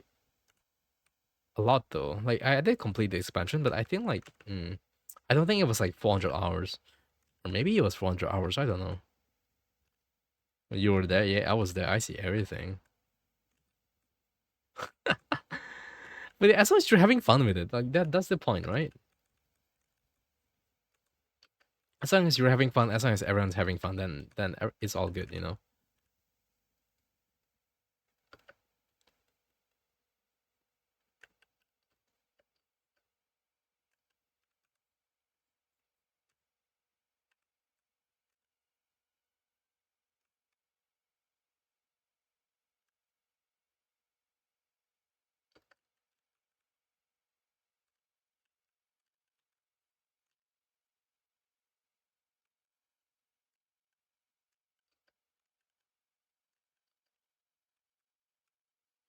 a lot though. Like I did complete the expansion, but I think like I don't think it was like 400 hours, or maybe it was 400 hours. I don't know. You were there, yeah. I was there. I see everything. But as long as you're having fun with it, like that's the point, right? As long as you're having fun, as long as everyone's having fun, then it's all good, you know.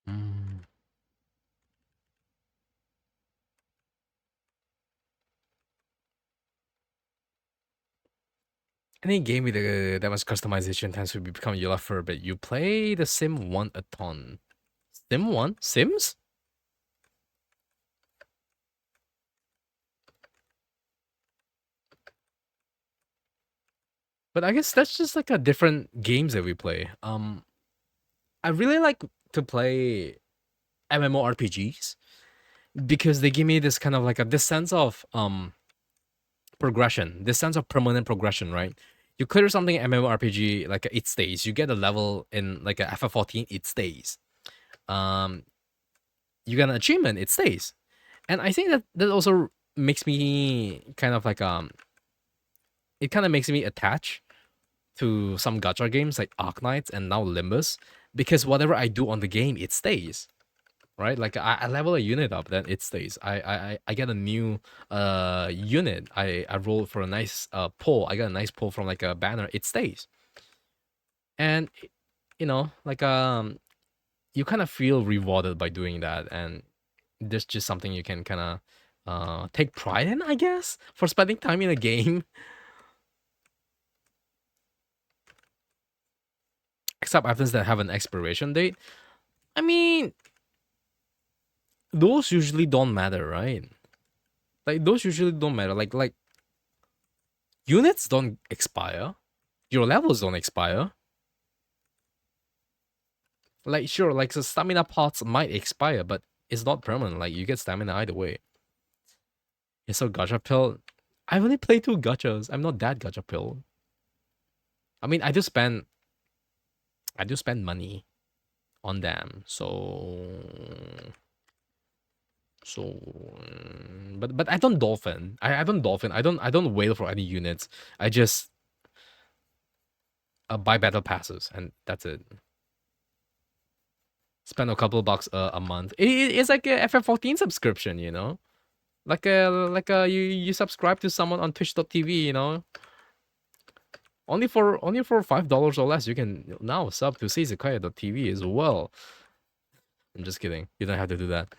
Mm. Any game with that much customization tends to become your love for a bit. You play the Sim 1 a ton. Sim 1? Sims? But I guess that's just like a different games that we play. I really like to play MMORPGs because they give me this kind of like this sense of progression, this sense of permanent progression, right? You clear something in MMORPG, like it stays. You get a level in like a FF14, it stays. Um, you get an achievement, it stays. And I think that also makes me kind of like it kind of makes me attach to some gacha games like Arknights and now Limbus because whatever I do on the game, it stays. Right, like I level a unit up, then it stays. I get a new unit. I roll for a nice pull. I got a nice pull from like a banner. It stays, and you know, like you kind of feel rewarded by doing that, and there's just something you can kind of take pride in, I guess, for spending time in a game. Except items that have an expiration date. I mean, those usually don't matter, right? Like those usually don't matter. Like units don't expire. Your levels don't expire. Like sure, like the stamina pots might expire, but it's not permanent. Like you get stamina either way. Yeah, so gacha pill. I only play two gachas. I'm not that gacha pill. I mean, I do spend money on them. But I don't dolphin. I don't dolphin. I don't wait for any units. I just buy battle passes and that's it. Spend a couple bucks a month. It's like a FF14 subscription, you know. Like you subscribe to someone on Twitch.tv, you know. Only for $5 or less, you can now sub to Seizakaya.tv as well. I'm just kidding. You don't have to do that.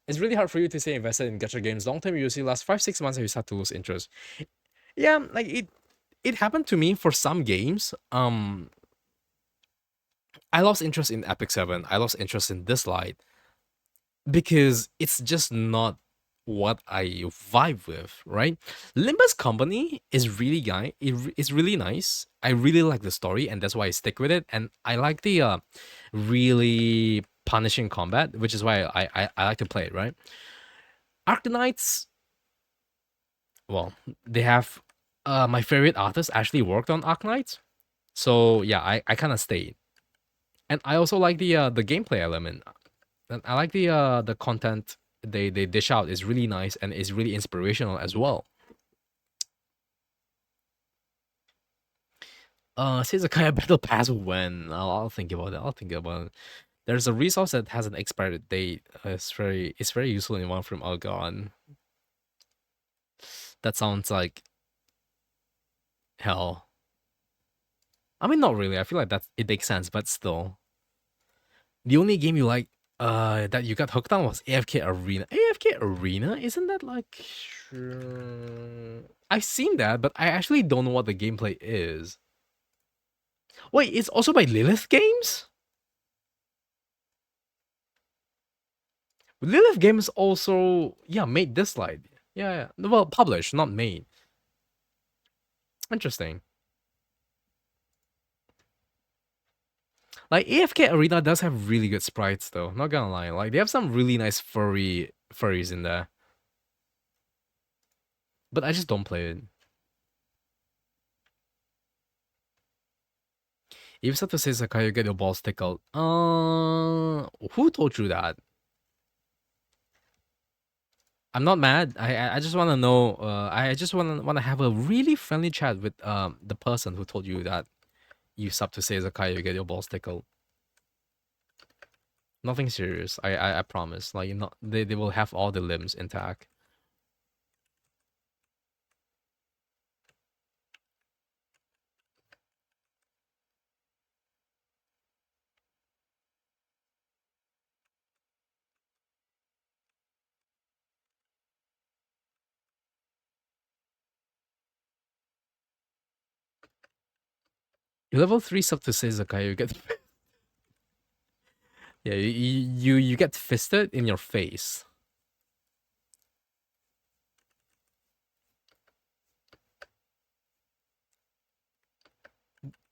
It's really hard for you to stay invested in gacha games. Long term, you usually last 5-6 months and you start to lose interest. Yeah, like it happened to me for some games. I lost interest in Epic 7. I lost interest in this light because it's just not what I vibe with, right? Limbus Company is really it's really nice. I really like the story, and that's why I stick with it. And I like the really punishing combat, which is why I like to play it, right? Arknights, well, they have my favorite artist actually worked on Arknights. So yeah, I kind of stayed, and I also like the gameplay element. And I like the content they dish out is really nice and is really inspirational as well. Since the Kaya Battle Pass when I'll think about it. I'll think about it. There's a resource that has an expired date. It's very useful in one from Algon. That sounds like hell. I mean, not really. I feel like that it makes sense, but still, the only game you like that you got hooked on was AFK Arena. AFK Arena, isn't that like? I've seen that, but I actually don't know what the gameplay is. Wait, it's also by Lilith Games. Lilith Games also, yeah, made this slide. Yeah, yeah. Well, published, not made. Interesting. Like AFK Arena does have really good sprites though. Not gonna lie, like they have some really nice furries in there. But I just don't play it. If Sato says Sakai, you get your balls tickled. Who told you that? I'm not mad. I just want to know. I just want to have a really friendly chat with the person who told you that you sub to say Sakai, you get your balls tickled. Nothing serious. I promise. Like not they will have all the limbs intact. You level 3 sub to say Sakai, you get yeah you get fisted in your face.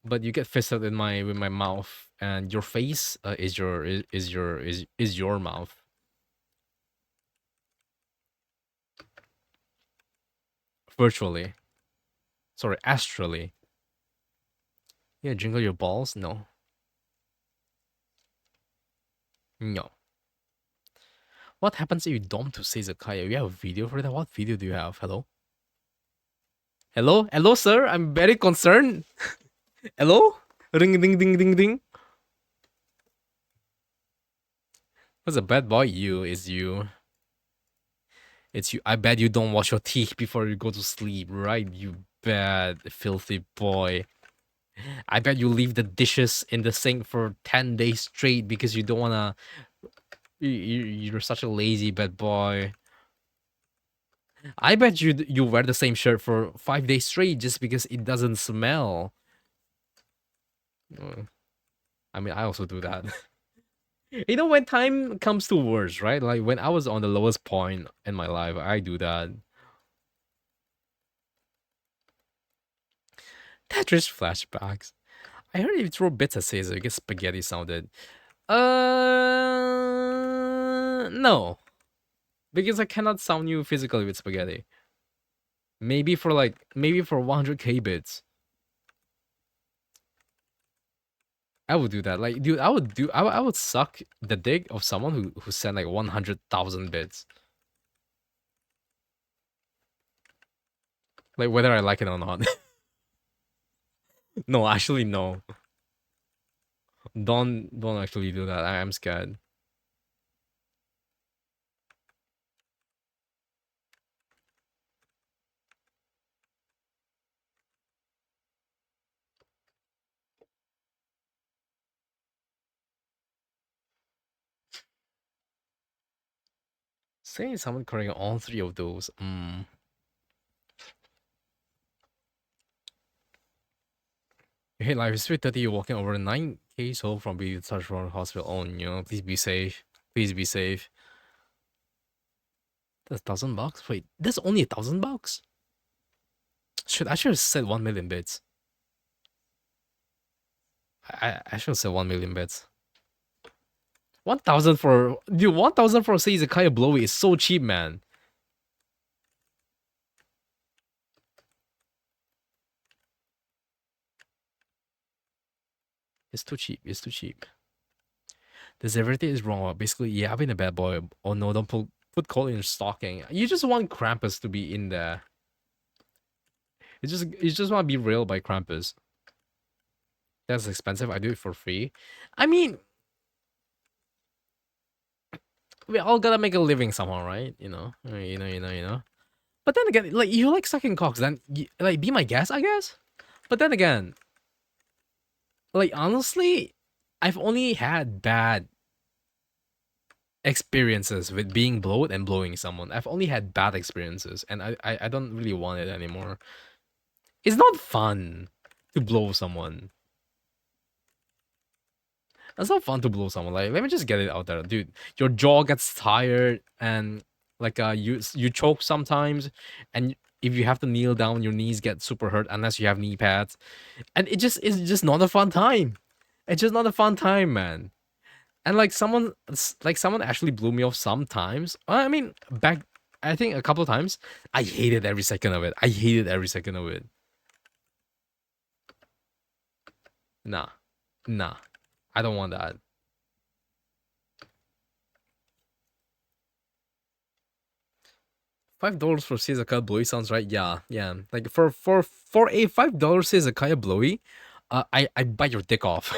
But you get fisted in my with my mouth, and your face is your mouth. Virtually. Sorry, astrally. Yeah, jingle your balls? No. No. What happens if you don't to say Zakaya? You have a video for that? What video do you have? Hello? Hello? Hello, sir? I'm very concerned. Hello? Ring ding ding ding ding. What's a bad boy? You is you. It's you. I bet you don't wash your teeth before you go to sleep, right? You bad filthy boy. I bet you leave the dishes in the sink for 10 days straight because you don't wanna. You're such a lazy bad boy. I bet you wear the same shirt for 5 days straight just because it doesn't smell. I mean, I also do that. You know, when time comes to worst, right? Like when I was on the lowest point in my life, I do that. Tetris flashbacks. I heard if you throw bits at Caesar, you get spaghetti sounded. No, because I cannot sound you physically with spaghetti. Maybe for 100k bits. I would do that. Like, dude, I would suck the dick of someone who sent like 100,000 bits. Like whether I like it or not. No, actually no. Don't actually do that. I am scared. Saying someone correct all three of those. You hit life is 3:30, you're walking over 9k so from being touched from hospital. Oh no, please be safe. Please be safe. That's $1,000? Wait, that's only $1,000? I should have said 1 million bits. I should have said 1 million bits. 1,000 for dude, 1,000 for say Izakaya Blowy is so cheap, man. It's too cheap. It's too cheap. This everything is wrong. Basically, yeah, I've been a bad boy. Oh no, don't put coal in your stocking. You just want Krampus to be in there. You just want to be railed by Krampus. That's expensive. I do it for free. I mean, we all gotta make a living somehow, right? You know. But then again, like you like sucking cocks, then like be my guest, I guess. But then again, like honestly, I've only had bad experiences with being blowed and blowing someone. I've only had bad experiences, and I don't really want it anymore. It's not fun to blow someone. It's not fun to blow someone. Like, let me just get it out there, dude. Your jaw gets tired, and like you choke sometimes, and if you have to kneel down, your knees get super hurt unless you have knee pads, and it's just not a fun time. It's just not a fun time, man. And like someone actually blew me off sometimes. I mean, back I think a couple of times. I hated every second of it. I hated every second of it. Nah, nah. I don't want that. $5 for Sizakaya Blowy sounds right. Yeah, yeah. Like for a $5 Sizakaya Blowy, I bite your dick off.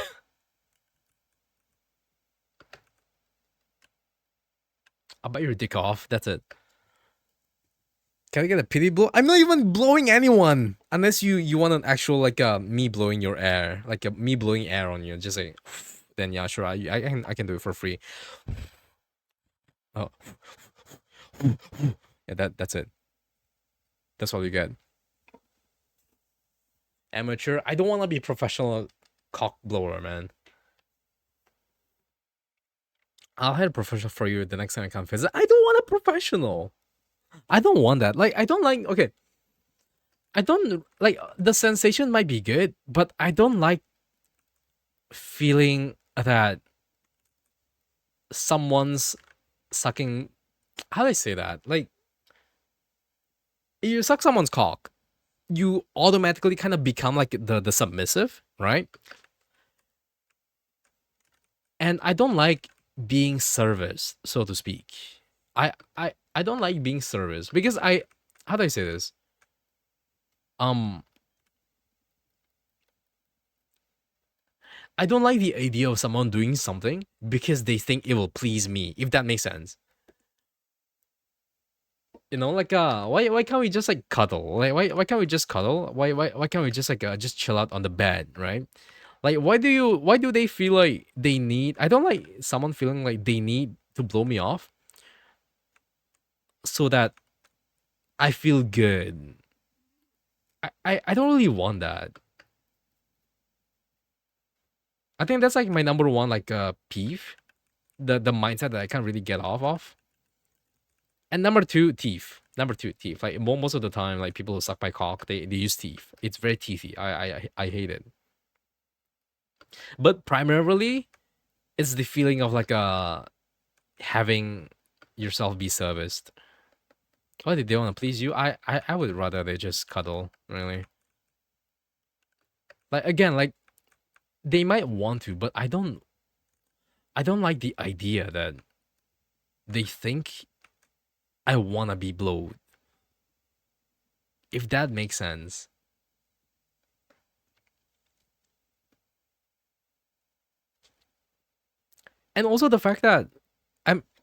I'll bite your dick off. That's it. Can I get a pity blow? I'm not even blowing anyone unless you want an actual like me blowing your air, like me blowing air on you. Just like then yeah, sure. I can do it for free. Oh yeah, that's it. That's all you get. Amateur. I don't want to be professional cock blower, man. I'll hire a professional for you the next time I come visit. I don't want a professional. I don't want that. Like I don't like. Okay, I don't like the sensation might be good, but I don't like feeling that someone's sucking. How do I say that? Like you suck someone's cock, you automatically kind of become like the submissive, right? And I don't like being serviced, so to speak. I don't like being serviced because how do I say this? Um I don't like the idea of someone doing something because they think it will please me, if that makes sense. You know, like why can't we just like cuddle? Like why can't we just cuddle? Why can't we just like just chill out on the bed, right? Like why do they feel like they need I don't like someone feeling like they need to blow me off so that I feel good. I don't really want that. I think that's like my number one like peeve. The mindset that I can't really get off of. And number two, teeth. Number two, teeth. Like most of the time, like people who suck my cock, they use teeth. It's very teethy. I hate it. But primarily, it's the feeling of like having yourself be serviced. Why did they want to please you? I would rather they just cuddle, really. Like again, like they might want to, but I don't like the idea that they think I wanna be blowed. If that makes sense. And also the fact that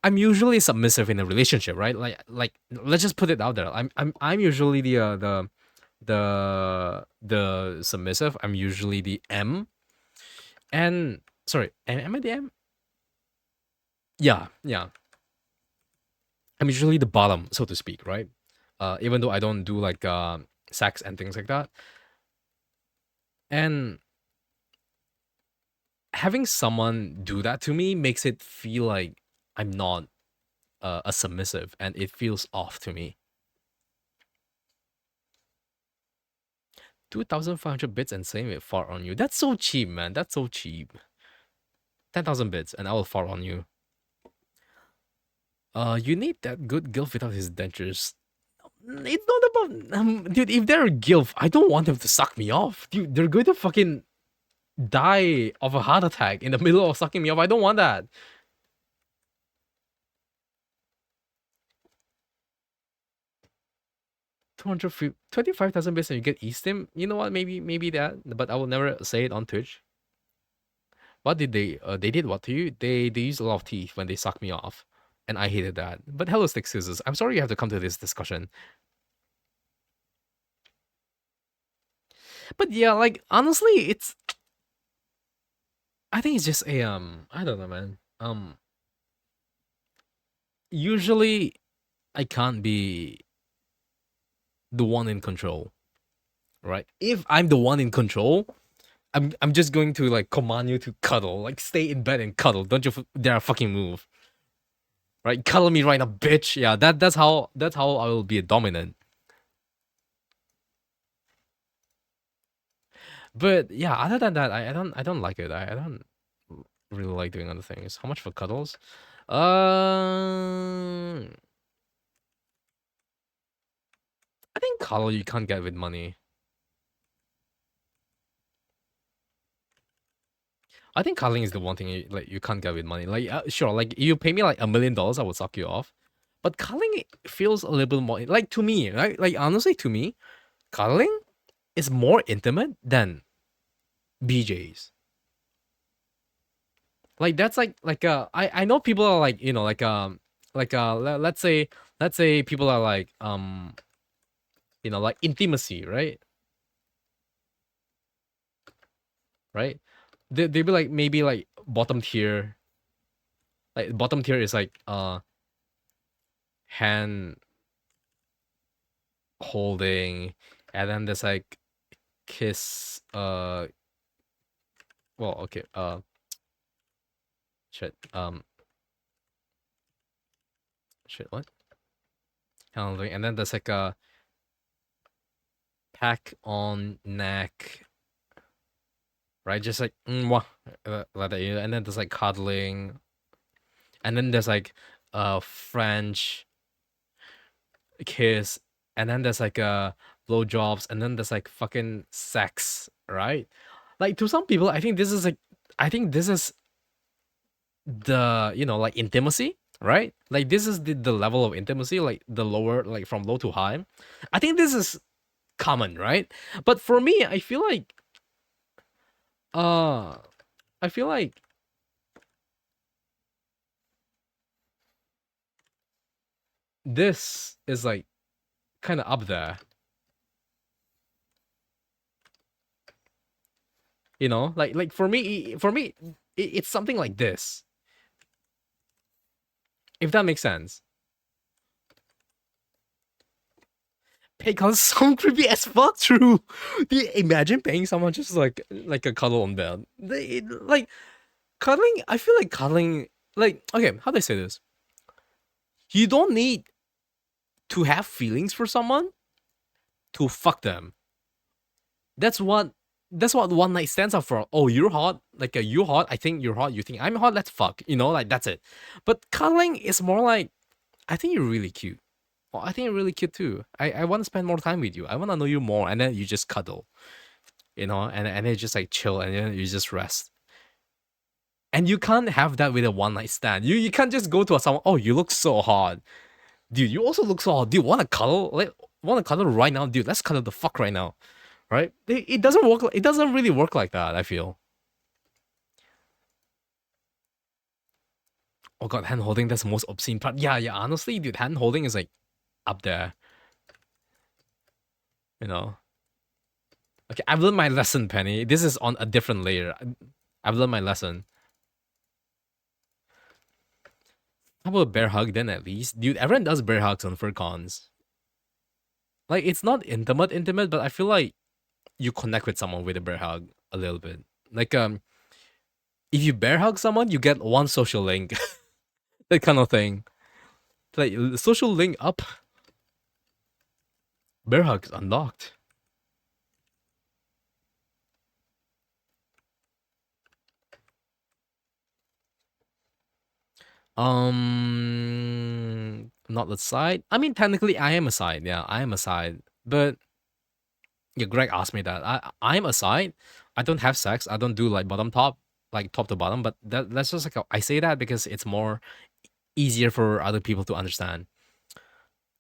I'm usually submissive in a relationship, right? Like let's just put it out there. I'm usually the submissive. I'm usually the M. And sorry, am I the M? Yeah, yeah. I'm usually the bottom, so to speak, right? Even though I don't do like sex and things like that. And having someone do that to me makes it feel like I'm not a submissive, and it feels off to me. 2,500 bits and saying it fart on you. That's so cheap, man. That's so cheap. 10,000 bits and I will fart on you. You need that good gilf without his dentures. It's not about dude. If they're a gilf, I don't want them to suck me off, dude. They're going to fucking die of a heart attack in the middle of sucking me off. I don't want that. 25,000 bits and you get eStim. You know what? Maybe that, but I will never say it on Twitch. What did they? They did what to you? They used a lot of teeth when they sucked me off, and I hated that. But hello, Stick Scissors. I'm sorry you have to come to this discussion. But yeah, like honestly, it's. I think it's just a I don't know, man. Usually I can't be the one in control, right? If I'm the one in control, I'm just going to like command you to cuddle, like stay in bed and cuddle. Don't you dare fucking move, right? Cuddle me right now, bitch. Yeah, that's how I will be a dominant. But yeah, other than that, I don't like it. I don't really like doing other things. How much for cuddles? I think cuddle you can't get with money. I think cuddling is the one thing you can't get with money. Like sure, like you pay me like $1 million, I would suck you off. But cuddling feels a little bit more like to me, right? Like honestly, to me, cuddling is more intimate than BJ's. Like that's I know people are like let's say people are like like intimacy, right? Right? They be like maybe like bottom tier. Like bottom tier is like hand holding, and then there's like kiss well okay shit shit what hand holding, and then there's like a pack on neck, right? Just like mwah, like that, and then there's like cuddling, and then there's like French kiss, and then there's like blowjobs, and then there's like fucking sex, right? Like to some people, I think this is the like intimacy, right? Like this is the level of intimacy, like the lower, like from low to high. I think this is common, right? But for me, uh I feel like this is like kind of up there, like for me it's something like this, if that makes sense. Paycon so creepy as fuck. True. Do you imagine paying someone just like a cuddle on bed? Like cuddling. I feel like cuddling. Like okay, how do I say this? You don't need to have feelings for someone to fuck them. That's what one night stands are for. Oh, you're hot. Like you're hot. I think you're hot. You think I'm hot. Let's fuck. Like that's it. But cuddling is more like I think you're really cute. Well, I think you're really cute too. I want to spend more time with you. I want to know you more, and then you just cuddle, and then just like chill, and then you just rest. And you can't have that with a one night stand. You can't just go to someone. Oh, you look so hot, dude. You also look so hot. Dude, want to cuddle? Like want to cuddle right now, dude? Let's cuddle the fuck right now, right? It doesn't work. It doesn't really work like that. I feel. Oh god, hand holding. That's the most obscene part. Yeah, yeah. Honestly, dude, hand holding is like up there. You know. Okay, I've learned my lesson, Penny. This is on a different layer. I've learned my lesson. How about a bear hug then at least? Dude, everyone does bear hugs on furcons. Like, it's not intimate, but I feel like you connect with someone with a bear hug a little bit. Like, if you bear hug someone, you get one social link. That kind of thing. Like, social link up. Bear hugs unlocked. Not the side. I mean, technically, I am a side. Yeah, I am a side. But yeah, Greg asked me that. I'm a side. I don't have sex. I don't do like bottom top, like top to bottom. But that's just like I say that because it's more easier for other people to understand.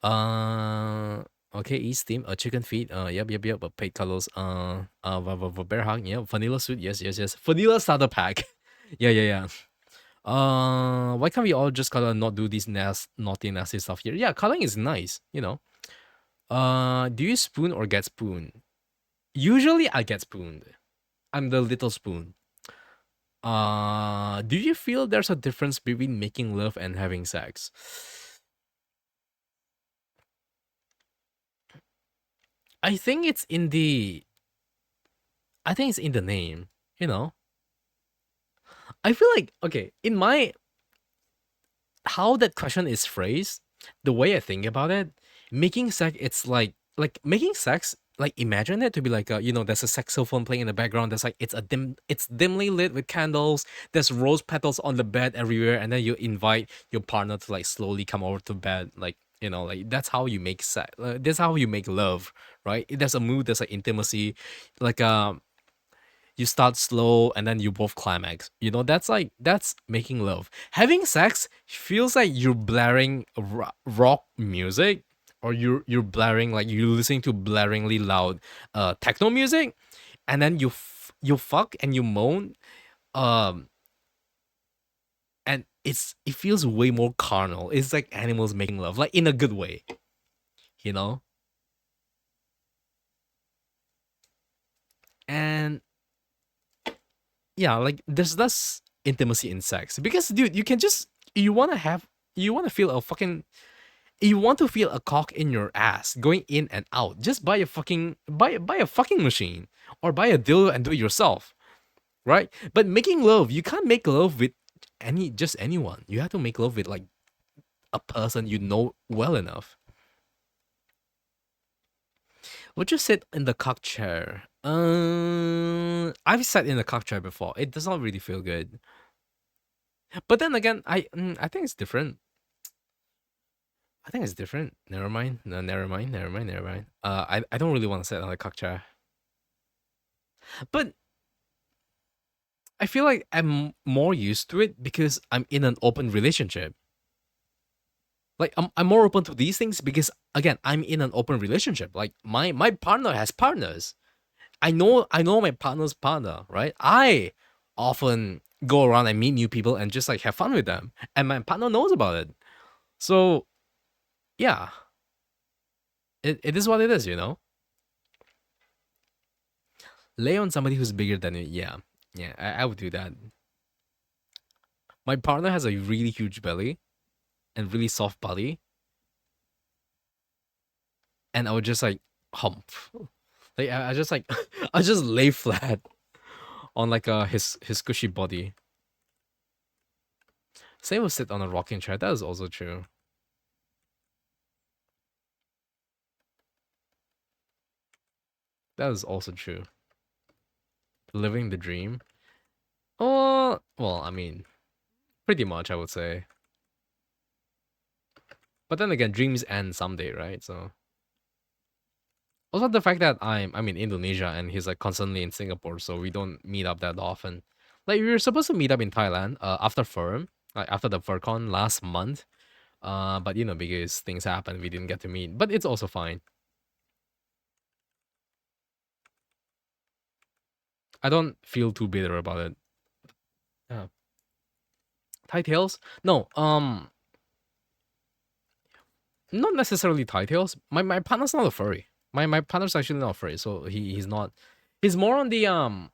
Uh, okay, eat steam, chicken feet. Yep. But paid colors. Bear hug. Yeah, vanilla suit. Yes. Vanilla starter pack. Yeah. Why can't we all just kind of not do these naughty, nasty stuff here? Yeah, coloring is nice, you know. Do you spoon or get spoon? Usually, I get spooned. I'm the little spoon. Do you feel there's a difference between making love and having sex? I think it's in the I think it's in the name, you know. I feel like okay, in my how that question is phrased, the way I think about it, making sex it's like making sex like imagine it to be like there's a saxophone playing in the background. There's like it's dimly lit with candles. There's rose petals on the bed everywhere, and then you invite your partner to like slowly come over to bed, like like that's how you make sex. That's how you make love, right? There's a mood, there's like intimacy, like you start slow and then you both climax. That's making love. Having sex feels like you're blaring rock music, or you're blaring like you're listening to blaringly loud techno music, and then you fuck and you moan, um and it feels way more carnal. It's like animals making love, like in a good way, you know. And yeah, like there's less intimacy in sex because dude, you can just you want to feel a fucking you want to feel a cock in your ass going in and out. Just buy a fucking buy a fucking machine or buy a dildo and do it yourself, right? But making love, you can't make love with just anyone. You have to make love with like a person you know well enough. Would you sit in the cock chair? I've sat in the cock chair before. It does not really feel good. But then again, I think it's different. I think it's different. Never mind. No, never mind. I don't really want to sit on a cock chair. But I feel like I'm more used to it because I'm in an open relationship. Like I'm more open to these things because again, I'm in an open relationship. Like my partner has partners. I know my partner's partner, right? I often go around and meet new people and just like have fun with them. And my partner knows about it. So yeah, it is what it is, you know? Lay on somebody who's bigger than you. Yeah. Yeah, I would do that. My partner has a really huge belly and really soft body, and I would just like hump. Like I just like I just lay flat on like his cushy body. Same would sit on a rocking chair. That is also true. That is also true. Living the dream. Oh well, I mean, pretty much I would say. But then again, dreams end someday, right? So also the fact that I'm in Indonesia and he's like constantly in Singapore, so we don't meet up that often. Like we were supposed to meet up in Thailand after Firm, like after the FurCon last month. But because things happen, we didn't get to meet. But it's also fine. I don't feel too bitter about it. Yeah. Thai tails? No, not necessarily Thai tails. My partner's not a furry. My partner's actually not a furry, so he's not. He's more on the um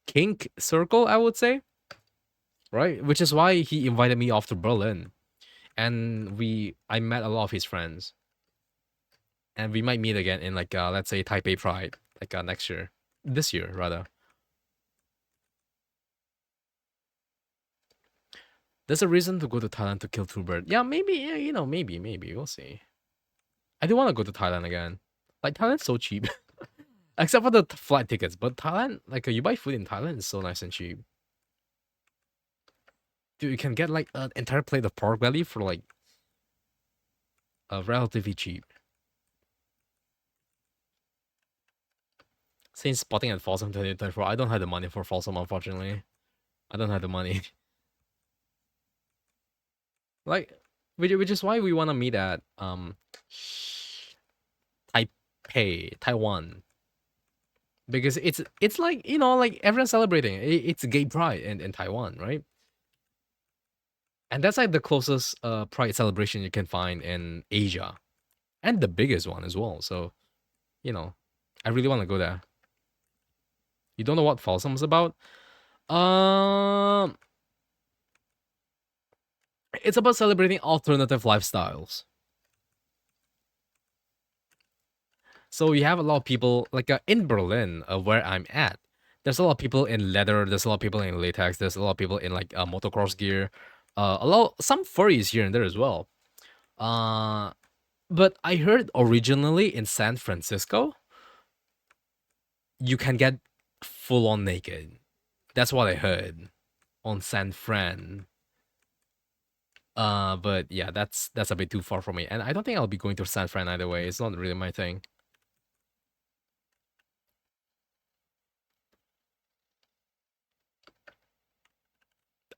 kink circle, I would say, right? Which is why he invited me off to Berlin, and I met a lot of his friends, and we might meet again in like let's say Taipei Pride, like next year, this year rather. There's a reason to go to Thailand to kill two birds. Yeah, maybe. Yeah, maybe we'll see. I do want to go to Thailand again. Like Thailand's so cheap, except for the flight tickets. But Thailand, like you buy food in Thailand, is so nice and cheap. Dude, you can get like an entire plate of pork belly for like relatively cheap. Since spotting at Folsom 2024, I don't have the money for Folsom, unfortunately. I don't have the money. Like, which is why we want to meet at Taipei, Taiwan, because it's like, like everyone's celebrating. It's gay pride in Taiwan, right? And that's like the closest pride celebration you can find in Asia, and the biggest one as well. So, you know, I really want to go there. You don't know what Folsom's about? Um, it's about celebrating alternative lifestyles. So you have a lot of people like in Berlin, where I'm at. There's a lot of people in leather. There's a lot of people in latex. There's a lot of people in like motocross gear. Some furries here and there as well. Uh, but I heard originally in San Francisco, you can get full on naked. That's what I heard on San Fran. But yeah, that's a bit too far for me, and I don't think I'll be going to San Fran either way. It's not really my thing.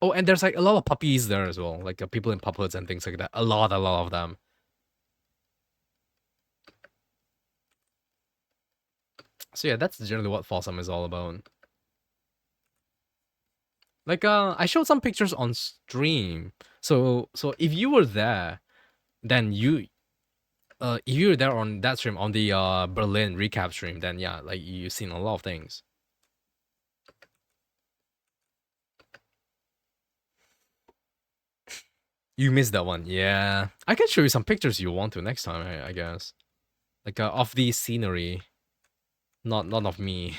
Oh, and there's like a lot of puppies there as well, like people in pup hoods and things like that. A lot of them. So yeah, that's generally what Folsom is all about. Like I showed some pictures on stream. So if you were there, then if you were there on that stream, on the Berlin recap stream, then yeah, like you've seen a lot of things. You missed that one. Yeah. I can show you some pictures you want to next time, I guess. Like of the scenery, not of me.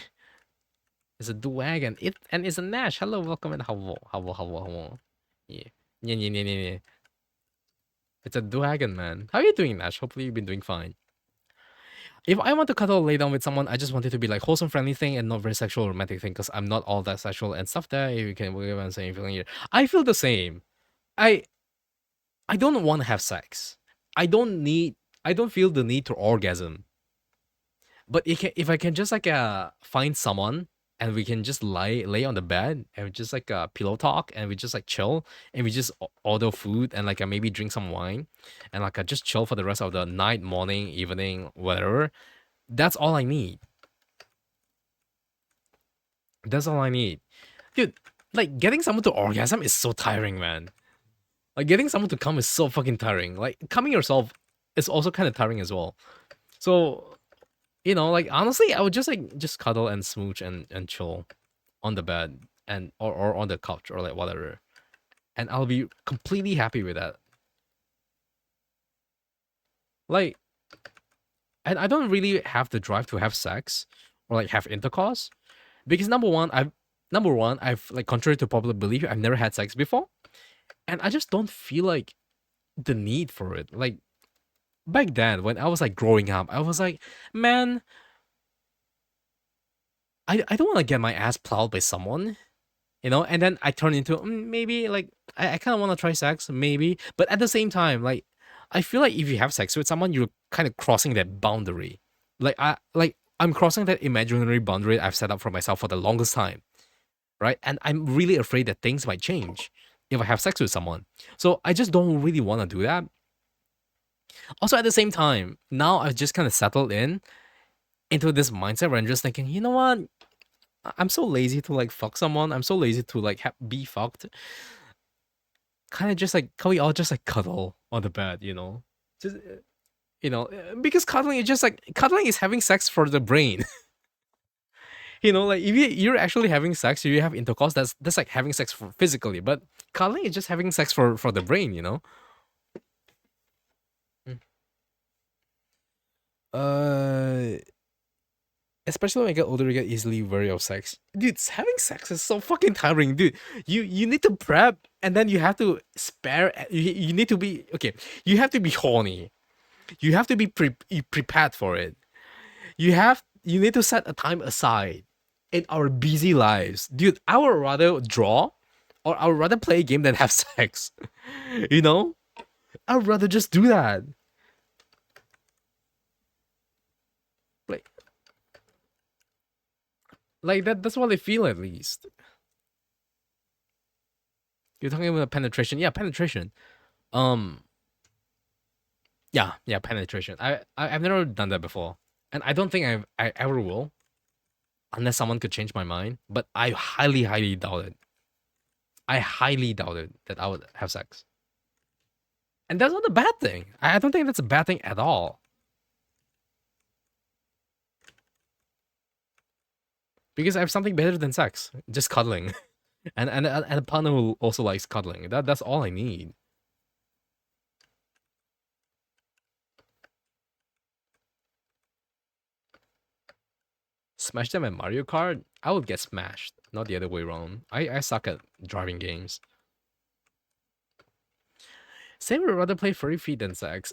It's a duag and it's a Nash. Hello, welcome and how. Yeah. Yeah, yeah, yeah, yeah, yeah. It's a duagon, man. How are you doing, Nash? Hopefully you've been doing fine. If I want to cuddle or lay down with someone, I just want it to be like wholesome, friendly thing and not very sexual, romantic thing. Because I'm not all that sexual and stuff. There, you can believe I'm saying feeling it. I feel the same. I I don't want to have sex. I don't need. I don't feel the need to orgasm. But if I can just like find someone and we can just lay on the bed and we just like pillow talk and we just like chill and we just order food and like maybe drink some wine and like just chill for the rest of the night, morning, evening, whatever. That's all I need. That's all I need, dude. Like getting someone to orgasm is so tiring, man. Like getting someone to come is so fucking tiring. Like coming yourself is also kind of tiring as well. So like honestly, I would just cuddle and smooch and chill on the bed and or on the couch or like whatever, and I'll be completely happy with that. Like, and I don't really have the drive to have sex or like have intercourse because number one I've like contrary to popular belief I've never had sex before, and I just don't feel like the need for it. Like back then when I was like growing up, I was like, man, I don't want to get my ass plowed by someone, and then I turn into maybe like I kind of want to try sex, maybe, but at the same time, like I feel like if you have sex with someone, you're kind of crossing that boundary. I'm crossing that imaginary boundary I've set up for myself for the longest time, right? And I'm really afraid that things might change if I have sex with someone. So I just don't really want to do that. Also, at the same time, now I've just kind of settled into this mindset where I'm just thinking, you know what? I'm so lazy to like fuck someone. I'm so lazy to like be fucked. Kind of just like, can we all just like cuddle on the bed, Just because cuddling is having sex for the brain. Like if you're actually having sex, you have intercourse. That's like having sex for physically, but cuddling is just having sex for the brain. Mm. Uh, Especially when I get older, I get easily wary of sex. Dude, having sex is so fucking tiring, dude. You need to prep, and then you have to spare. You need to be okay. You have to be horny. You have to be prepared for it. You need to set a time aside in our busy lives, dude. I would rather draw, or I would rather play a game than have sex. you know, I would rather just do that. Like Like that's what they feel at least. You're talking about penetration. Yeah, penetration. Um yeah, penetration. I've never done that before. And I don't think I ever will, unless someone could change my mind. But I highly, highly doubt it. I highly doubt it that I would have sex. And that's not a bad thing. I don't think that's a bad thing at all. Because I have something better than sex. Just cuddling. And a partner who also likes cuddling. That's all I need. Smash them at Mario Kart? I would get smashed. Not the other way around. I suck at driving games. Same would rather play furry feet than sex.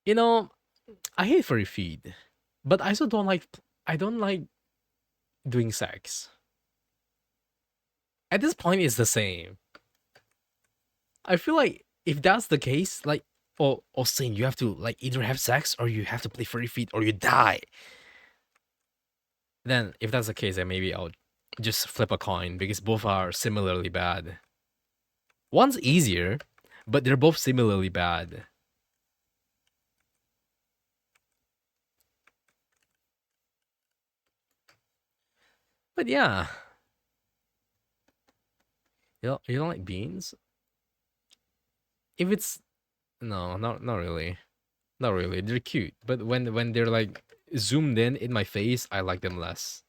You know, I hate furry feet, but I also don't like. I don't like doing sex. At this point, it's the same. I feel like if that's the case, like, or saying you have to like either have sex or you have to play furry feet or you die. Then, if that's the case, then maybe I'll just flip a coin because both are similarly bad. One's easier, but they're both similarly bad. But yeah, you don't like beans? If it's no, not really, not really. They're cute, but when they're like zoomed in my face, I like them less.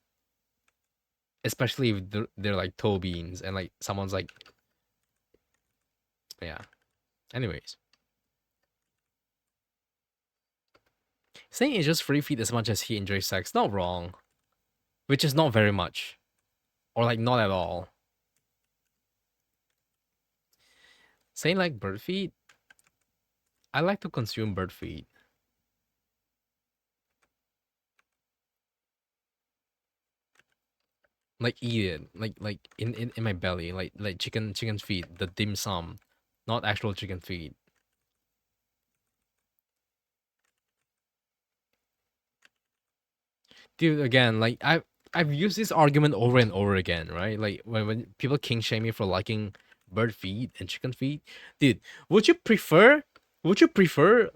Especially if they're like toe beans and like someone's like, yeah. Anyways, saying it's just free feed as much as he enjoys sex, not wrong, which is not very much, or like not at all. Saying like bird feed, I like to consume bird feed. Like eat it, like in my belly, like chicken feet, the dim sum, not actual chicken feet. Dude, again, like I've used this argument over and over again, right? Like when people king shame me for liking bird feet and chicken feet, dude, would you prefer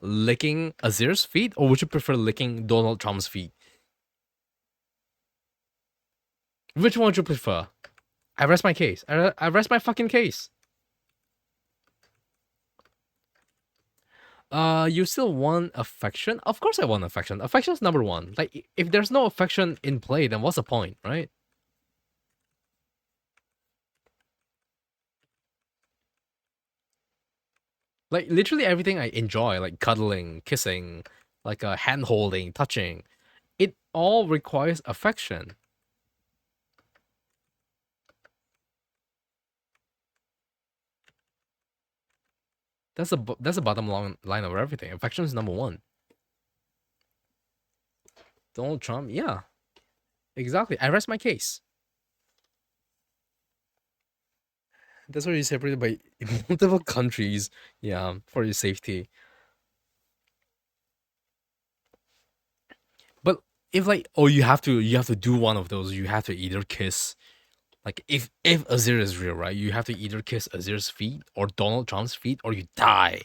licking Azir's feet or would you prefer licking Donald Trump's feet? Which one would you prefer? I rest my case. I rest my fucking case. You still want affection? Of course I want affection. Affection's number one. Like if there's no affection in play, then what's the point, right? Like literally everything I enjoy, like cuddling, kissing, like hand holding, touching, it all requires affection. That's the bottom line of everything. Affection is number one. Donald Trump, yeah, exactly. I rest my case. That's why you're separated by multiple countries. Yeah, for your safety. But if like, oh, you have to do one of those. You have to either kiss. Like if Azir is real, right? You have to either kiss Azir's feet or Donald Trump's feet, or you die.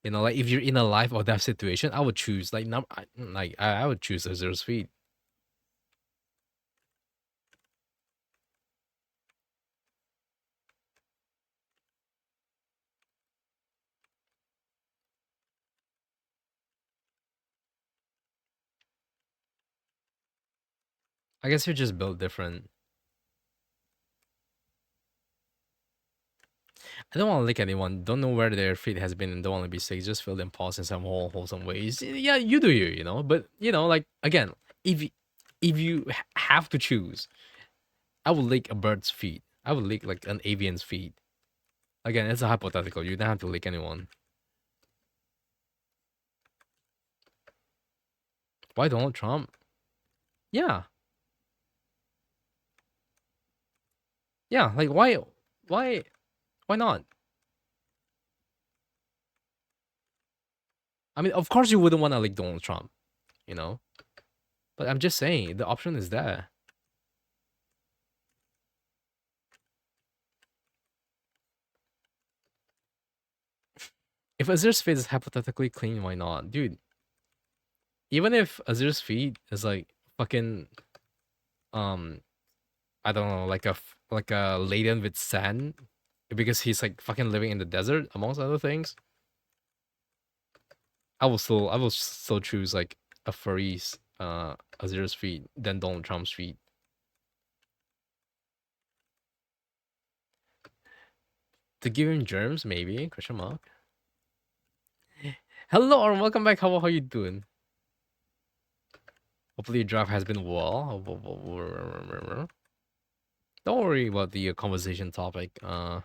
You know, like if you're in a life or death situation, I would choose like I would choose Azir's feet. I guess you're just built different. I don't want to lick anyone. Don't know where their feet has been and don't want to be sick. Just feel them pause in some wholesome ways. Yeah, you do you, you know. But you know, like again, if you have to choose, I would lick a bird's feet. I would lick like an avian's feet. Again, it's a hypothetical. You don't have to lick anyone. Why Donald Trump? Yeah, yeah. Like why not? I mean, of course you wouldn't want to like Donald Trump, you know. But I'm just saying the option is there. If Azir's feed is hypothetically clean, why not, dude? Even if Azir's feed is like fucking um, I don't know, like a laden with sand, because he's like fucking living in the desert amongst other things. I will still choose like a furry's Azir's feed than Donald Trump's feed. To give him germs, maybe? Question mark. Hello or welcome back. How you doing? Hopefully your drive has been well. Don't worry about the conversation topic that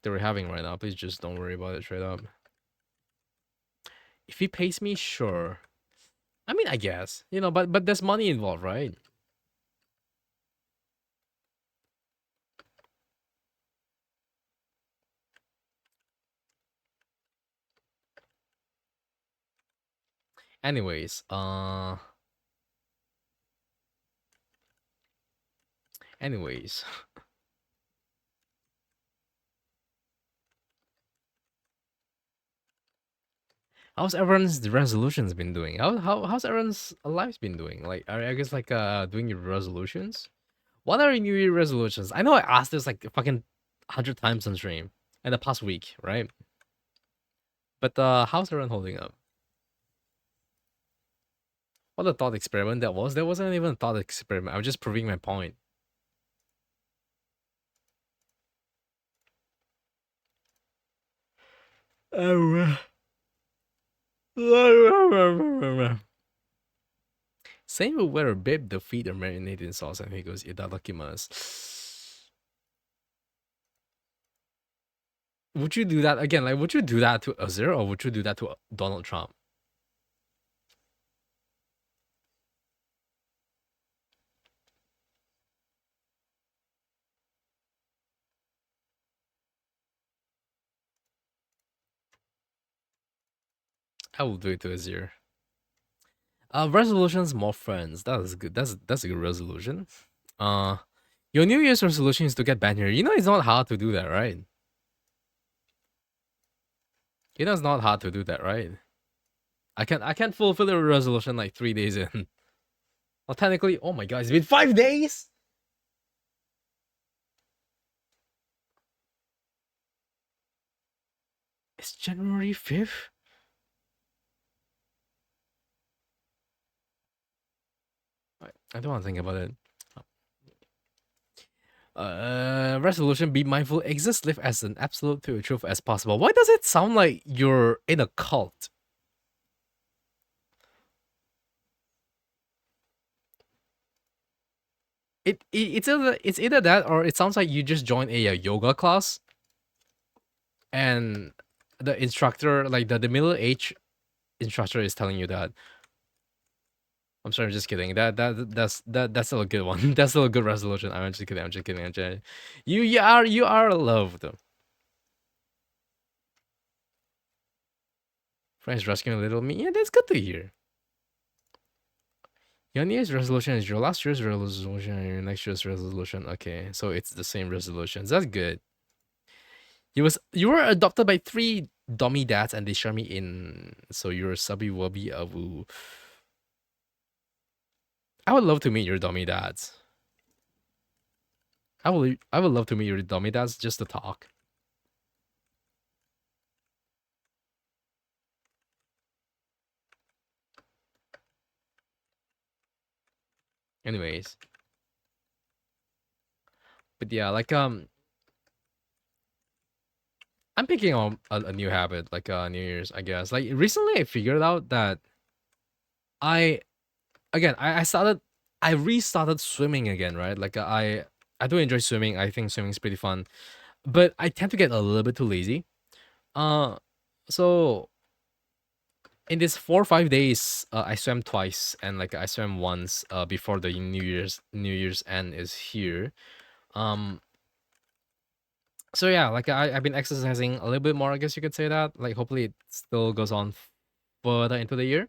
we're having right now. Please just don't worry about it straight up. If he pays me, sure. I mean, I guess, you know, but there's money involved, right? Anyways, anyways, how's everyone's resolutions been doing? How's everyone's lives been doing? Like, are you guys like doing your resolutions? What are your New Year resolutions? I know I asked this like fucking 100 times on stream in the past week, right? But how's everyone holding up? What a thought experiment that was. There wasn't even a thought experiment. I was just proving my point. Oh. Same with where babe the feet are marinated in sauce and he goes, Itadakimasu. Would you do that again? Like, would you do that to Azir or would you do that to Donald Trump? I will do it to Azir. Resolutions, more friends. That is good. That's a good resolution. Uh, your New Year's resolution is to get banned here. You know it's not hard to do that, right? You know it's not hard to do that, right? I can't fulfill the resolution like 3 days in. Well, technically, oh my god, it's been 5 days. It's January 5th. I don't want to think about it. Resolution: be mindful, exist, live as an absolute to truth as possible. Why does it sound like you're in a cult? It's either that or it sounds like you just joined a yoga class and the instructor, like the middle age instructor, is telling you that. I'm sorry, I'm just kidding. That's still a good one. That's still a good resolution. I'm just kidding. I'm just kidding. You are loved. Friends rescuing a little me. Yeah, that's good to hear. Your New Year's resolution is your last year's resolution and your next year's resolution. Okay, so it's the same resolutions. That's good. You were adopted by 3 dummy dads and they share me in. So you're a subby wubby avu. I would love to meet your dummy dads. I would love to meet your dummy dads just to talk. Anyways. But yeah, like I'm picking on a new habit, like New Year's, I guess. Like recently I figured out that I again I restarted swimming again, right? Like I do enjoy swimming. I think swimming is pretty fun. But I tend to get a little bit too lazy. Uh so in this 4 or 5 days, I swam twice and like I swam once before the New Year's end is here. Um So yeah, like I've been exercising a little bit more. I guess you could say that. Like hopefully it still goes on further into the year.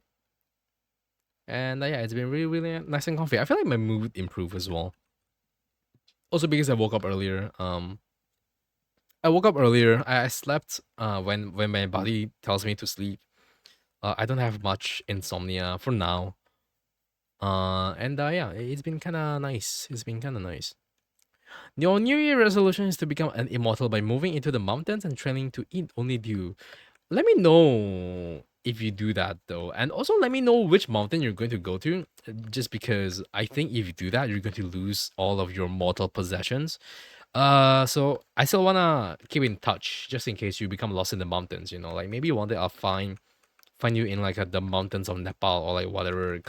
And yeah, it's been really really nice and comfy. I feel like my mood improved as well. Also because I woke up earlier. I woke up earlier. I slept when my body tells me to sleep. I don't have much insomnia for now. And yeah, it's been kind of nice. It's been kind of nice. Your New Year resolution is to become an immortal by moving into the mountains and training to eat only dew. Let me know if you do that though, and also let me know which mountain you're going to go to. Just because I think if you do that, you're going to lose all of your mortal possessions. So I still wanna keep in touch just in case you become lost in the mountains. You know, like maybe one day I'll find you in like the mountains of Nepal or like whatever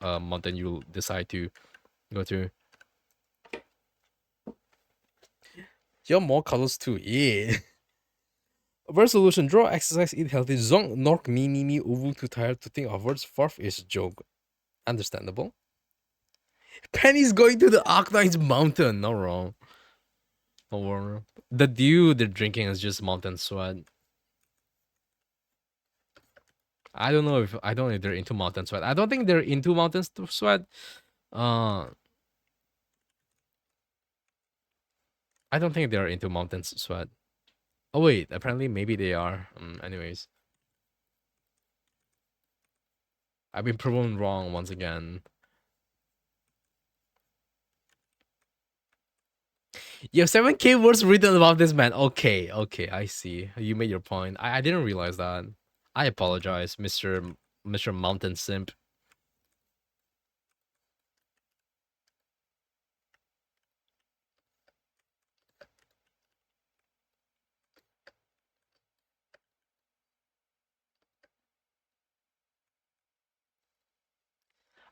mountain you decide to go to. You're more colors too, yeah. Resolution: draw, exercise, eat healthy. Zong nork mi ni mi uvu too tired to think of words. Fourth is joke. Understandable. Penny's going to the Arknights mountain. Not wrong. Not wrong. The dew they're drinking is just mountain sweat. I don't know if they're into mountain sweat. I don't think they're into mountain sweat. Uh, I don't think they're into mountain sweat. Oh wait, apparently maybe they are. Anyways, I've been proven wrong once again. You have 7K words written about this man. Okay, okay, I see. You made your point. I didn't realize that. I apologize, Mr. Mountain Simp.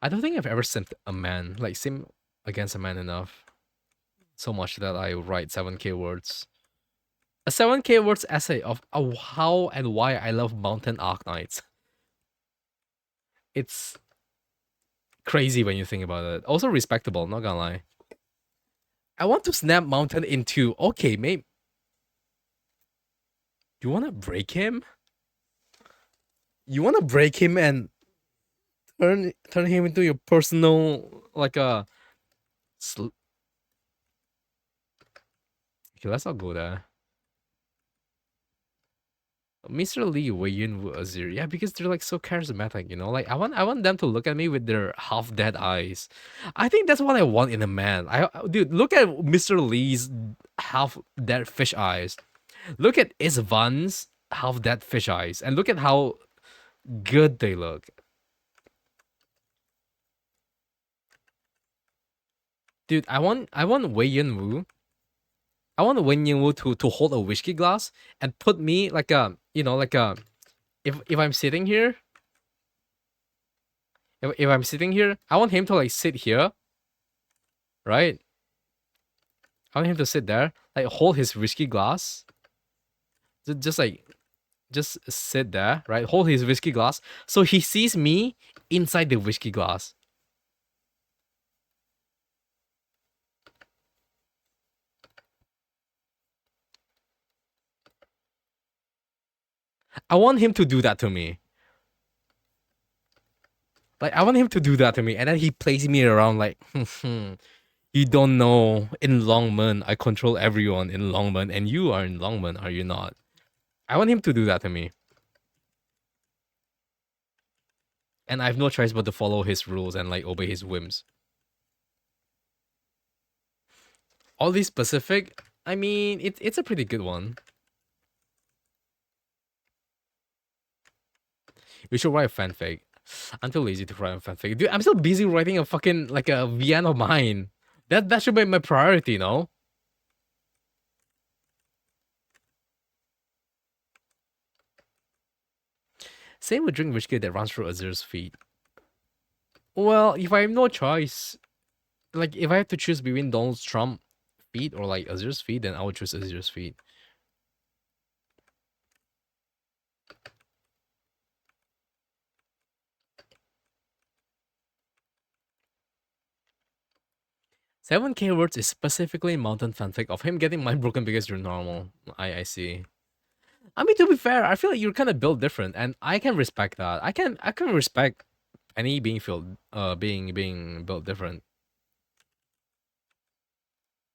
I don't think I've ever simped a man, like sim against a man enough. So much that I write 7K words. A 7K words essay of how and why I love Mountain Arknights. It's crazy when you think about it. Also respectable, not gonna lie. I want to snap Mountain in two. Okay, mate. You wanna break him? You wanna break him and turn him into your personal like a okay, let's not go there. Mr. Lee, Wei Yun, Wu, Azir. Yeah, because they're like so charismatic, you know. Like I want them to look at me with their half dead eyes. I think that's what I want in a man. Dude, look at Mr. Lee's half dead fish eyes. Look at Isvan's half dead fish eyes, and look at how good they look. Dude, I want Wei Yun Wu. I want Wei Yun Wu to hold a whiskey glass and put me like a like a if I'm sitting here if I'm sitting here, I want him to like sit here, right? I want him to sit there, like hold his whiskey glass, just like just sit there, right? Hold his whiskey glass, so he sees me inside the whiskey glass. I want him to do that to me. Like I want him to do that to me, and then he plays me around like, you don't know. In Longman, I control everyone in Longman, and you are in Longman, are you not? I want him to do that to me, and I have no choice but to follow his rules and like obey his whims. All these specific, I mean, it's a pretty good one. We should write a fanfic. I'm too lazy to write a fanfic. Dude, I'm still busy writing a fucking like a VN of mine. That should be my priority, no? Same with drink whiskey that runs through Azur's feet. Well, if I have no choice, like if I have to choose between Donald Trump feet or like Azur's feet, then I would choose Azur's feet. 7K words is specifically mountain fanfic of him getting mind broken because you're normal. I see. I mean, to be fair, I feel like you're kind of built different, and I can respect that. I can respect any being built different,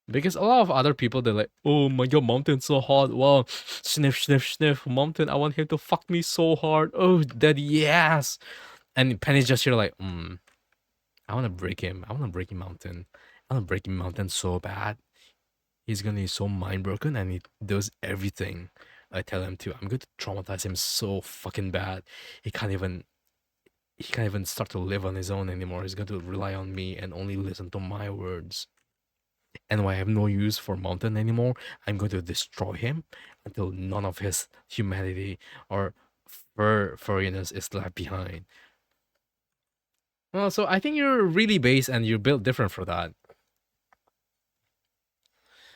because a lot of other people they're like, oh my god, mountain's so hot. Wow, sniff sniff sniff, mountain. I want him to fuck me so hard. Oh, daddy, yes. And Penny's just here like, I want to break him. I want to break him mountain. I want to break him mountain so bad. He's gonna be so mind broken, and he does everything I tell him to. I'm going to traumatize him so fucking bad. He can't even he can't even start to live on his own anymore. He's going to rely on me and only listen to my words. And when I have no use for Mountain anymore, I'm going to destroy him until none of his humanity or furriness is left behind. Well, so I think you're really base and you're built different for that.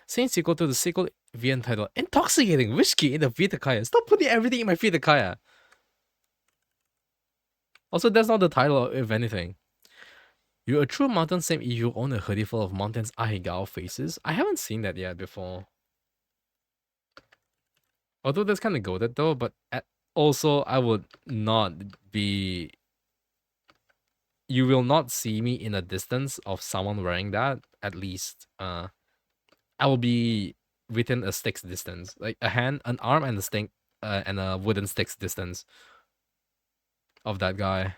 Same sequel to the sequel via entitled Intoxicating Whiskey in the Vitakaya. Stop putting everything in my Vitakaya. Also, that's not the title, if anything. You're a true mountain same if you own a hoodie full of mountains Ahegao faces. I haven't seen that yet before. Although that's kind of goated though, but also I would not be. You will not see me in a distance of someone wearing that. At least, I will be within a stick's distance, like a hand, an arm, and a stick, and a wooden stick's distance of that guy.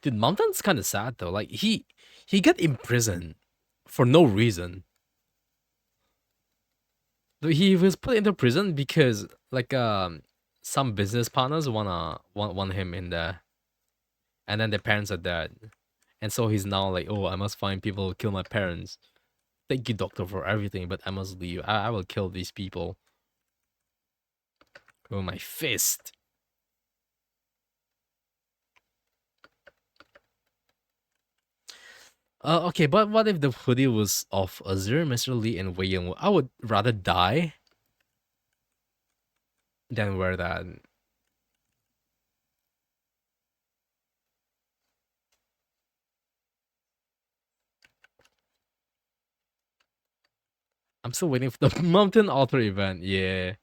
Dude, Mountain's kind of sad though. Like he got imprisoned for no reason. He was put into prison because like some business partners want him in there, and then their parents are dead, and so he's now like, oh, I must find people who kill my parents. Thank you, doctor, for everything, but I must leave. I will kill these people. Oh, my fist. Okay, but what if the hoodie was of Azure, Mr. Lee, and Wei Ying? I would rather die than wear that. I'm still waiting for the Mountain Altar event. Yeah.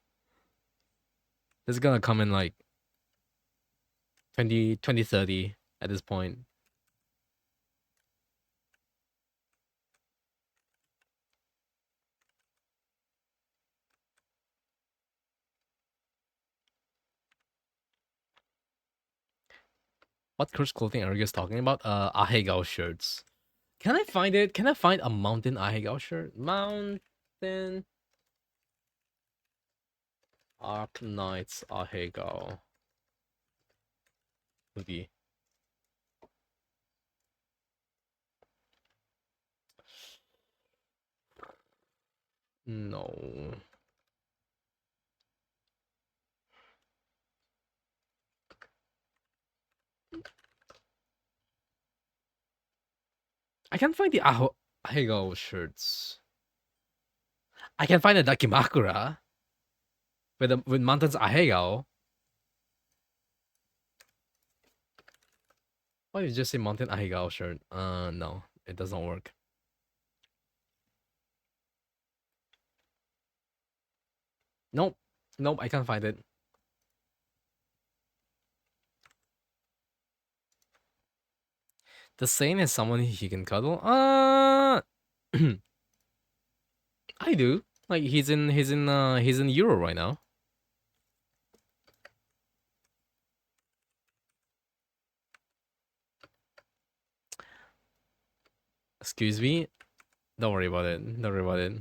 It's gonna come in like 2030 at this point. What cursed clothing are you guys talking about? Ahegao shirts. Can I find it? Can I find a Mountain Ahegao shirt? Mountain Arc Knights Ahegao hoodie. No. I can't find the Ahegao shirts. I can find a Dakimakura with Mountains Ahegao. Why did you just say Mountain Ahegao shirt? No, it doesn't work. Nope. Nope, I can't find it. The Saint is someone he can cuddle? I do. Like he's in Euro right now. Excuse me? Don't worry about it. Don't worry about it.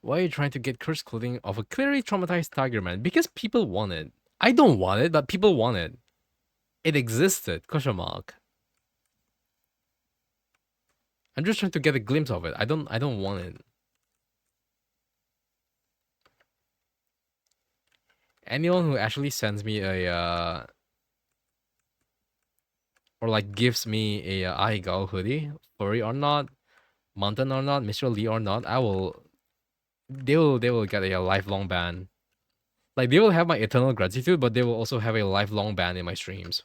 Why are you trying to get cursed clothing of a clearly traumatized tiger man? Because people want it. I don't want it, but people want it. It existed. Question mark. I'm just trying to get a glimpse of it. I don't want it. Anyone who actually sends me a or like gives me a Ahegao hoodie, furry or not, Mountain or not, Mr. Lee or not, I will. They will get a lifelong ban. Like they will have my eternal gratitude, but they will also have a lifelong ban in my streams.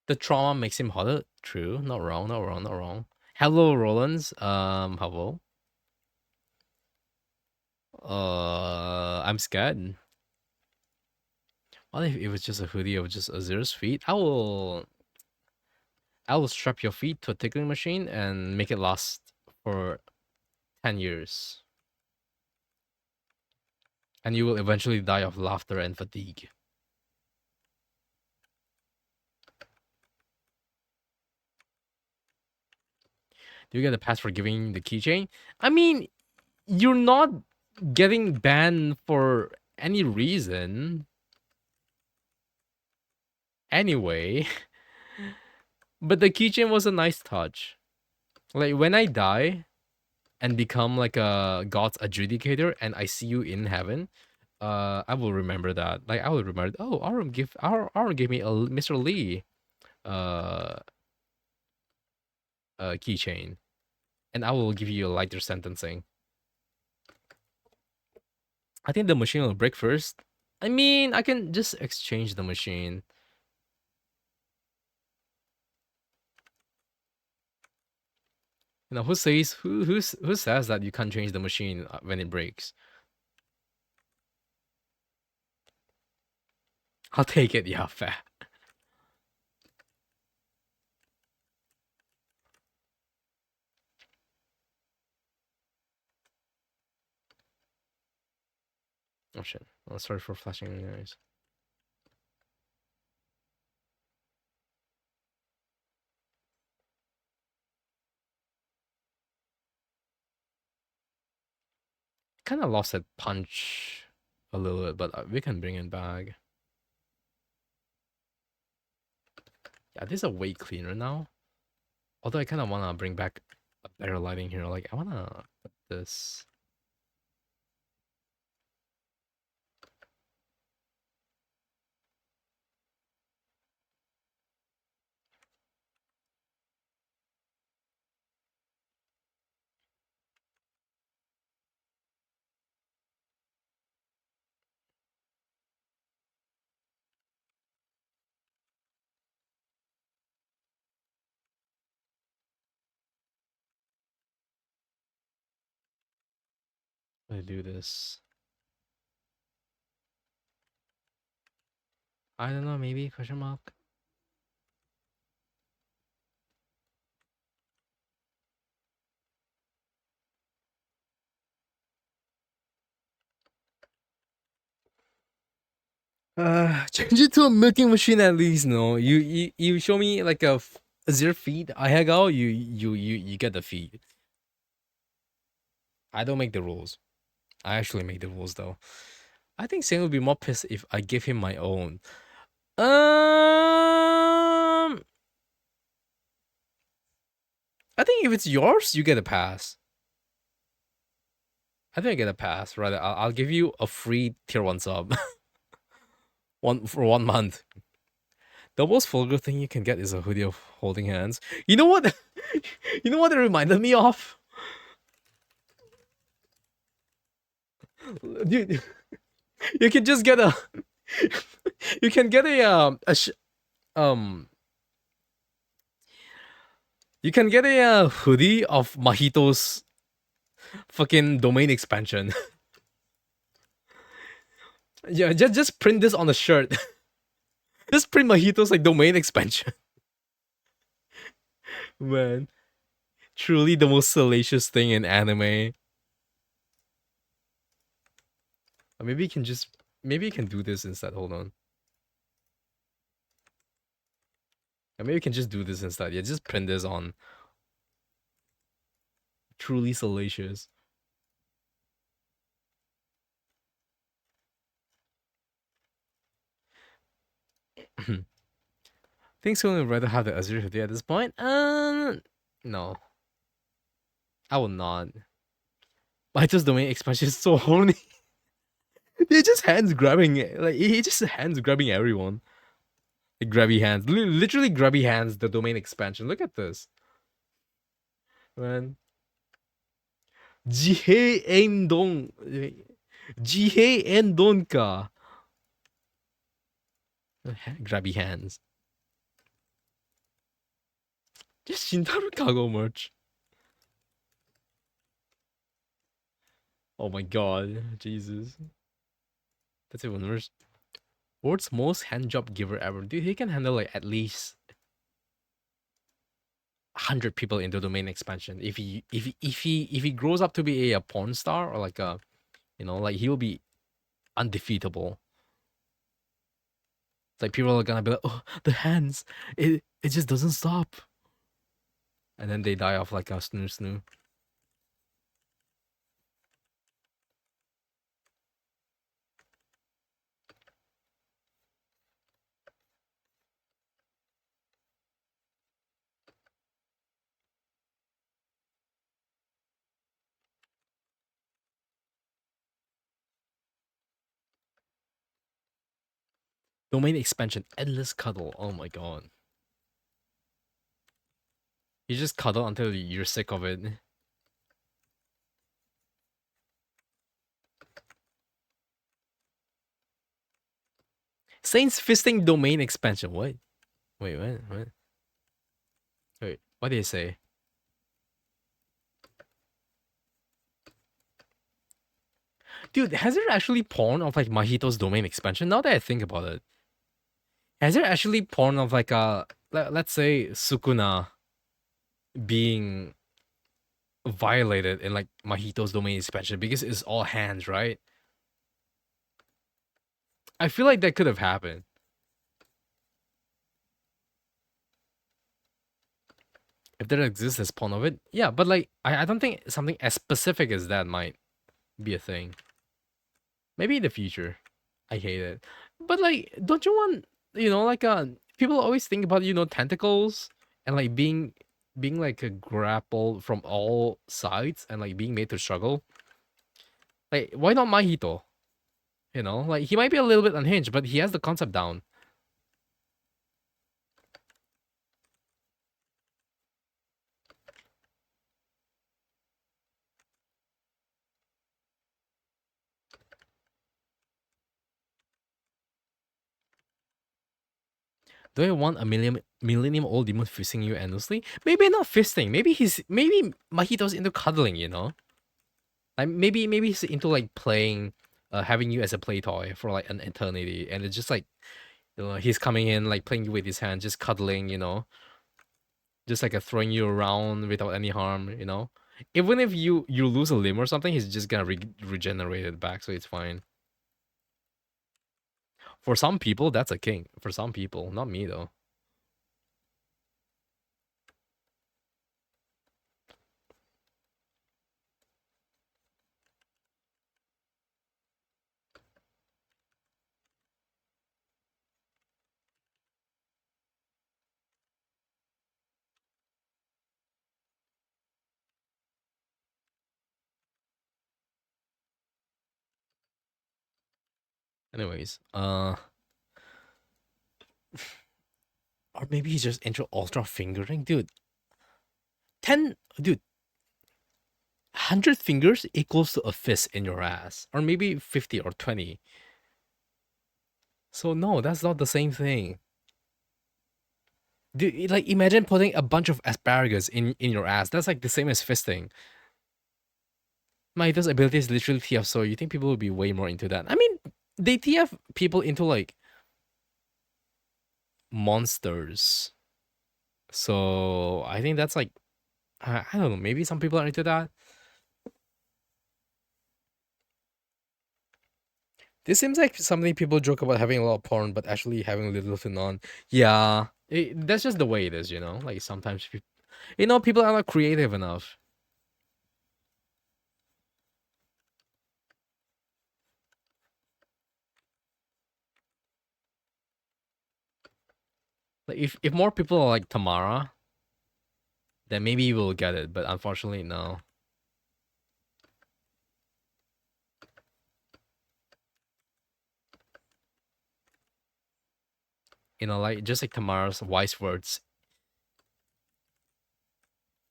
The trauma makes him hotter. True. Not wrong. Not wrong. Not wrong. Hello, Rollins. Hello. I'm scared. What if it was just a hoodie of just Azir's feet? I will strap your feet to a tickling machine and make it last for 10 years. And you will eventually die of laughter and fatigue. Do you get a pass for giving the keychain? I mean, you're not getting banned for any reason. Anyway, but the keychain was a nice touch. Like when I die and become like a god's adjudicator and I see you in heaven, I will remember that. Like I will remember, oh, Aaron gave me a Mr. Lee uh keychain, and I will give you a lighter sentencing. I think the machine will break first. I mean, I can just exchange the machine. You know, who says that you can't change the machine when it breaks? I'll take it. Yeah, fair. Oh shit. Oh, sorry for flashing your eyes. Kind of lost that punch a little bit, but we can bring it back. Yeah, this is way cleaner now. Although I kind of want to bring back a better lighting here. Like, I want to put this. Let me do this. I don't know, maybe question mark. Change it to a milking machine at least. No, you show me like a zero feed. I hang out. You get the feed. I don't make the rules. I actually make the rules though. I think Sam would be more pissed if I give him my own. I think if it's yours, you get a pass. I think I get a pass. Rather, I'll give you a free tier 1 sub. One for 1 month. The most vulgar thing you can get is a hoodie of holding hands. You know what? You know what it reminded me of? You, you can just get a. You can get you can get a hoodie of Mahito's fucking domain expansion. Yeah, just print this on the shirt. Just print Mahito's like domain expansion. Man, truly the most salacious thing in anime. Maybe you can just maybe you can do this instead. Hold on. Maybe you can just do this instead. Yeah, just print this on. Truly salacious. Think someone would rather have the Azure hoodie at this point? No. I will not. Mahito's domain expansion is so horny. They're just hands grabbing, like he just hands grabbing everyone. Grabby hands, literally grabby hands. The domain expansion. Look at this, man. Jihei Endon, Jihei Endon ka. Grabby hands. Just Shintaro Kago merch. Oh my god, Jesus. That's even worse. World's most hand job giver ever. Dude, he can handle like at least 100 people into domain expansion. If he grows up to be a porn star or like a, like he'll be undefeatable. It's like people are gonna be like, oh, the hands, it just doesn't stop, and then they die off like a snoo. Domain expansion, endless cuddle. Oh my god, you just cuddle until you're sick of it. Saints fisting domain expansion. What? Wait, what? What? Wait, what did he say? Dude, has there actually porn of like Mahito's domain expansion? Now that I think about it, has there actually porn of like let's say Sukuna being violated in like Mahito's domain expansion because it's all hands, right? I feel like that could have happened. If there exists as porn of it, yeah, but like I don't think something as specific as that might be a thing. Maybe in the future. I hate it. But like, don't you want, like people always think about, tentacles and like being like a grapple from all sides and like being made to struggle. Like, why not Mahito? Like he might be a little bit unhinged, but he has the concept down. Do I want a millennium old demon fisting you endlessly? Maybe not fisting. Maybe Mahito's into cuddling. Like maybe he's into like playing, having you as a play toy for like an eternity, and it's just like, he's coming in like playing you with his hand, just cuddling, just like a throwing you around without any harm. Even if you lose a limb or something, he's just gonna regenerate it back, so it's fine. For some people, that's a king. For some people, not me though. Anyways, or maybe he's just into ultra fingering, dude. 10, dude. 100 fingers equals to a fist in your ass, or maybe 50 or 20. So no, that's not the same thing. Dude, like imagine putting a bunch of asparagus in your ass. That's like the same as fisting. Maito's ability is literally TF, so you think people would be way more into that? I mean, they TF people into like monsters. So I think that's like, I don't know. Maybe some people are into that. This seems like something people joke about having a lot of porn, but actually having little to none. Yeah, that's just the way it is. Like sometimes people are not creative enough. Like if more people are like Tamara, then maybe we'll get it. But unfortunately, no. Like just like Tamara's wise words.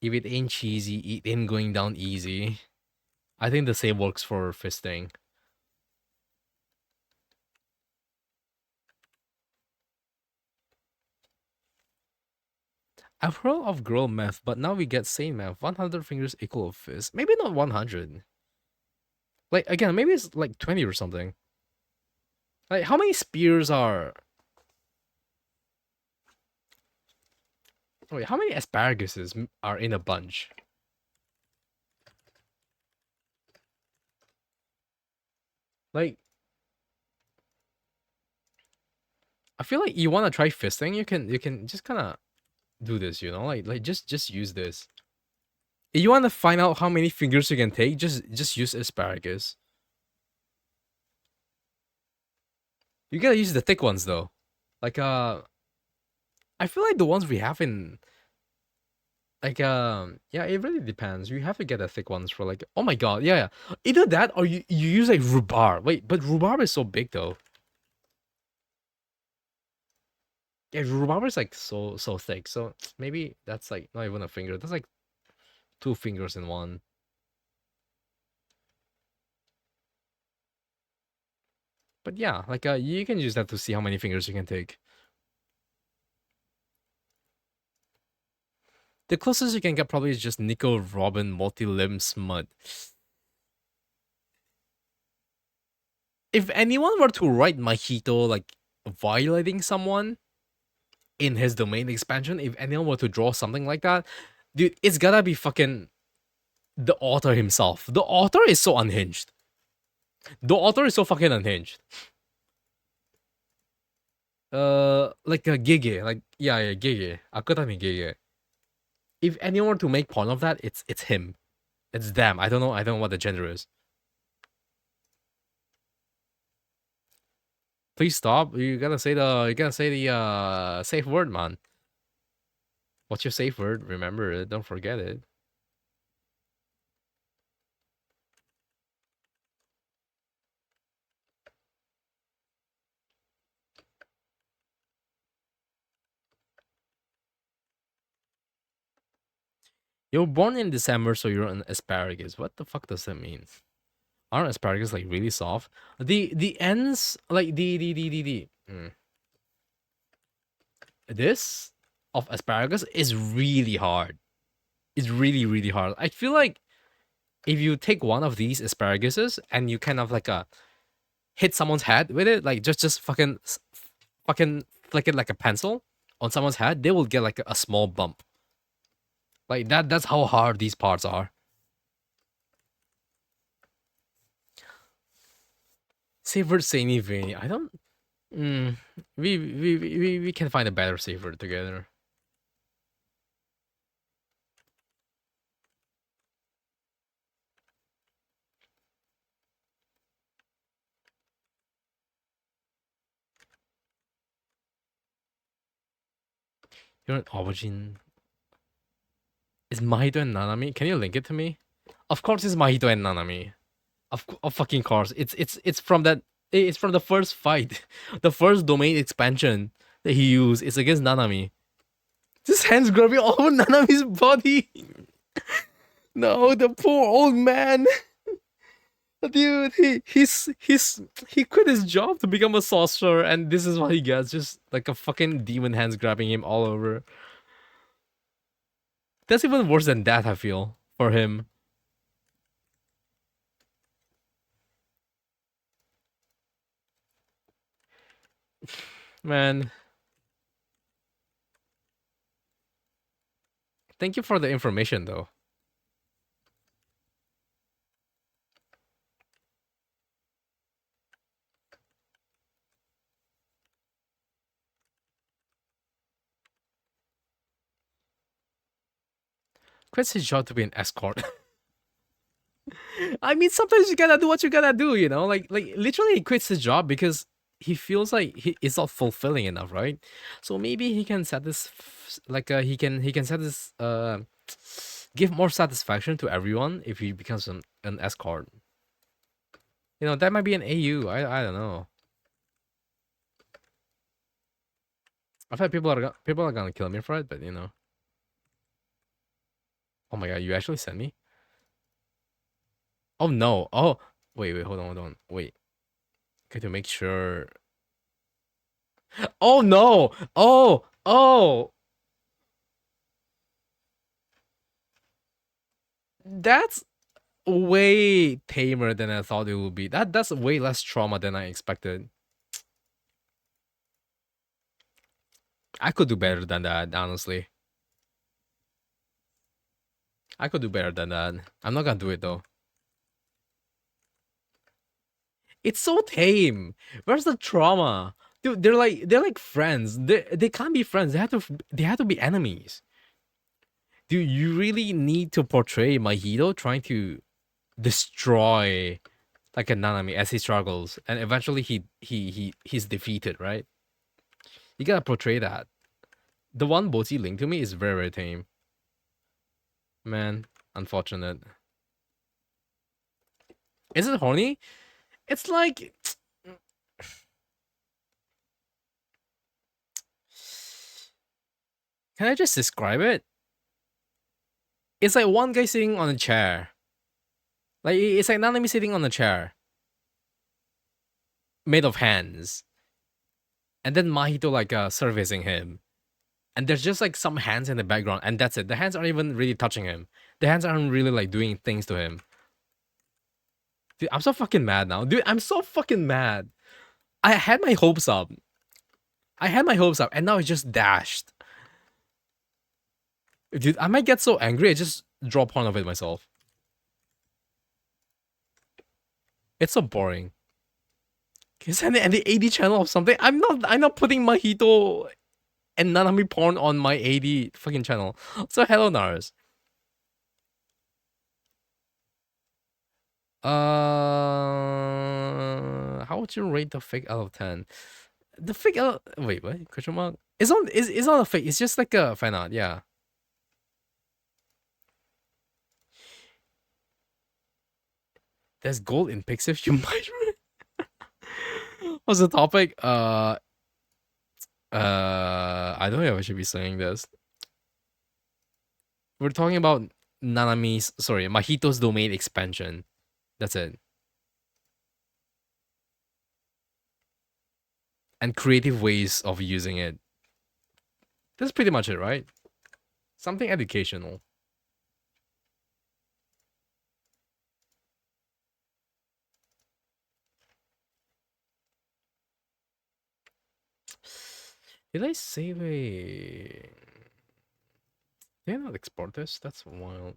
If it ain't cheesy, it ain't going down easy. I think the same works for fisting. I've heard of girl math, but now we get same math. 100 fingers equal a fist. Maybe not 100. Like again, maybe it's like 20 or something. Like how many spears are? Wait, how many asparaguses are in a bunch? Like I feel like you want to try fisting, you can just kind of do this, like just use this. If you want to find out how many fingers you can take, just use asparagus. You gotta use the thick ones though. Like I feel like the ones we have in like yeah, it really depends. You have to get the thick ones for like oh my god, yeah, yeah. Either that or you use like rhubarb. Wait, but rhubarb is so big though. Yeah, rhubarb is like so thick. So maybe that's like not even a finger. That's like two fingers in one. But yeah, like you can use that to see how many fingers you can take. The closest you can get probably is just Nico Robin multi-limb smut. If anyone were to write Mahito like violating someone in his domain expansion, if anyone were to draw something like that, dude, it's gotta be fucking the author himself. The author is so unhinged. The author is so fucking unhinged. Like a Gege, like yeah, Gege, Akutami Gege. If anyone were to make porn of that, it's him. It's them. I don't know what the gender is. Please stop. You gotta say the safe word, man. What's your safe word? Remember it. Don't forget it. You're born in December, so you're an asparagus. What the fuck does that mean? Aren't asparagus like really soft? The ends like this of asparagus is really hard. It's really hard. I feel like if you take one of these asparaguses and you kind of like hit someone's head with it, like just fucking flick it like a pencil on someone's head, they will get like a small bump. Like that's how hard these parts are. Safe word Saini Vini. I don't mm, we can find a better safe word together. You're an aubergine. Is Mahito and Nanami? Can you link it to me? Of course it's Mahito and Nanami. Of fucking course. It's from that it's from the first fight. The first domain expansion that he used. It's against Nanami. Just hands grabbing all over Nanami's body. No, the poor old man. Dude, he quit his job to become a sorcerer, and this is what he gets. Just like a fucking demon hands grabbing him all over. That's even worse than that, I feel, for him. Man, thank you for the information though. Quits his job to be an escort. I mean, sometimes you gotta do what you gotta do, Like literally, he quits his job because he feels like it's not fulfilling enough, right? So maybe he can set this, like he can set this give more satisfaction to everyone if he becomes an escort. That might be an AU. I don't know. I thought people are gonna kill me for it, but you know. Oh my god, you actually sent me? Oh no. Oh wait, hold on. Wait. Okay, to make sure. Oh no! Oh, that's way tamer than I thought it would be. That's way less trauma than I expected. I could do better than that, honestly. I could do better than that. I'm not gonna do it though. It's so tame. Where's the trauma? Dude, they're like friends. They can't be friends. They have to be enemies. Dude, you really need to portray Mahito trying to destroy like a Nanami as he struggles, and eventually he's defeated, right? You gotta portray that. The one Boti linked to me is very very tame. Man, unfortunate. Is it horny? It's like can I just describe it? It's like one guy sitting on a chair. Like it's like Nanami sitting on a chair made of hands, and then Mahito like servicing him. And there's just like some hands in the background, and that's it. The hands aren't even really touching him. The hands aren't really like doing things to him. Dude, I'm so fucking mad now. Dude, I'm so fucking mad. I had my hopes up. I had my hopes up, and now it's just dashed. Dude, I might get so angry I just drop one of it myself. It's so boring. Is that the AD channel of something? I'm not putting Mahito and Nanami porn on my AD fucking channel. So hello Nars. How would you rate the fake out of 10? The fake out. Wait, what? Question mark? It's not a fake. It's just like a fan art. Yeah. There's gold in Pixiv. You might. What's the topic? I don't know if I should be saying this. We're talking about Mahito's domain expansion. That's it. And creative ways of using it. That's pretty much it, right? Something educational. Did I save a? Did I not export this? That's wild.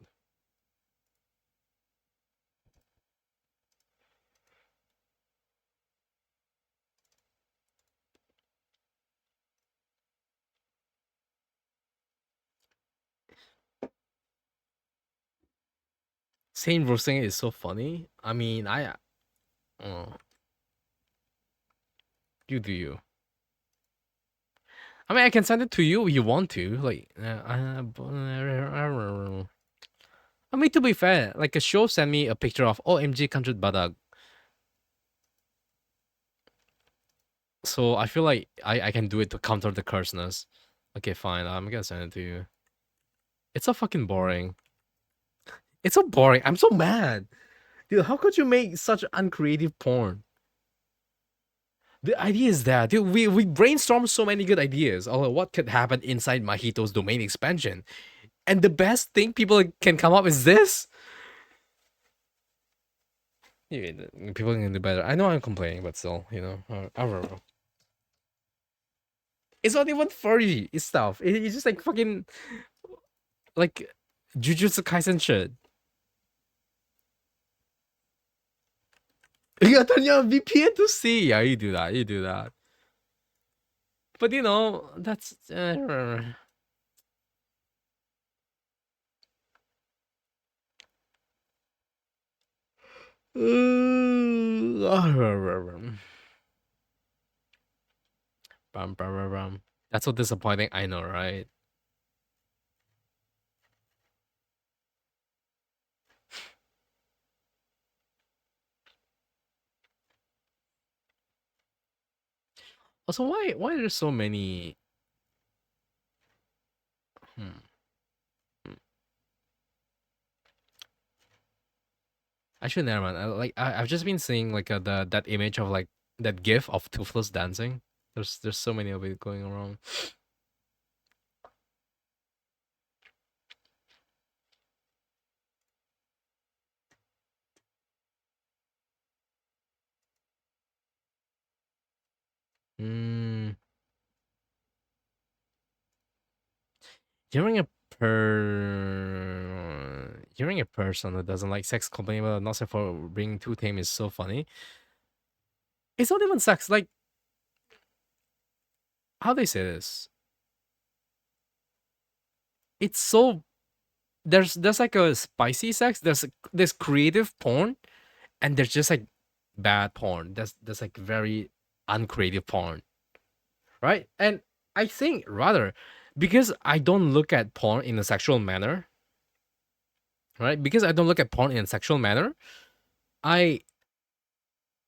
Saying roasting is so funny. I mean, oh, you do you. I mean, I can send it to you if you want to. Like, I mean, to be fair, like a show sent me a picture of OMG country badak. So I feel like I can do it to counter the curseness. Okay, fine. I'm gonna send it to you. It's so fucking boring. It's so boring. I'm so mad. Dude, how could you make such uncreative porn? The idea is that dude, we brainstormed so many good ideas of what could happen inside Mahito's domain expansion. And the best thing people can come up is this. Yeah, people can do better. I know I'm complaining, but still, you know, I don't know. It's not even furry stuff. It's just like fucking like Jujutsu Kaisen shit. You turn your VPN to see. Yeah, you do that. You do that. But you know, that's Bum, bum, bum, bum. That's so disappointing. I know, right? Also, why there's so many? Actually, never mind. I've just been seeing like that image of like that GIF of Toothless dancing. There's so many of it going around. Mm, hearing a hearing a person who doesn't like sex complain about not safe for being too tame is so funny. It's not even sex. Like how they say this. It's so there's like a spicy sex. There's creative porn, and there's just like bad porn. There's like very uncreative porn, right? And I think rather because I don't look at porn in a sexual manner, right? Because I don't look at porn in a sexual manner, I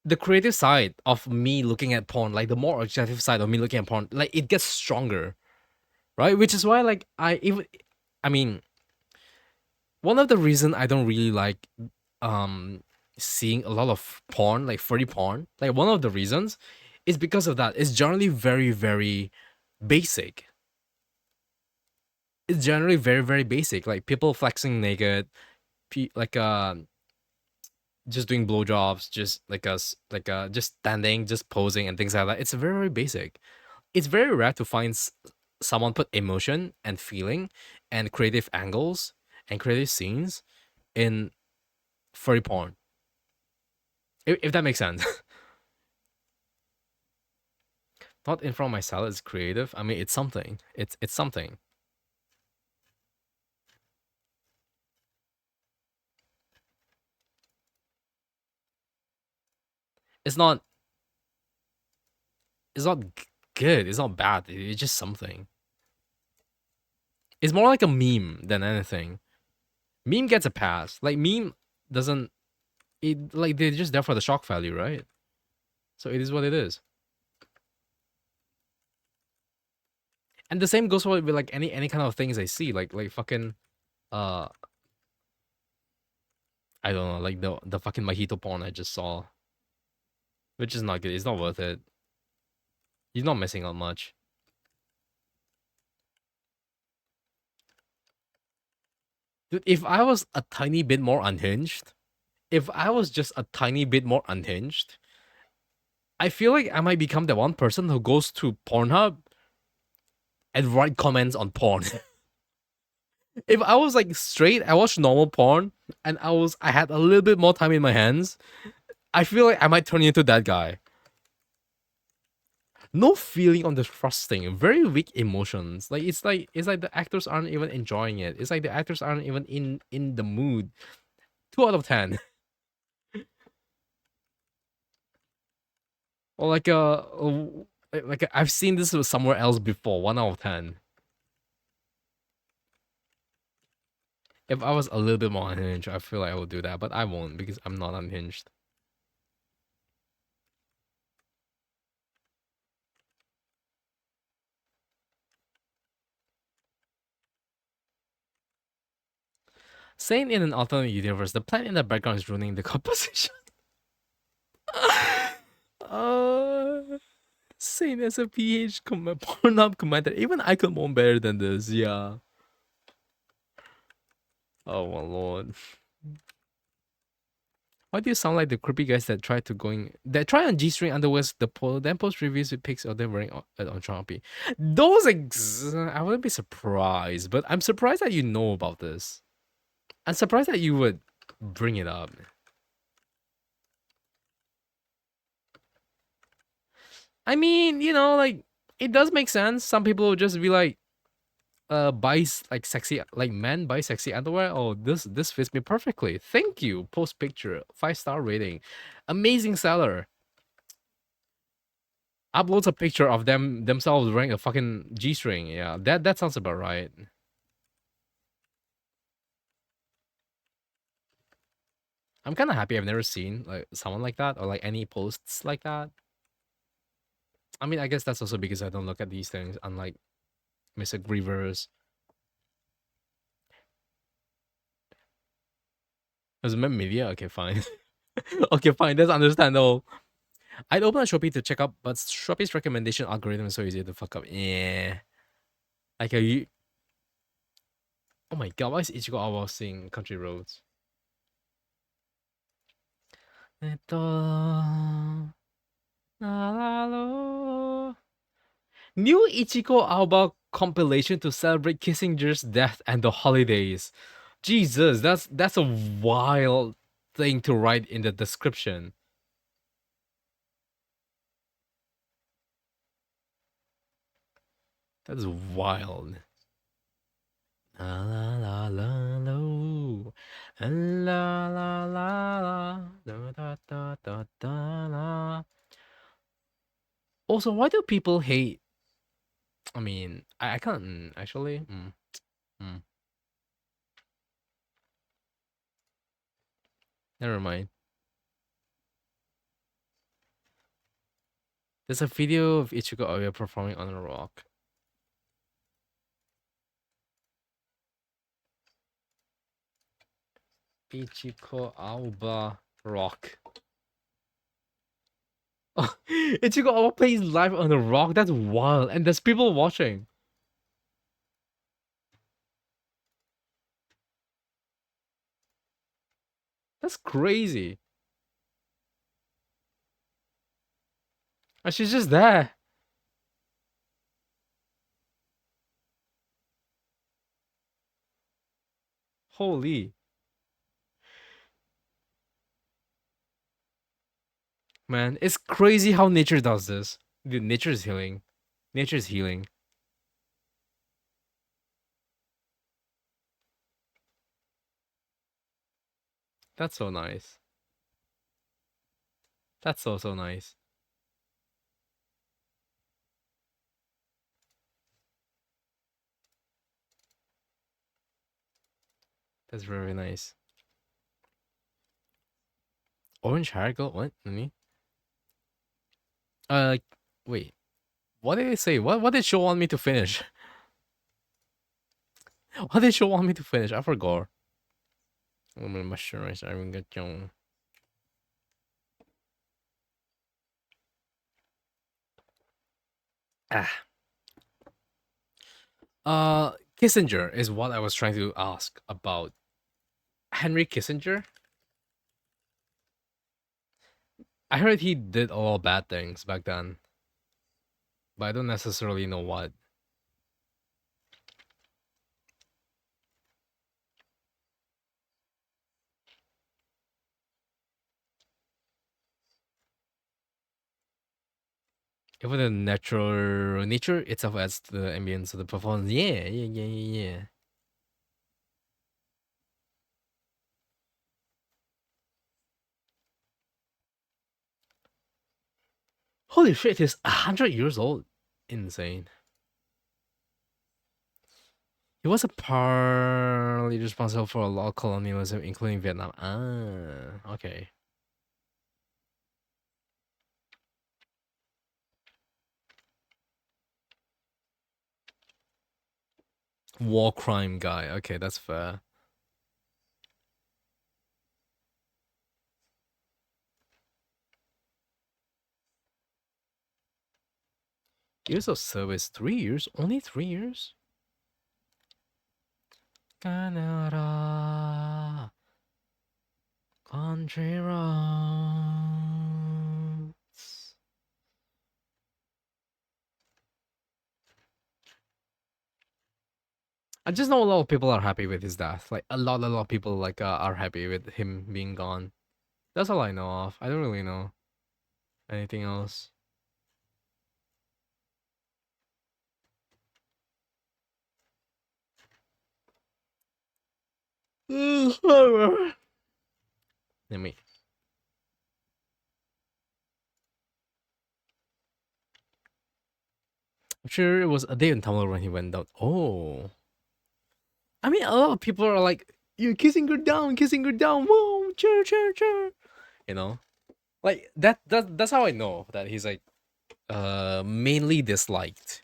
the creative side of me looking at porn, like the more objective side of me looking at porn, like it gets stronger, right? Which is why like I mean, one of the reason I don't really like um seeing a lot of porn, like furry porn, like one of the reasons is because of that. It's generally very basic. It's generally very basic. Like people flexing naked, like just doing blowjobs, just like us, like just standing, just posing and things like that. It's very basic. It's very rare to find someone put emotion and feeling and creative angles and creative scenes in furry porn. If that makes sense. Not in front of my salad is creative. I mean, it's something. It's something. It's not. It's not good. It's not bad. It's just something. It's more like a meme than anything. Meme gets a pass. Like meme doesn't. It like they're just there for the shock value, right? So it is what it is. And the same goes for with like any kind of things I see, like fucking uh I don't know, like the fucking mojito porn I just saw, which is not good. It's not worth it. You're not missing out much. Dude, if I was a tiny bit more unhinged, if I was just a tiny bit more unhinged, I feel like I might become the one person who goes to Pornhub and write comments on porn. If I was like straight, I watched normal porn and I had a little bit more time in my hands, I feel like I might turn into that guy. No feeling on the thrusting, very weak emotions. Like it's like the actors aren't even enjoying it. It's like the actors aren't even in the mood. 2 out of 10. Or like I've seen this somewhere else before. 1 out of 10. If I was a little bit more unhinged, I feel like I would do that, but I won't because I'm not unhinged. Saying in an alternate universe, the plant in the background is ruining the composition. uh, Same as a PH Pornhub commenter. Even I could moan better than this. Yeah. Oh my lord. Why do you sound like the creepy guys that try on G-string underwears the polo then post reviews with pics of them wearing on Shopee? I wouldn't be surprised, but I'm surprised that you know about this. I'm surprised that you would bring it up. I mean, like it does make sense. Some people would just be like, buys like sexy, like men buy sexy underwear. Oh, this fits me perfectly. Thank you. Post picture, 5-star rating, amazing seller. Uploads a picture of themselves wearing a fucking G string. Yeah, that sounds about right. I'm kind of happy I've never seen like someone like that or like any posts like that. I mean, I guess that's also because I don't look at these things, unlike Mr. Grievers. As mem media? Okay, fine. Okay, fine. That's understandable. I'd open a Shopee to check up, but Shopee's recommendation algorithm is so easy to fuck up. Yeah. Like, are you. Oh my god, why is Ichigo Awa sing Country Roads? New Ichigo Aoba compilation to celebrate Kissinger's death and the holidays. Jesus, that's a wild thing to write in the description. That's wild. La la la la lo. La la la la. Da da da da da la. Also, why do people hate? I mean, I can't actually. Mm, never mind. There's a video of Ichigo Oya performing on a rock. Ichigo Aoba rock. Oh, Ichigo Aoba plays live on a rock. That's wild, and there's people watching. That's crazy. And she's just there. Holy man, it's crazy how nature does this. Dude, nature is healing. Nature is healing. That's so nice. That's so nice. That's very nice. Orange hair girl? What? Me? Uh, wait. What did they say? What did she want me to finish? What did she want me to finish? I forgot. I'm gonna moisturize. I'm gonna get you. Ah. Kissinger is what I was trying to ask about. Henry Kissinger. I heard he did a lot of bad things back then, but I don't necessarily know what. Even the natural nature itself adds to the ambience of the performance. Yeah. Holy shit, he's 100 years old. Insane. He was a partly responsible for a lot of colonialism, including Vietnam. Ah, okay. War crime guy. Okay, that's fair. Years of service, 3 years? Only 3 years? Canada, country roads. I just know a lot of people are happy with his death. Like a lot of people like are happy with him being gone. That's all I know of. I don't really know anything else. Let me. I'm sure it was a day in Tumblr when he went down. Oh, I mean, a lot of people are like, "You're kissing her down." Whoa, cheer. You know, like that's how I know that he's like mainly disliked.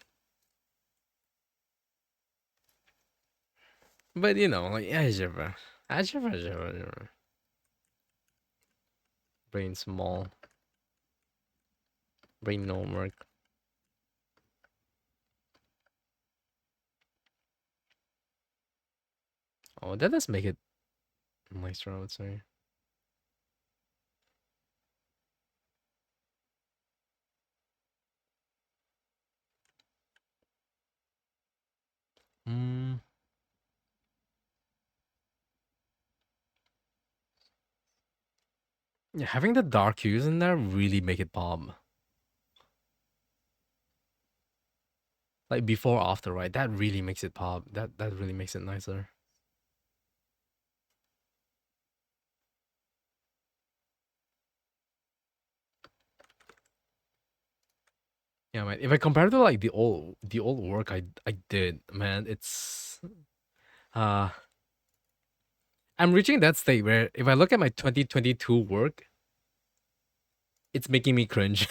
But you know, like yeah, Ajibra. Brain small. Brain no work. Oh, that does make it nicer, I would say. Mm, yeah, having the dark hues in there really make it pop. Like before, after, right? That really makes it pop. That really makes it nicer. Yeah, man. If I compare to like the old work I did, man, it's uh I'm reaching that state where if I look at my 2022 work, it's making me cringe.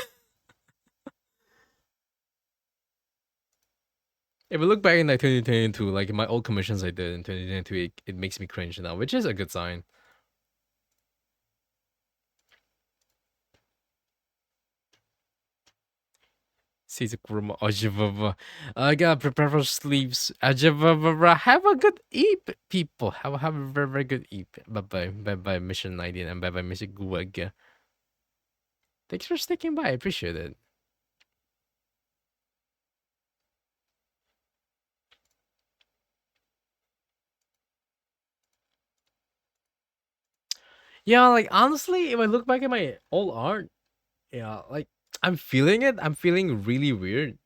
If I look back in like 2022, like my old commissions I did in 2022, it makes me cringe now, which is a good sign. Sees Kuruma Ojibaba. I gotta prepare for sleeps. Ajababa. Have a good eep, people. Have a very, very good eep. Bye bye. Bye bye, Mission 19, and bye bye, Mission Guwag. Thanks for sticking by. I appreciate it. Yeah, like honestly, if I look back at my old art, yeah, like I'm feeling it. I'm feeling really weird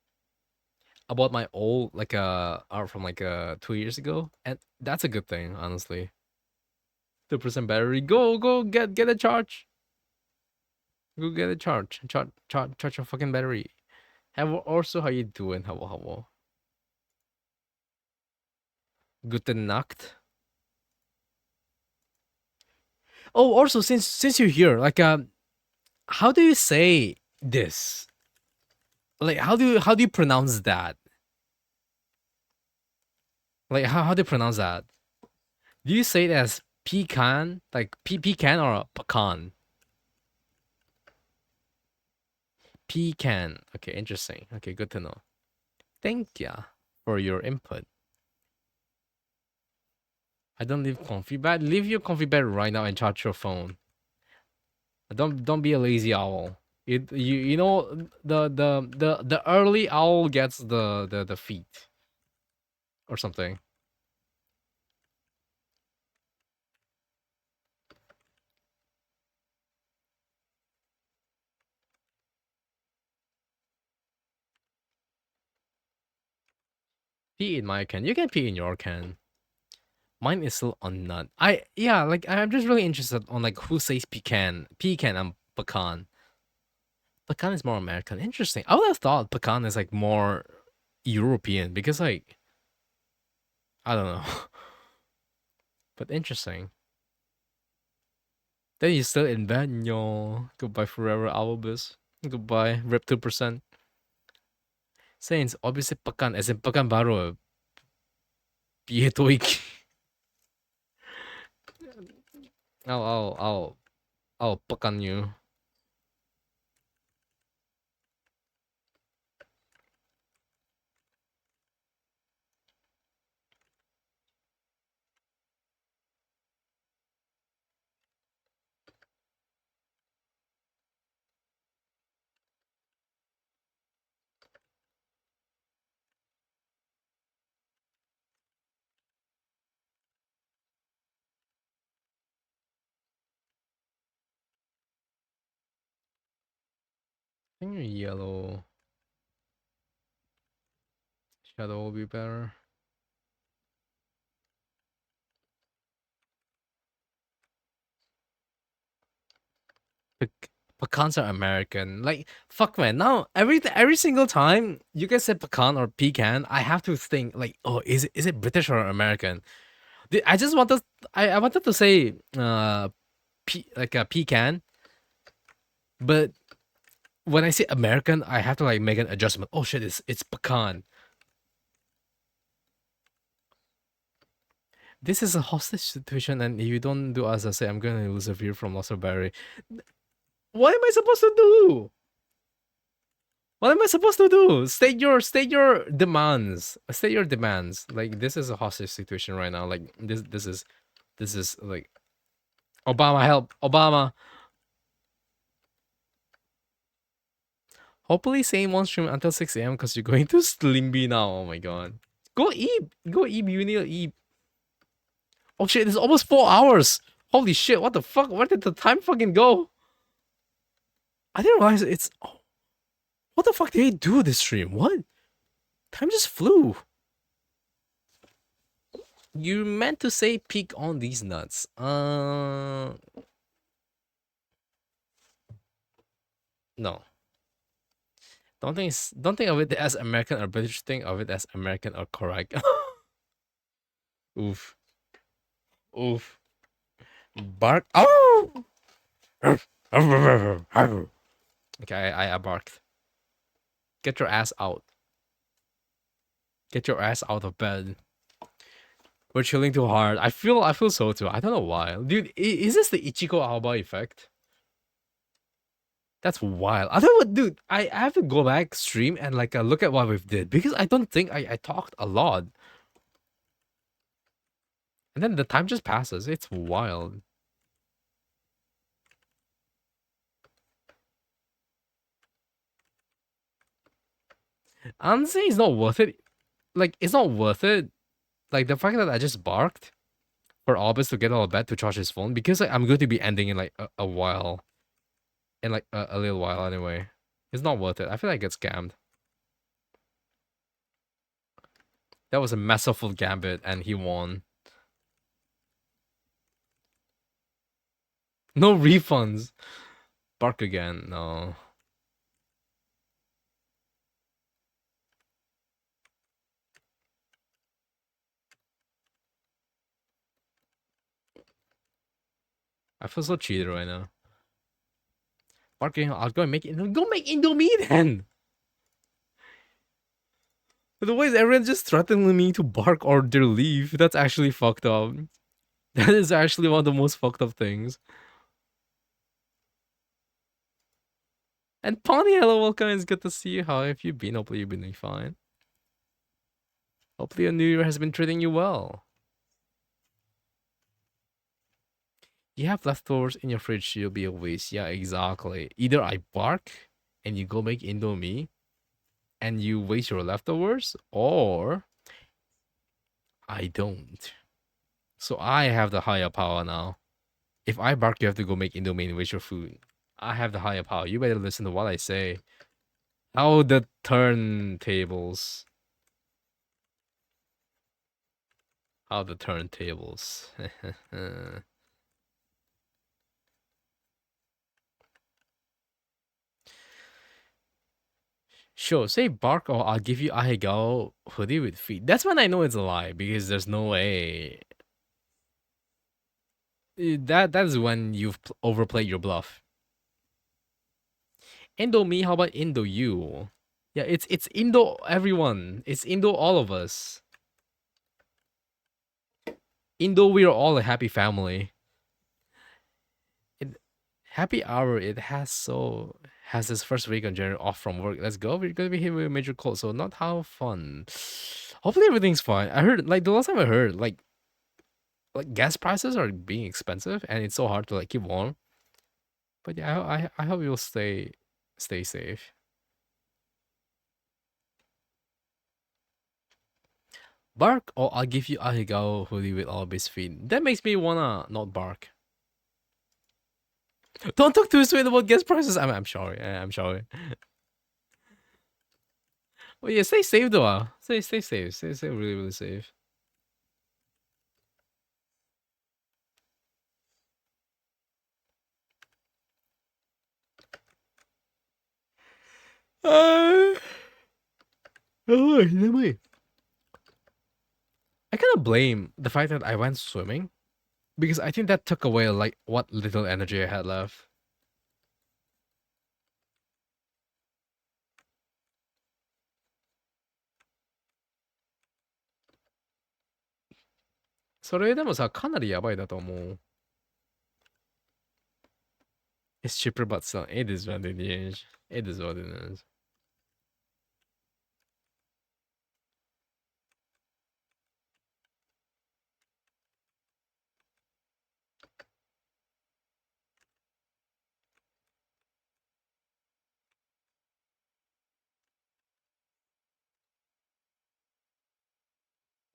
about my old like art from like 2 years ago, and that's a good thing, honestly. 2% battery. Go get a charge. Go get a charge. Charge your fucking battery. Have also how you doing? How? Guten Nacht. Oh, also since you're here, like how do you say this? Like how do you pronounce that? Like how do you pronounce that? Do you say it as pecan, like pecan or pecan? Pecan. Okay, interesting. Okay, good to know. Thank ya for your input. I don't leave comfy bed. Leave your comfy bed right now and charge your phone. Don't be a lazy owl. You know the early owl gets the feet or something. Pee in my can. You can pee in your can. Mine is still on nut. Yeah, like I'm just really interested on like who says pecan and pecan. Pecan is more American. Interesting. I would have thought pecan is like more European because like I don't know, but interesting. Then you still in bed, yo. Goodbye forever, Albus. Goodbye, rip 2%. Saints, obviously pecan, as in pecan baru. Piye tuig. I'll pecan you. I think your yellow shadow will be better. Pec- Pecans are American. Like fuck, man. Now every single time you guys say pecan or pecan, I have to think like, oh, is it British or American? I just wanted I wanted to say like a pecan, but when I say American, I have to like make an adjustment. Oh shit, it's pecan. This is a hostage situation, and if you don't do as I say, I'm gonna lose a view from loss of battery. What am I supposed to do? What am I supposed to do? State your demands. State your demands. Like this is a hostage situation right now. Like this is like Obama help. Obama. Hopefully same one stream until 6 a.m. because you're going to Slimby now. Oh my god. Go eat. Go eat. You need to eat. Oh shit, it's almost 4 hours. Holy shit, what the fuck? Where did the time fucking go? I didn't realize it's oh, what the fuck did I do this stream? What? Time just flew. You meant to say peek on these nuts. No. Don't think of it as American or British. Think of it as American or correct. Oof. Oof. Bark. Oh. Okay, I barked. Get your ass out. Get your ass out of bed. We're chilling too hard. I feel so too. I don't know why. Dude, is this the Ichiko Aoba effect? That's wild. I don't know what, dude. I have to go back stream and like look at what we've did because I don't think I talked a lot. And then the time just passes. It's wild. Honestly, it's not worth it. Like, it's not worth it. Like, the fact that I just barked for Albus to get out of bed to charge his phone because like, I'm going to be ending in like a while. In like a little while anyway. It's not worth it. I feel like I get scammed. That was a masterful gambit and he won. No refunds. Bark again. No. I feel so cheated right now. Barking, I'll go and make it. Go make Indomie then. Otherwise, everyone's just threatening me to bark or their leave. That's actually fucked up. That is actually one of the most fucked up things. And Pawnee, hello, welcome. It's good to see you. How have you been? Hopefully, you've been doing fine. Hopefully, your new year has been treating you well. You have leftovers in your fridge, you'll be a waste. Yeah, exactly. Either I bark and you go make Indomie and you waste your leftovers, or I don't. So I have the higher power now. If I bark, you have to go make Indomie and waste your food. I have the higher power. You better listen to what I say. How the turntables. How the turntables. Sure, say bark or I'll give you Ahegao hoodie with feet. That's when I know it's a lie because there's no way. That is when you've overplayed your bluff. Indo me, how about Indo you? Yeah, it's Indo everyone. It's Indo all of us. Indo, we are all a happy family. It, happy hour. It has his first week on January off from work. Let's go. We're gonna be here with a major cold, so not how fun. Hopefully everything's fine. I heard like the last time I heard like gas prices are being expensive and it's so hard to like keep warm. But yeah, I hope you'll stay safe. Bark or I'll give you Ahegao hoodie with all base feet. That makes me wanna not bark. Don't talk too sweet about gas prices. I'm sorry. I'm sorry. Well, yeah, stay safe though. Stay safe. Stay really safe. Let me. I kind of blame the fact that I went swimming because I think that took away like what little energy I had left. So それでもさ、かなりやばいだと思う。It's cheaper, but still, it is what it is. It is what it is.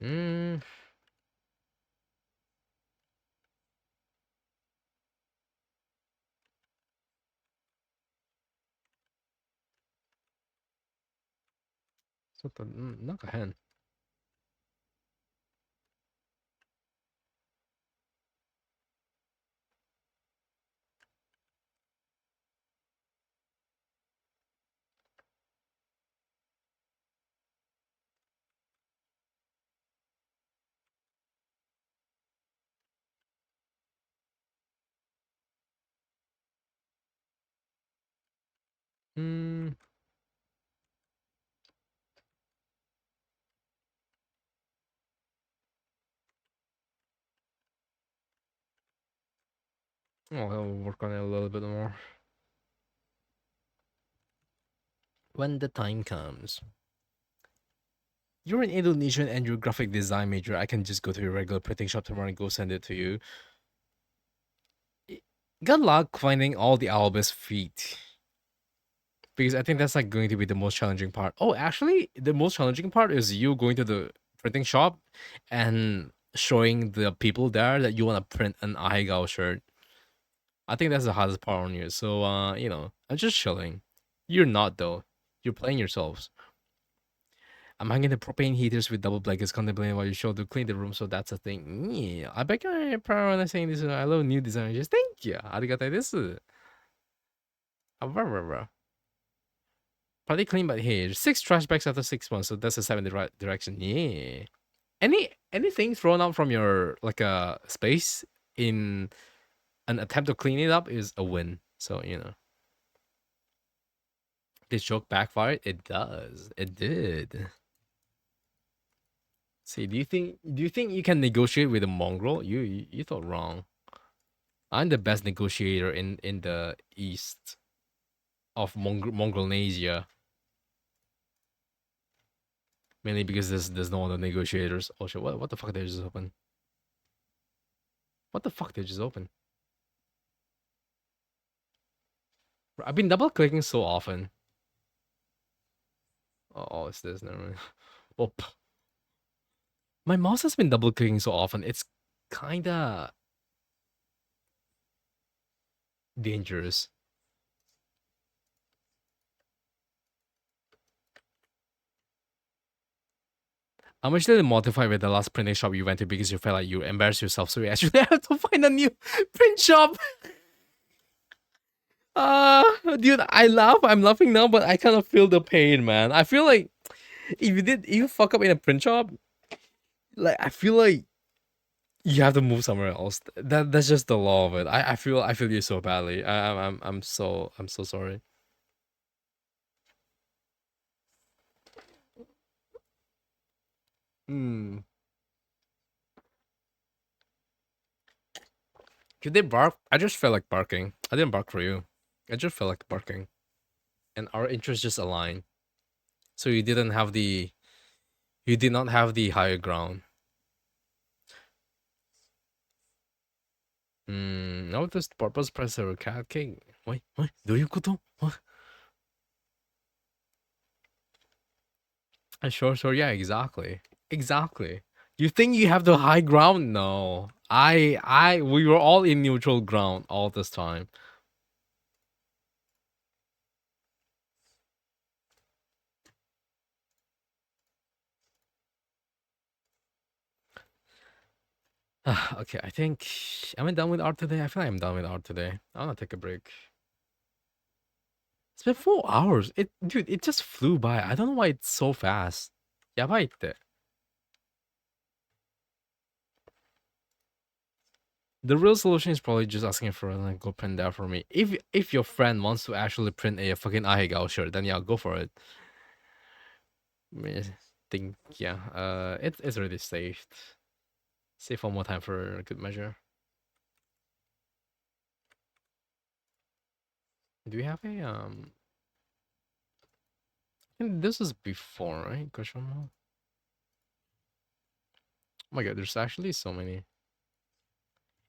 Mm, not a hand. Mm, I'll work on it a little bit more when the time comes. You're an Indonesian and you're a graphic design major. I can just go to your regular printing shop tomorrow and go send it to you. Good luck finding all the albus feet. Because I think that's like going to be the most challenging part. Oh, actually, the most challenging part is you going to the printing shop and showing the people there that you want to print an Ahegao shirt. I think that's the hardest part on you. So, I'm just chilling. You're not though. You're playing yourselves. I'm hanging the propane heaters with double blankets, contemplating while you show to clean the room. So that's a thing. Yeah, I beg your pardon when I'm saying this. I love new design. Just thank you. Arigatai desu. Probably clean, but hey, 6 trash bags after 6 months, so that's a 7 right direction. Yeah. Anything thrown out from your like a space in an attempt to clean it up is a win. So this joke backfired. It does. It did. See, do you think you can negotiate with a mongrel? You thought wrong. I'm the best negotiator in the east of Mongrelnasia. Mainly because there's no other negotiators. Oh shit! What the fuck did I just open? What the fuck did I just open? I've been double clicking so often. Oh, it's this. Never mind. Oh, my mouse has been double clicking so often. It's kinda dangerous. I'm actually mortified with the last printing shop you went to because you felt like you embarrassed yourself, so you actually have to find a new print shop. Dude, I laugh. I'm laughing now, but I kind of feel the pain, man. I feel like if you fuck up in a print shop, like I feel like you have to move somewhere else. That's just the law of it. I feel you so badly. I'm so sorry. Hmm. Did they bark? I just felt like barking. I didn't bark for you. I just felt like barking, and our interests just aligned. So you did not have the higher ground. No, this purpose presser cat king. Wait, what? Do you go? What? Sure, yeah, exactly. Exactly. You think you have the high ground? No. We were all in neutral ground all this time. Okay, I think am I done with art today? I feel like I'm done with art today. I wanna take a break. It's been 4 hours. Dude, it just flew by. I don't know why it's so fast. やばいって. The real solution is probably just asking for a go print that for me. If your friend wants to actually print a fucking Ahegao shirt, then yeah, go for it. I think yeah, it's already saved. Save one more time for a good measure. Do we have a I think this is before, right? Question mark. Oh my god, there's actually so many.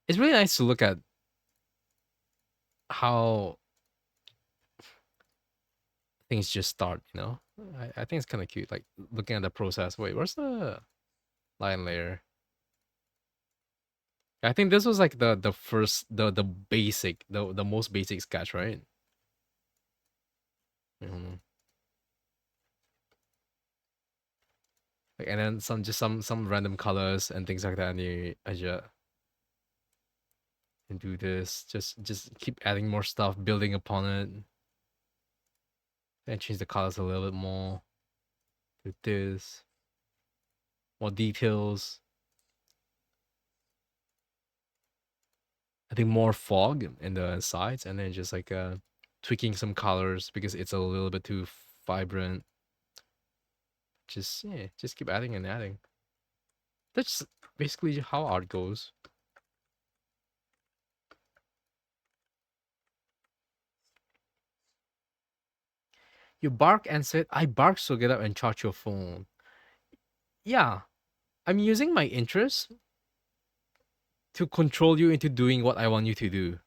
It's really nice to look at how things just start, you know? I think it's kind of cute, like looking at the process. Wait, where's the line layer? I think this was like the first the basic the most basic sketch, right? Mhm. Like, and then some random colors and things like that, and you adjust and do this. Just keep adding more stuff, building upon it, and change the colors a little bit more. Do this, more details. I think more fog in the sides, and then just like tweaking some colors because it's a little bit too vibrant. Just yeah, just keep adding and adding. That's basically how art goes. You bark and said, "I bark, so get up and charge your phone." Yeah, I'm using my interest to control you into doing what I want you to do.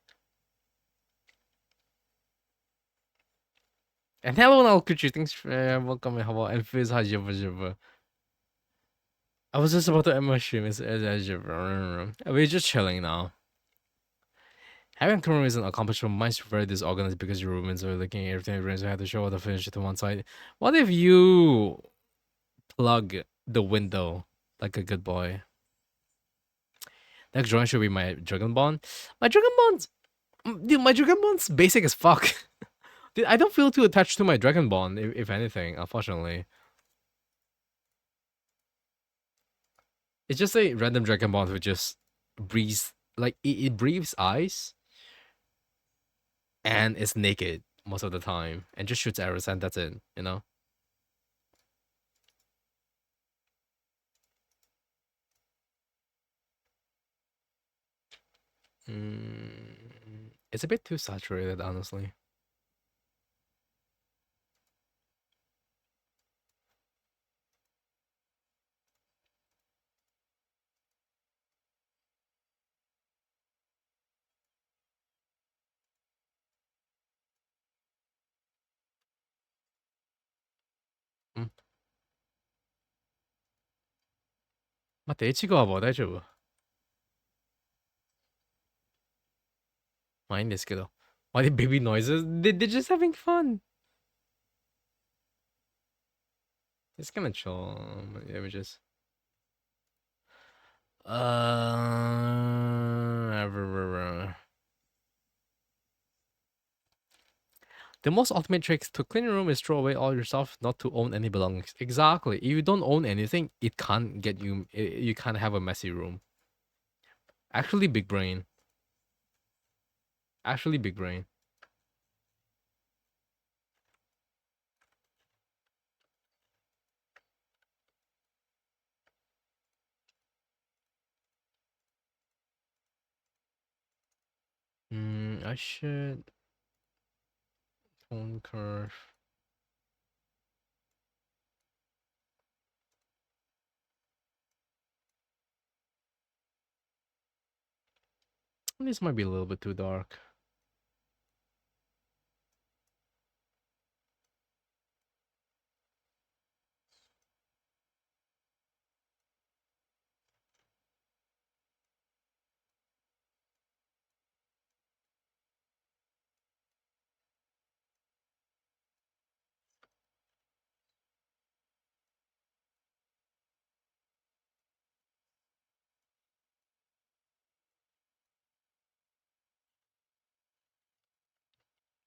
And hello, now could you thanks for welcome and how and Fizz Hajib. I was just about to end my stream. We're just chilling now. Having a room is an accomplishment. Mine's very disorganized because your roommates are looking at everything. Everyone's have to show all the finish to one side. What if you plug the window like a good boy? Next drawing should be my Dragon Bond. My Dragon Bond's dude, my Dragon Bond's basic as fuck. Dude, I don't feel too attached to my Dragon Bond, if anything, unfortunately. It's just a random Dragon Ball who just breathes like it breathes ice and is naked most of the time and just shoots arrows and that's it, you know? It's a bit too saturated, honestly. Mm. 待って、エチゴはもう大丈夫。まあいいんですけど。Why the baby noises? They're just having fun. It's kind of chill. Images. Uh, The most ultimate trick to clean your room is throw away all your stuff, not to own any belongings. Exactly. If you don't own anything, it can't get you. You can't have a messy room. Actually, big brain. Actually, big brain. I should tone curve. This might be a little bit too dark.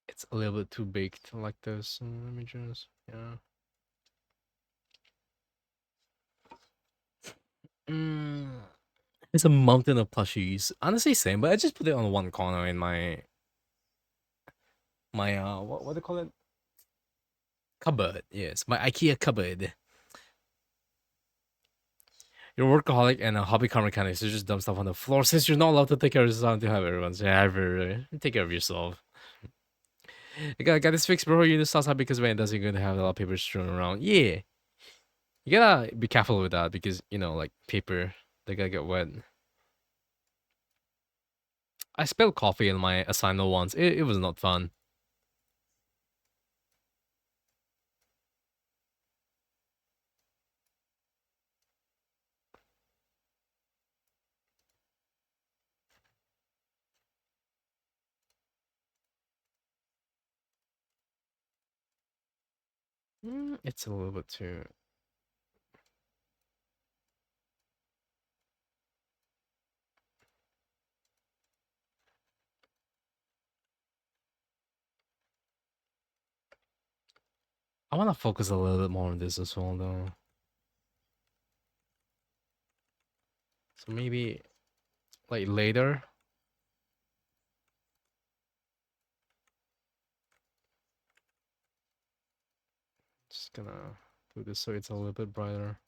It's a little bit too big to like those images. Yeah. Mm. It's a mountain of plushies. Honestly, same, but I just put it on one corner in my what do you call it? Cupboard. Yes, my IKEA cupboard. You're a workaholic and a hobby car mechanic, so you just dump stuff on the floor since you're not allowed to take care of yourself to have everyone's take care of yourself. got this fixed, bro. You just outside because when it does, you're gonna have a lot of paper strewn around. Yeah, you gotta be careful with that because like paper, they gotta get wet. I spilled coffee in my assignment once. It was not fun. It's a little bit too. I want to focus a little bit more on this as well, though. So maybe like later. Just gonna do this so it's a little bit brighter.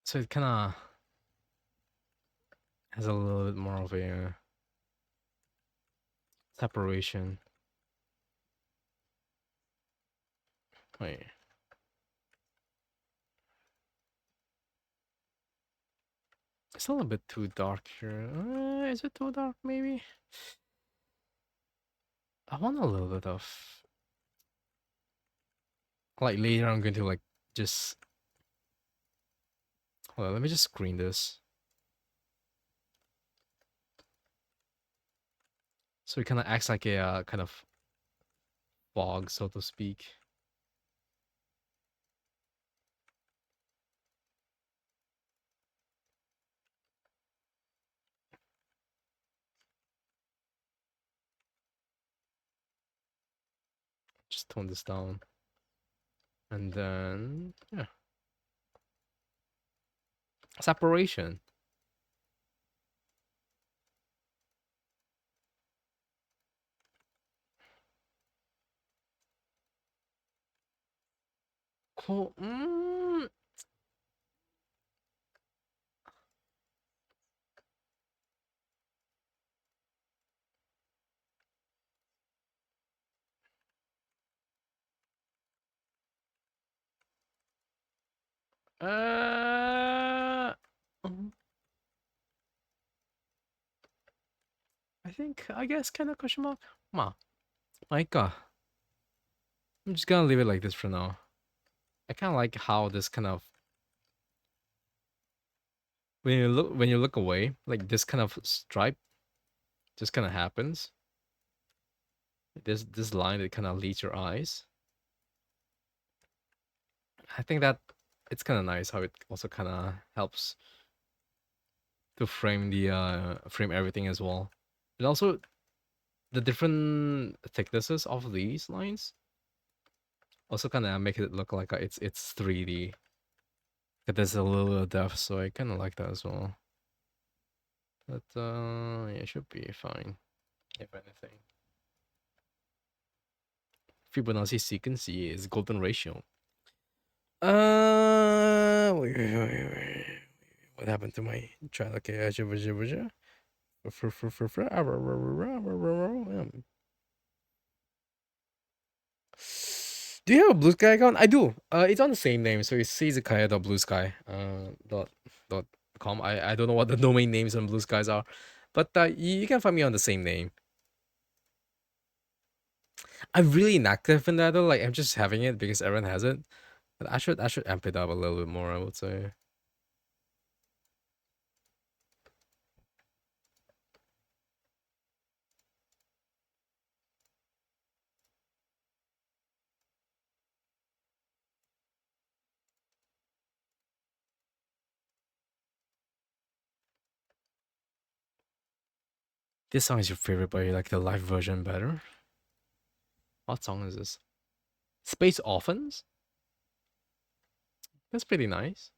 So it kind of has a little bit more of a separation. Wait. It's a little bit too dark here. Is it too dark, maybe? I want a little bit of... Like, later I'm going to, like, just... Hold on, let me just screen this. So it kind of acts like a kind of fog, so to speak. Just tone this down. And then, yeah. Separation. Cool. Mhm. I guess, kind of question mark. Ma, Micah. I'm just gonna leave it like this for now. I kind of like how this kind of when you look away, like this kind of stripe just kind of happens. This line that kind of leads your eyes. I think that it's kind of nice how it also kind of helps to frame the frame everything as well, and also the different thicknesses of these lines also kind of make it look like it's 3D. But there's a little bit of depth, so I kind of like that as well. But yeah, it should be fine if anything. Fibonacci sequence is golden ratio. Wait. What happened to my chat? Okay, do you have a blue sky account? I do. It's on the same name, so it's Blue Sky. Dot com. I don't know what the domain names on blue skies are, but you can find me on the same name. I'm really inactive in that though. Like I'm just having it because everyone has it. But I should amp it up a little bit more, I would say. This song is your favorite, but you like the live version better? What song is this? Space Orphans? That's pretty nice.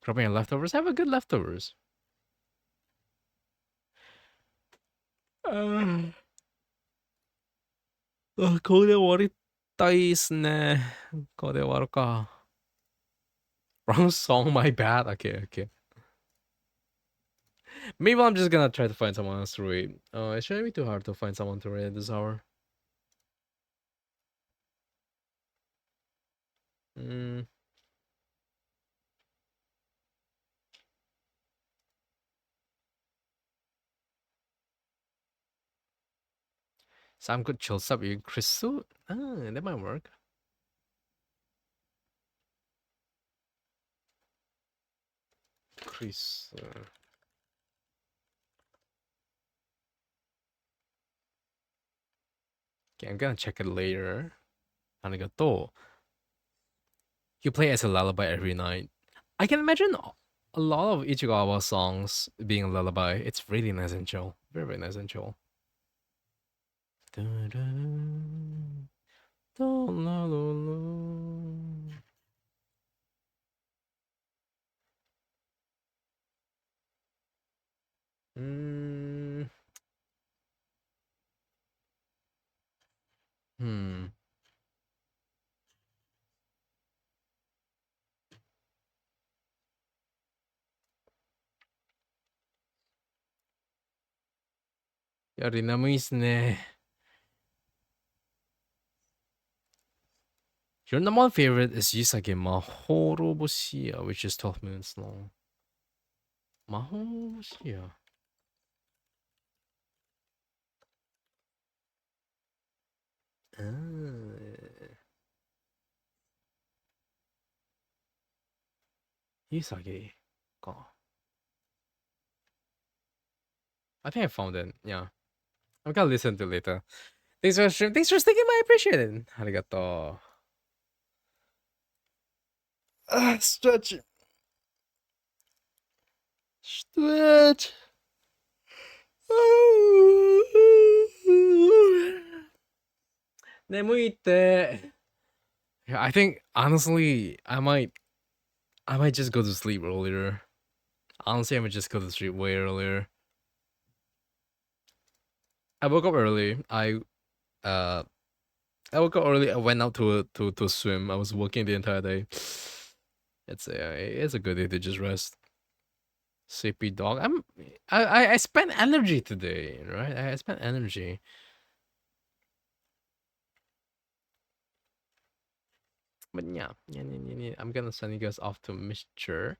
Dropping your leftovers. Have a good leftovers. 아, 고대월이 있네. 고대월까. Wrong song, my bad. Okay, okay. Maybe I'm just gonna try to find someone else to read. It shouldn't be too hard to find someone to read this hour. Mm, Sam could chill sub you, Chrisu. Ah, that might work. Chris. Okay, I'm gonna check it later. Arigato. You play as a lullaby every night. I can imagine a lot of Ichigo songs being a lullaby. It's really nice and chill. Very, very nice and chill. Mm, hmm. 야리나무 있네. Your number one favorite is Yusage Mahoroboshia, which is 12 minutes long. Mahoroboshia. Ah, Yusage. Ka. I think I found it. Yeah. I'm gonna listen to it later. Thanks for stream. Thanks for sticking by. I appreciate it. Arigato. Stretch. Stretch. Nemuite. Yeah, I think honestly, I might just go to sleep earlier. Honestly, I might just go to sleep way earlier. I woke up early. Uh I woke up early. I went out to swim. I was working the entire day. It's a good day to just rest. Sleepy dog. I spent energy today, right? I spent energy. But yeah. I'm gonna send you guys off to Mr.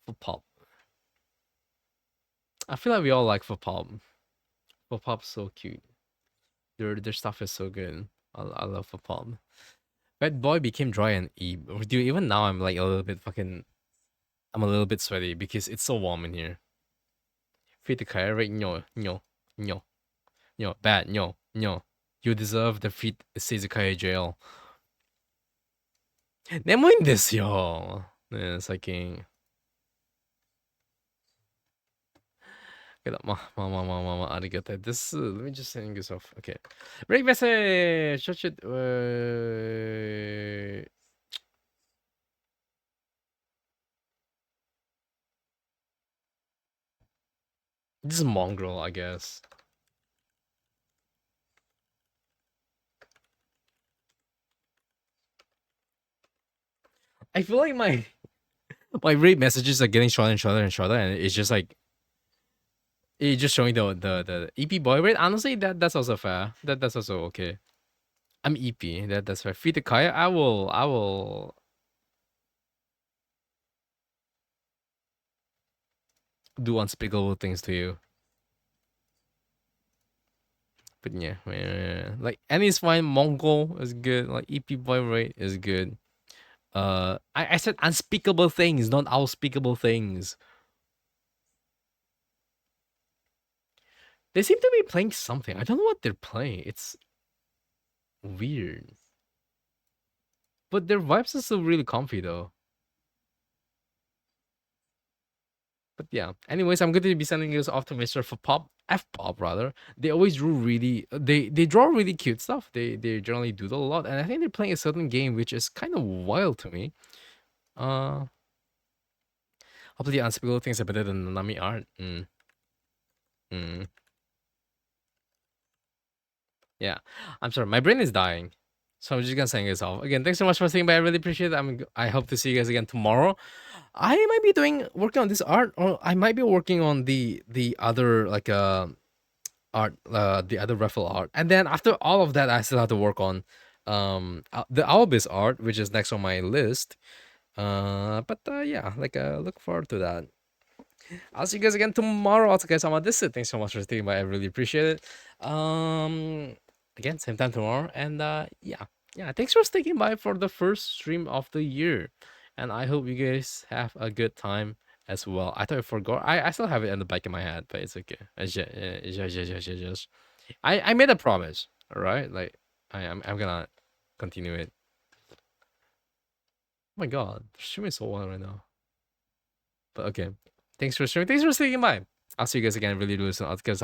For Pop. I feel like we all like For Pop. For Pop's so cute. Their stuff is so good. I love For Pop. Red Boy became dry and dude, even now I'm like a little bit fucking. I'm a little bit sweaty because it's so warm in here. Feed the Kai right? No, bad, no. You deserve the feet Seizukai jail. 眠いんですよ. Yeah, it's like arigatai desu. Let me just send this off. Okay. Break message. This is mongrel, I guess. I feel like my rate messages are getting shorter and shorter and shorter, and it's just like it's just showing the EP boy rate. Honestly, that's also fair. That's also okay. I'm EP. That's fair. Feed the Kaya. I will do unspeakable things to you. But yeah. Like Annie's fine. Mongol is good. Like EP boy rate is good. I said unspeakable things, not outspeakable things. They seem to be playing something. I don't know what they're playing. It's weird. But their vibes are still really comfy though. But yeah. Anyways, I'm going to be sending this off to Mr. For Pop, F Pop rather. They always drew really they draw really cute stuff. They generally doodle a lot, and I think they're playing a certain game which is kind of wild to me. Uh Hopefully unspeakable things are better than Nami art. Mm, yeah, I'm sorry, my brain is dying. So I'm just gonna sign this off. Again, thanks so much for staying by. I really appreciate it. I hope to see you guys again tomorrow. I might be working on this art, or I might be working on the other like art, the other raffle art, and then after all of that, I still have to work on the Albus art, which is next on my list. But yeah, like look forward to that. I'll see you guys again tomorrow. Also, guys, I'm on this. Thanks so much for staying by. I really appreciate it. Again, same time tomorrow, and yeah, yeah. Thanks for sticking by for the first stream of the year, and I hope you guys have a good time as well. I thought I forgot. I still have it in the back of my head, but it's okay. I made a promise. All right, like I'm gonna continue it. Oh my god, the stream is so well right now. But okay, thanks for streaming. Thanks for sticking by. I'll see you guys again really, really soon. I'll